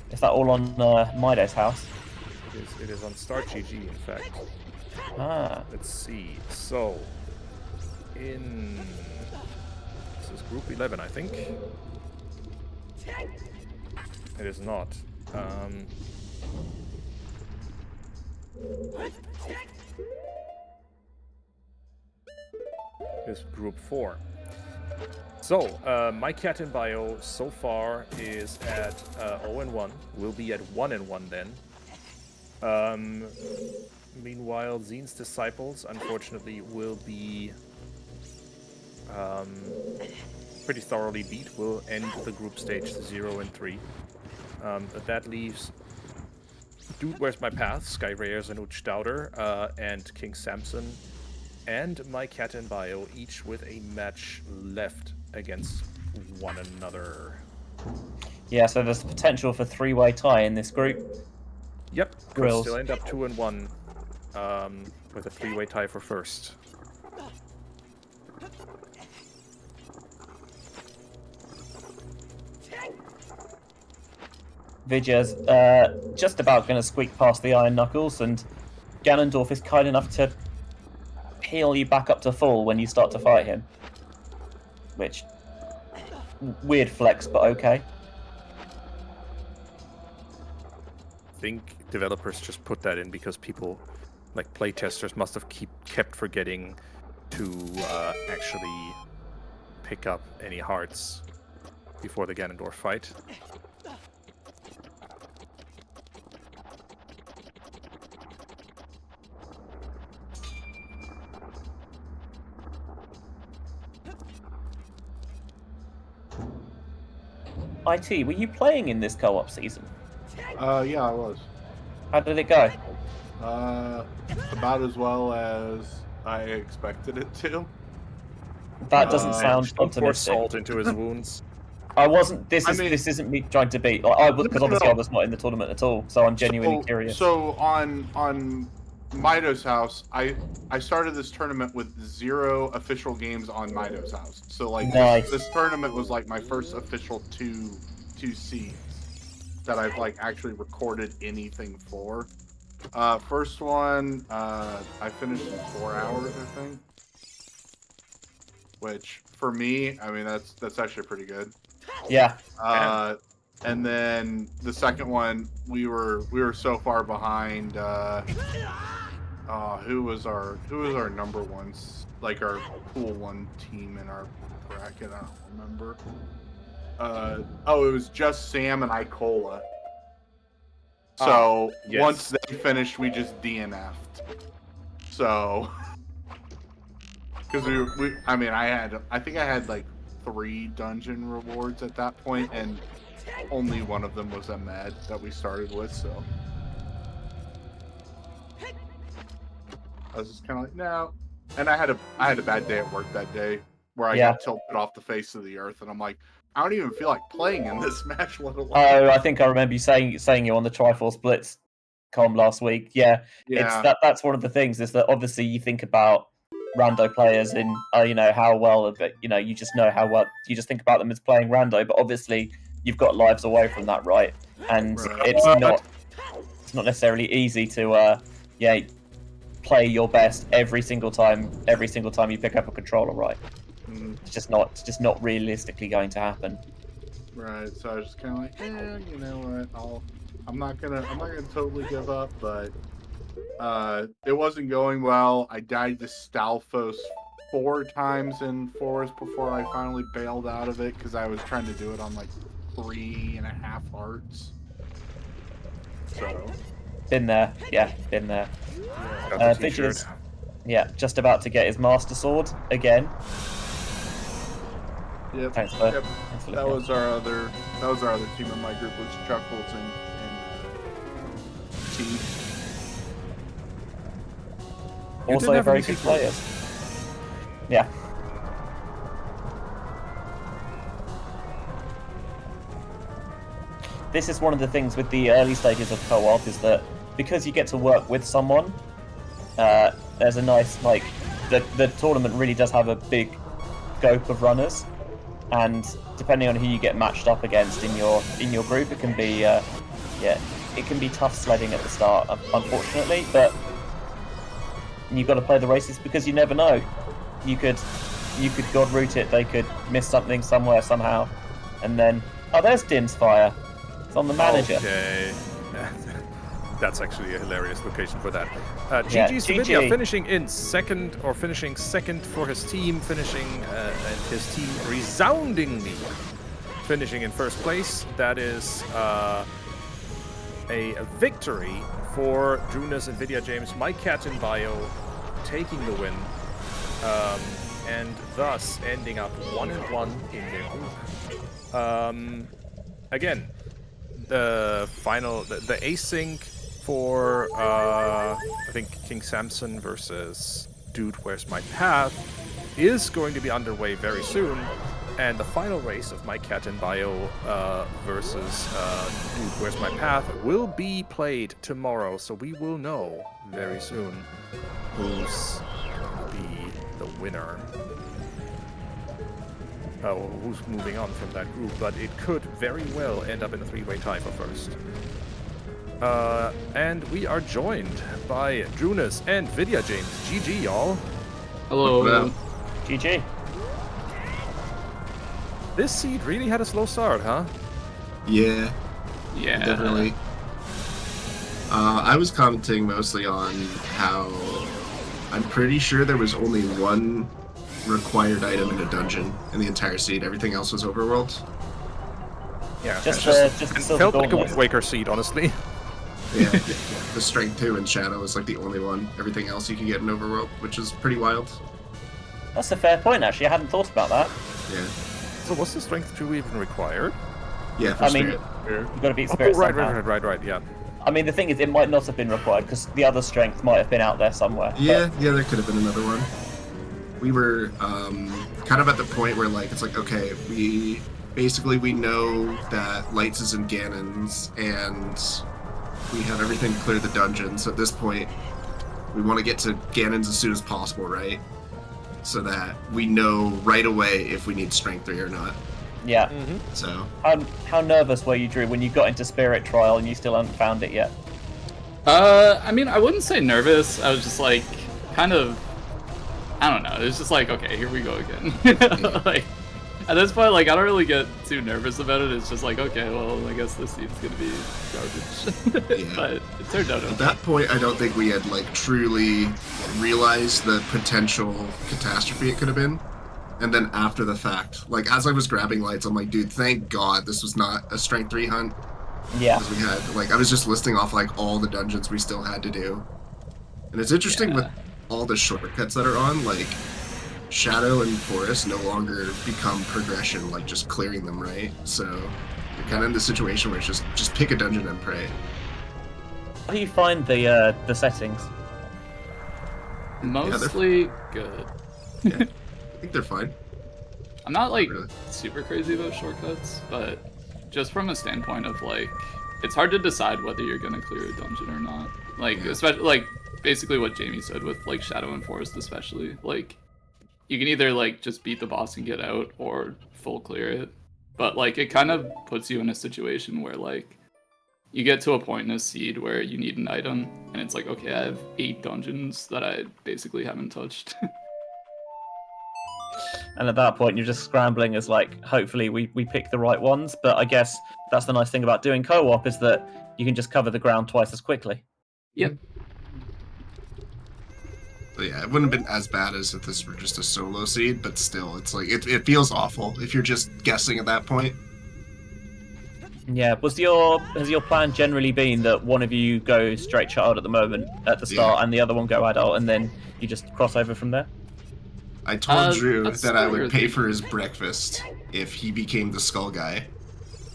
Speaker 2: Is that all on Mido's house?
Speaker 4: It is on Start GG, in fact.
Speaker 2: Ah.
Speaker 4: Let's see. So, this is group 11, I think. It is not. It's group 4. So, my cat in bio so far is at 0-1. Will be at 1-1 then. Meanwhile, Zine's disciples, unfortunately, will be pretty thoroughly beat. Will end the group stage 0-3. But that leaves Dude Where's My Path, Skyrayers and Uchdauder, and King Samson, and my cat in bio, each with a match left against one another.
Speaker 2: Yeah, so there's potential for three-way tie in this group.
Speaker 4: Yep, could
Speaker 2: Grills.
Speaker 4: still end up 2-1 with a three-way tie for first.
Speaker 2: Vidya's just about going to squeak past the Iron Knuckles, and Ganondorf is kind enough to heal you back up to full when you start to fight him. Which, weird flex, but okay.
Speaker 4: I think developers just put that in because people, like playtesters, must have kept forgetting to actually pick up any hearts before the Ganondorf fight.
Speaker 2: IT, were you playing in this co-op season?
Speaker 3: Yeah, I was.
Speaker 2: How did it go?
Speaker 3: About as well as I expected it to.
Speaker 2: That doesn't sound
Speaker 4: Don't pour
Speaker 2: optimistic.
Speaker 4: salt into his wounds.
Speaker 2: I wasn't. This
Speaker 3: I mean-
Speaker 2: isn't me trying to be. Like, I was because
Speaker 3: No,
Speaker 2: obviously
Speaker 3: no.
Speaker 2: I was not in the tournament at all, so I'm genuinely curious.
Speaker 3: So on Mido's house, I started this tournament with 0 official games on Mido's house. So like
Speaker 2: Nice.
Speaker 3: this tournament was like my first official two seeds that I've like actually recorded anything for. First one, I finished in 4 hours, I think. Which for me, I mean that's actually pretty good.
Speaker 2: Yeah.
Speaker 3: And then the second one, we were so far behind. Who was our number one, like our pool one team in our bracket? I don't remember. It was just Sam and Icola. So
Speaker 4: yes.
Speaker 3: once they finished, we just DNF'd. So because I think I had like 3 dungeon rewards at that point, and only one of them was a med that we started with, so I was just kind of like, no. And I had a bad day at work that day where I got tilted off the face of the earth, and I'm like, I don't even feel like playing in this match, let alone.
Speaker 2: Oh, I think I remember you saying you on the Triforce Blitz com last week. Yeah.
Speaker 3: Yeah.
Speaker 2: That's one of the things is that obviously you think about rando players in how well, but you just know how well you just think about them as playing rando, but obviously you've got lives away from that, right? And
Speaker 3: Right.
Speaker 2: it's not necessarily easy to play your best every single time you pick up a controller, right? It's just not realistically going to happen.
Speaker 3: Right. So I was just kind of like, you know what? I'm not gonna totally give up, but it wasn't going well. I died to Stalfos 4 times in Forest before I finally bailed out of it because I was trying to do it on like 3.5 hearts. So
Speaker 2: Been there.
Speaker 4: Got the t-shirt.
Speaker 2: Vidya's, just about to get his Master Sword again.
Speaker 3: Yep.
Speaker 2: Thanks, bud.
Speaker 3: Yep.
Speaker 2: Thanks for
Speaker 3: That
Speaker 2: looking.
Speaker 3: was our other team in my group was Chuckles and T.
Speaker 4: You
Speaker 2: Also
Speaker 4: didn't have
Speaker 2: very
Speaker 4: an
Speaker 2: good
Speaker 4: easy group.
Speaker 2: players. Yeah. This is one of the things with the early stages of co-op is that because you get to work with someone, there's a nice the tournament really does have a big scope of runners, and depending on who you get matched up against in your group, it can be it can be tough sledding at the start, unfortunately. But you've got to play the races because you never know. You could god root it. They could miss something somewhere somehow, and then there's Dim's fire. It's on the manager.
Speaker 4: Okay. That's actually a hilarious location for that.
Speaker 2: Yeah,
Speaker 4: GG's
Speaker 2: GG.
Speaker 4: Vidya finishing second for his team, and his team resoundingly finishing in first place. That is a victory for Droo and Vidya James. Mike Cat in Bio taking the win, and thus ending up 1-1 in their group. Again, the async for I think King Samson versus Dude Where's My Path is going to be underway very soon, and the final race of My Cat and Bio versus Dude Where's My Path will be played tomorrow, so we will know very soon who's going to be the winner. Who's moving on from that group, but it could very well end up in a three-way tie for first. And we are joined by Droo and Vidya James. GG, y'all.
Speaker 5: Hello.
Speaker 2: GG.
Speaker 4: This seed really had a slow start, huh?
Speaker 5: Yeah,
Speaker 6: Yeah.
Speaker 5: definitely. I was commenting mostly on how I'm pretty sure there was only one required item in a dungeon in the entire seed. Everything else was overworld.
Speaker 4: Yeah,
Speaker 2: Just
Speaker 4: it
Speaker 2: the
Speaker 4: felt
Speaker 2: silver
Speaker 4: like a
Speaker 2: gauntlet.
Speaker 4: Wind Waker seed, honestly.
Speaker 5: Yeah, the strength 2 and shadow is like the only one. Everything else you can get in overworld, which is pretty wild.
Speaker 2: That's a fair point, actually. I hadn't thought about that.
Speaker 5: Yeah,
Speaker 4: So was the strength 2 even required?
Speaker 5: yeah. For
Speaker 2: I mean,
Speaker 5: spirit.
Speaker 2: you've got to beat
Speaker 4: Oh,
Speaker 2: spirit
Speaker 4: right,
Speaker 2: somehow.
Speaker 4: right, yeah.
Speaker 2: I mean, the thing is, it might not have been required because the other strength might have been out there somewhere.
Speaker 5: Yeah, there could have been another one. We were kind of at the point where like it's like okay, we know that Lights is in Ganon's and we have everything clear the dungeon. So at this point, we want to get to Ganon's as soon as possible, right? So that we know right away if we need strength 3 or not.
Speaker 2: Yeah.
Speaker 5: So
Speaker 2: How nervous were you, Drew, when you got into Spirit Trial and you still hadn't found it yet?
Speaker 6: I mean, I wouldn't say nervous. I was just like, kind of, I don't know. It was just like, okay, here we go again. Like, at this point, like, I don't really get too nervous about it. It's just like, okay, well, I guess this seed's gonna be garbage.
Speaker 5: Yeah.
Speaker 6: But it turned out
Speaker 5: at
Speaker 6: okay.
Speaker 5: that point, I don't think we had like truly realized the potential catastrophe it could have been. And then after the fact, like as I was grabbing Lights, I'm like, dude, thank God this was not a strength 3 hunt.
Speaker 2: Yeah.
Speaker 5: Because we had, like, I was just listing off like all the dungeons we still had to do. And it's interesting with all the shortcuts that are on, like Shadow and Forest no longer become progression, like just clearing them, right? So you're kind of in the situation where it's just pick a dungeon and pray.
Speaker 2: How do you find the settings?
Speaker 6: Mostly good.
Speaker 5: Yeah, I think they're fine.
Speaker 6: I'm not like
Speaker 5: Really?
Speaker 6: super crazy about shortcuts, but just from a standpoint of like, it's hard to decide whether you're gonna clear a dungeon or not. Like, especially like basically what Jamie said with like Shadow and Forest, especially like you can either like just beat the boss and get out or full clear it. But like it kind of puts you in a situation where like you get to a point in a seed where you need an item and it's like, okay, I have 8 dungeons that I basically haven't touched.
Speaker 2: And at that point, you're just scrambling as like, hopefully we pick the right ones. But I guess that's the nice thing about doing co-op is that you can just cover the ground twice as quickly.
Speaker 6: Yep.
Speaker 5: So yeah, it wouldn't have been as bad as if this were just a solo seed, but still, it's like it feels awful if you're just guessing at that point.
Speaker 2: Yeah. Has your plan generally been that one of you goes straight child at the moment at the start, and the other one go adult, and then you just cross over from there?
Speaker 5: I told Drew
Speaker 6: that's
Speaker 5: that I
Speaker 6: what we were
Speaker 5: would pay
Speaker 6: thinking.
Speaker 5: for his breakfast if he became the skull guy.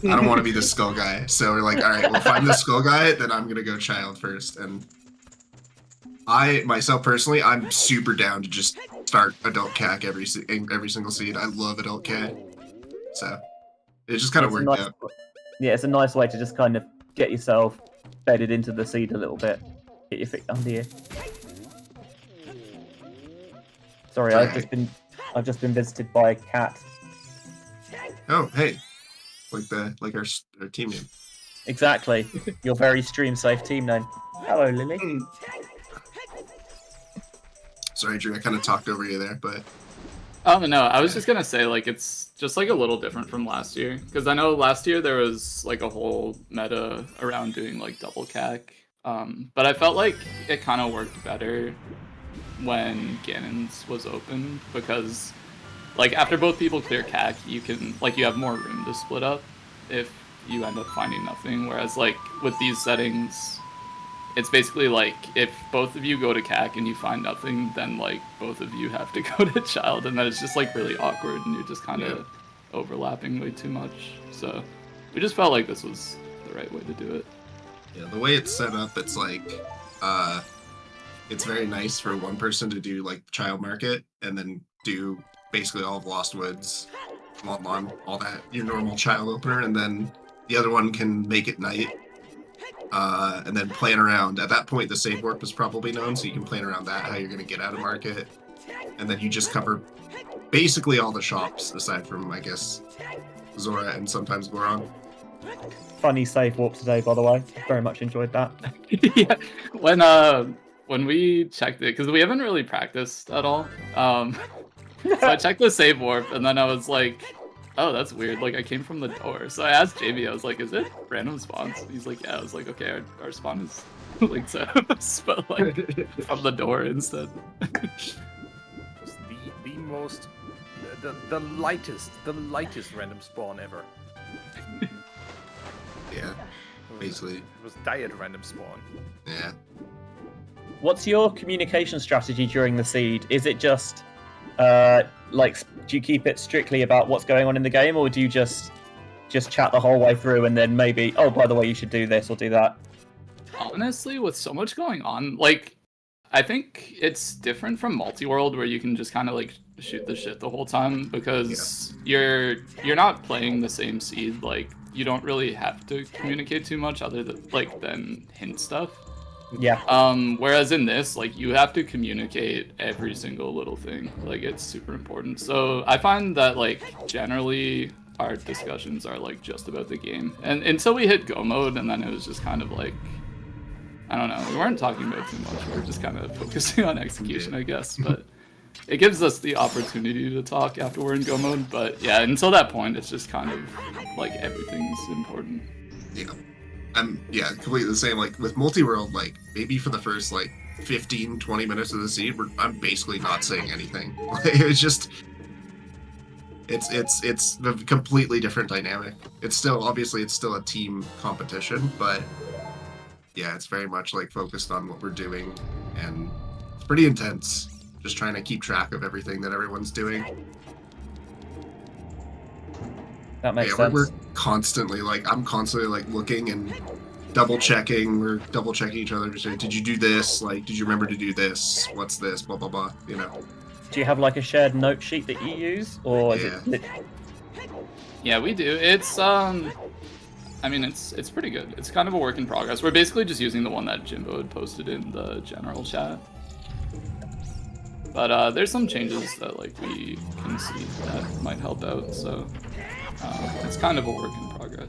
Speaker 5: I don't want to be the skull guy. So we're like, all right, well, if I'm the skull guy, then I'm going to go child first. And I, myself personally, I'm super down to just start adult CAC every single seed. I love adult CAC. So it just kind of worked out.
Speaker 2: Yeah, it's a nice way to just kind of get yourself bedded into the seed a little bit. Get your feet under you. Sorry, I've just been visited by a cat.
Speaker 5: Oh, hey, like our team name.
Speaker 2: Exactly, your very stream safe team name. Hello, Lily.
Speaker 5: Sorry, Drew, I kind of talked over you there, but.
Speaker 6: Oh no, I was just gonna say like it's just like a little different from last year because I know last year there was like a whole meta around doing like double CAC, but I felt like it kind of worked better when Ganon's was open because like after both people clear CAC, you can like you have more room to split up if you end up finding nothing. Whereas like with these settings, it's basically like if both of you go to CAC and you find nothing, then like both of you have to go to child, and then it's just like really awkward and you're just kind of overlapping way too much. So we just felt like this was the right way to do it.
Speaker 5: Yeah, the way it's set up, it's like it's very nice for one person to do like child market and then do basically all of Lost Woods, all that, your normal child opener, and then the other one can make it night. And then plan around. At that point, the save warp is probably known, so you can plan around that, how you're going to get out of market. And then you just cover basically all the shops, aside from, I guess, Zora and sometimes Goron.
Speaker 2: Funny save warp today, by the way. Very much enjoyed that.
Speaker 6: Yeah, when we checked it, because we haven't really practiced at all. So I checked the save warp, and then I was like, oh, that's weird. Like, I came from the door. So I asked Jamie, I was like, is it random spawns? He's like, yeah. I was like, okay, our spawn is like so, but like from the door instead.
Speaker 4: the lightest random spawn ever.
Speaker 5: Yeah, basically.
Speaker 4: It was diet random spawn.
Speaker 5: Yeah.
Speaker 2: What's your communication strategy during the seed? Is it just like, do you keep it strictly about what's going on in the game, or do you just chat the whole way through and then maybe, oh, by the way, you should do this or do that?
Speaker 6: Honestly, with so much going on, like, I think it's different from multi-world where you can just kind of like shoot the shit the whole time because you're not playing the same seed. Like, you don't really have to communicate too much other than hint stuff.
Speaker 2: Yeah.
Speaker 6: Whereas in this, like, you have to communicate every single little thing. Like, it's super important. So I find that, like, generally our discussions are, like, just about the game. And until we hit go mode, and then it was just kind of like, I don't know, we weren't talking about too much. We were just kind of focusing on execution, I guess. But it gives us the opportunity to talk after we're in go mode. But yeah, until that point, it's just kind of like everything's important.
Speaker 5: Yeah. Completely the same. Like with multi-world, like maybe for the first like 15-20 minutes of the seed, I'm basically not saying anything. It's just, it's a completely different dynamic. It's still a team competition, but yeah, it's very much like focused on what we're doing, and it's pretty intense. Just trying to keep track of everything that everyone's doing.
Speaker 2: That makes sense.
Speaker 5: We're constantly like, I'm constantly like looking and double checking. We're double checking each other to say, did you do this? Like, did you remember to do this? What's this? Blah, blah, blah, you know.
Speaker 2: Do you have like a shared note sheet that you use, or is it?
Speaker 6: Yeah, we do. It's I mean, it's pretty good. It's kind of a work in progress. We're basically just using the one that Jimbo had posted in the general chat. But there's some changes that like we can see that might help out. So it's kind of a work in progress.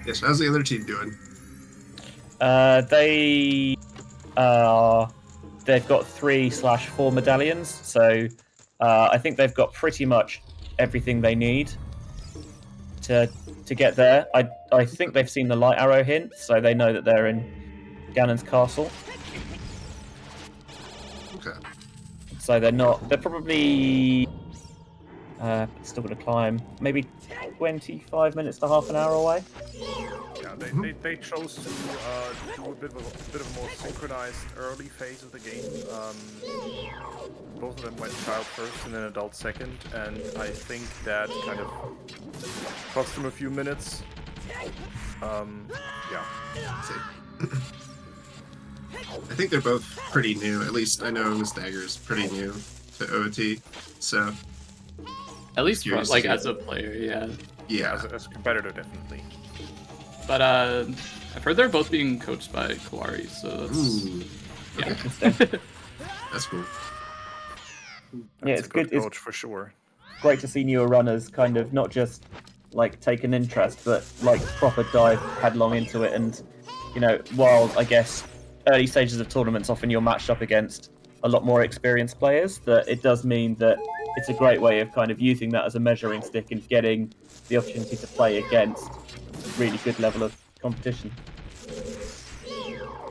Speaker 5: Yes, how's the other team doing?
Speaker 2: They've got 3/4 medallions, so I think they've got pretty much everything they need to get there. I think they've seen the light arrow hint, so they know that they're in Ganon's castle.
Speaker 5: Okay.
Speaker 2: So they're probably still going to climb, maybe 25 minutes to half an hour away.
Speaker 4: They chose to do a bit of a more synchronized early phase of the game. Both of them went child first and then adult second, and I think that kind of cost them a few minutes. Yeah.
Speaker 5: I think they're both pretty new. At least I know MissDagger's pretty new to OT. So
Speaker 6: At least from,
Speaker 5: Curious to
Speaker 6: like
Speaker 5: see
Speaker 6: as a player, yeah.
Speaker 5: yeah.
Speaker 4: As a competitor, definitely.
Speaker 6: But I've heard they're both being coached by Kawari, so that's
Speaker 5: Ooh,
Speaker 6: yeah.
Speaker 5: that's cool.
Speaker 2: Yeah,
Speaker 4: That's
Speaker 2: it's
Speaker 4: a good
Speaker 2: good.
Speaker 4: coach for sure.
Speaker 2: Great to see newer runners kind of not just like take an interest, but like proper dive headlong into it. And you know, while I guess early stages of tournaments often you're matched up against a lot more experienced players, that it does mean that it's a great way of kind of using that as a measuring stick and getting the opportunity to play against really good level of competition.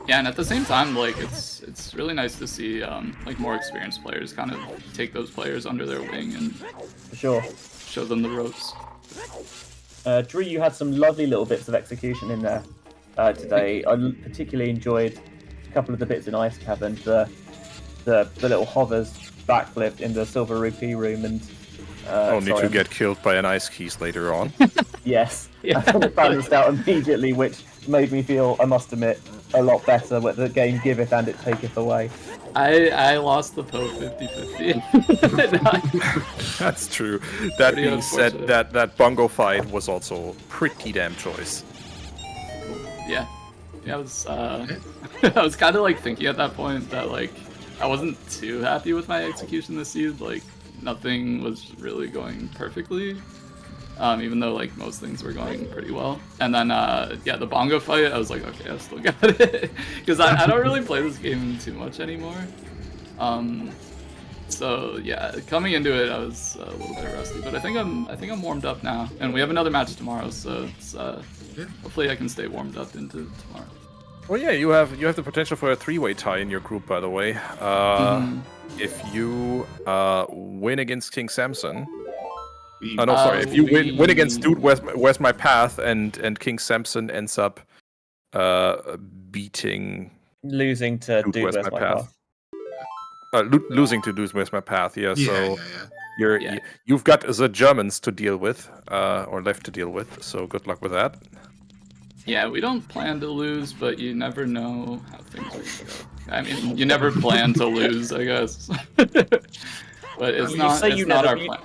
Speaker 6: Yeah, and at the same time, like it's really nice to see like more experienced players kind of take those players under their wing and
Speaker 2: For sure.
Speaker 6: show them the ropes.
Speaker 2: Droo, you had some lovely little bits of execution in there today. I particularly enjoyed a couple of the bits in Ice Cavern, the little hovers backflip in the Silver Rupee room, and
Speaker 4: Only
Speaker 2: sorry,
Speaker 4: to get killed by an ice keys later on.
Speaker 2: yes,
Speaker 6: Yeah.
Speaker 2: I balanced out immediately, which made me feel, I must admit, a lot better with the game giveth and it taketh away.
Speaker 6: I lost the Poe 50-50.
Speaker 4: That's true. That
Speaker 6: Pretty
Speaker 4: being said,
Speaker 6: unfortunate.
Speaker 4: that bongo fight was also pretty damn choice.
Speaker 6: Yeah, I was I was kind of like thinking at that point that like I wasn't too happy with my execution this seed. Like nothing was really going perfectly, even though like most things were going pretty well. And then yeah, the bongo fight, I was like, okay, I still got it, because I don't really play this game too much anymore. So yeah, coming into it, I was a little bit rusty, but I think I'm warmed up now, and we have another match tomorrow, so it's, hopefully I can stay warmed up into tomorrow.
Speaker 4: Well, yeah, you have the potential for a three-way tie in your group, by the way. If you win against King Samson. Oh, no, sorry. If you win against Dude, Where's My Path, and King Samson ends up beating
Speaker 2: Losing to Dude, Where's My Path.
Speaker 4: Losing to Dude, Where's My Path, yeah. So
Speaker 6: Yeah.
Speaker 4: you've got the Germans to deal with, or left to deal with. So good luck with that.
Speaker 6: Yeah, we don't plan to lose, but you never know how things are gonna go. I mean, you never plan to lose, I guess. But it's not our plan.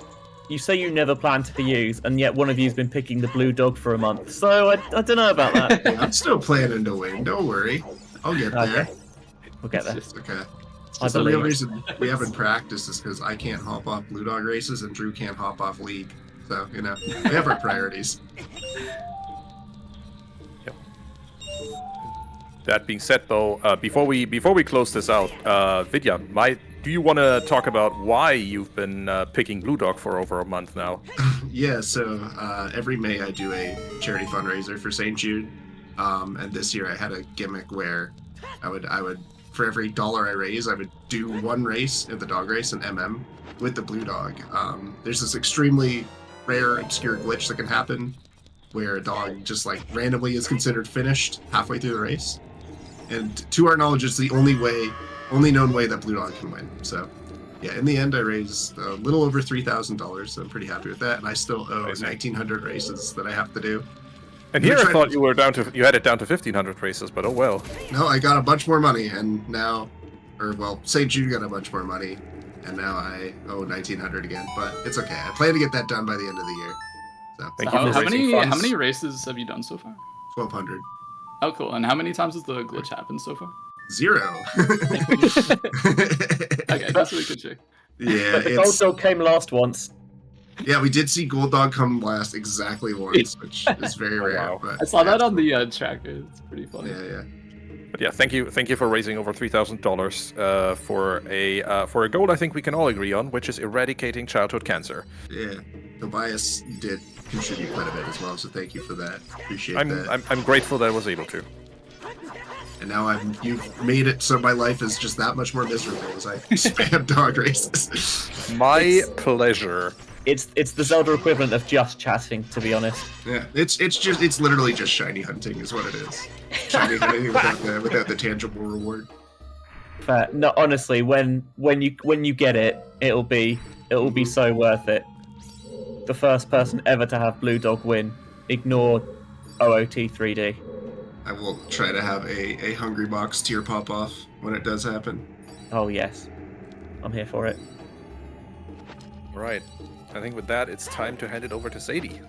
Speaker 2: You say you never plan to use, and yet one of you's been picking the blue dog for a month. So I don't know about that.
Speaker 5: I'm still planning to win. Don't worry. I'll get there.
Speaker 2: Okay. We'll get there.
Speaker 5: It's okay.
Speaker 2: I
Speaker 5: The real
Speaker 2: believe.
Speaker 5: reason we haven't practiced is because I can't hop off Blue Dog races and Droo can't hop off League. So, you know, we have our priorities.
Speaker 4: That being said, though, before we close this out, Vidya, do you want to talk about why you've been picking Blue Dog for over a month now?
Speaker 5: Yeah, so every May I do a charity fundraiser for St. Jude. And this year I had a gimmick where I would for every $1 I raise, I would do one race in the dog race, an MM, with the Blue Dog. There's this extremely rare, obscure glitch that can happen where a dog just like randomly is considered finished halfway through the race. And to our knowledge, it's the only known way that Blue Dog can win. So yeah, in the end, I raised a little over $3,000, so I'm pretty happy with that. And I still owe 1,900 races that I have to do.
Speaker 4: And here I thought you had it down to 1,500 races, but oh well.
Speaker 5: No, I got a bunch more money, and now, St. Jude got a bunch more money, and now I owe 1,900 again. But it's okay. I plan to get that done by the end of the year. So
Speaker 4: Thank you for
Speaker 6: How
Speaker 4: raising
Speaker 6: many
Speaker 4: funds.
Speaker 6: races have you done so far?
Speaker 5: 1,200.
Speaker 6: Oh, cool. And how many times has the glitch happened so far?
Speaker 5: 0.
Speaker 6: Okay, that's really good check.
Speaker 5: Yeah,
Speaker 2: But the Gold Dog came last once.
Speaker 5: yeah, we did see Gold Dog come last exactly once, which is very rare.
Speaker 4: wow.
Speaker 5: But
Speaker 6: I saw that on the tracker. It's pretty funny.
Speaker 5: Yeah.
Speaker 4: But yeah, thank you for raising over $3,000 for a goal I think we can all agree on, which is eradicating childhood cancer.
Speaker 5: Yeah, Tobias did contribute quite a bit as well, so thank you for that. Appreciate
Speaker 4: I'm
Speaker 5: that.
Speaker 4: I'm grateful that I was able to.
Speaker 5: And now you've made it so my life is just that much more miserable as I spam dog races.
Speaker 4: My pleasure.
Speaker 2: It's the Zelda equivalent of just chatting, to be honest.
Speaker 5: Yeah, it's literally just shiny hunting is what it is. Shiny hunting without the tangible reward.
Speaker 2: Fair. No, honestly, when you get it, it'll be so worth it. The first person ever to have Blue Dog win. Ignore OOT 3D.
Speaker 5: I will try to have a Hungry Box tear pop off when it does happen.
Speaker 2: Oh yes, I'm here for it.
Speaker 4: Right. I think with that, it's time to hand it over to Sadie.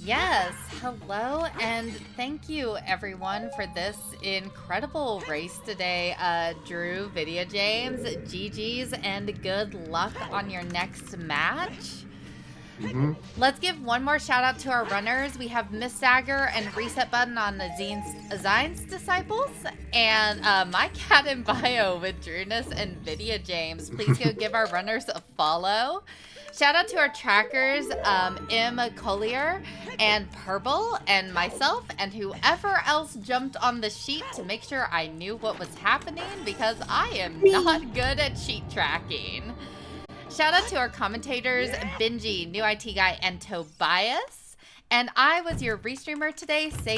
Speaker 1: Yes, hello, and thank you everyone for this incredible race today. Droo, Vidya, James, GG's, and good luck on your next match. Let's give one more shout out to our runners. We have MissDagger and resetbutton on the Zine's Disciples, and my cat in bio with Drewness and Vidya James. Please go give our runners a follow. Shout out to our trackers, M. Collier and Purple and myself and whoever else jumped on the sheet to make sure I knew what was happening, because I am not good at sheet tracking. Shout out to our commentators, Benjy, NewITGuy, and Tobias. And I was your restreamer today, Sadie.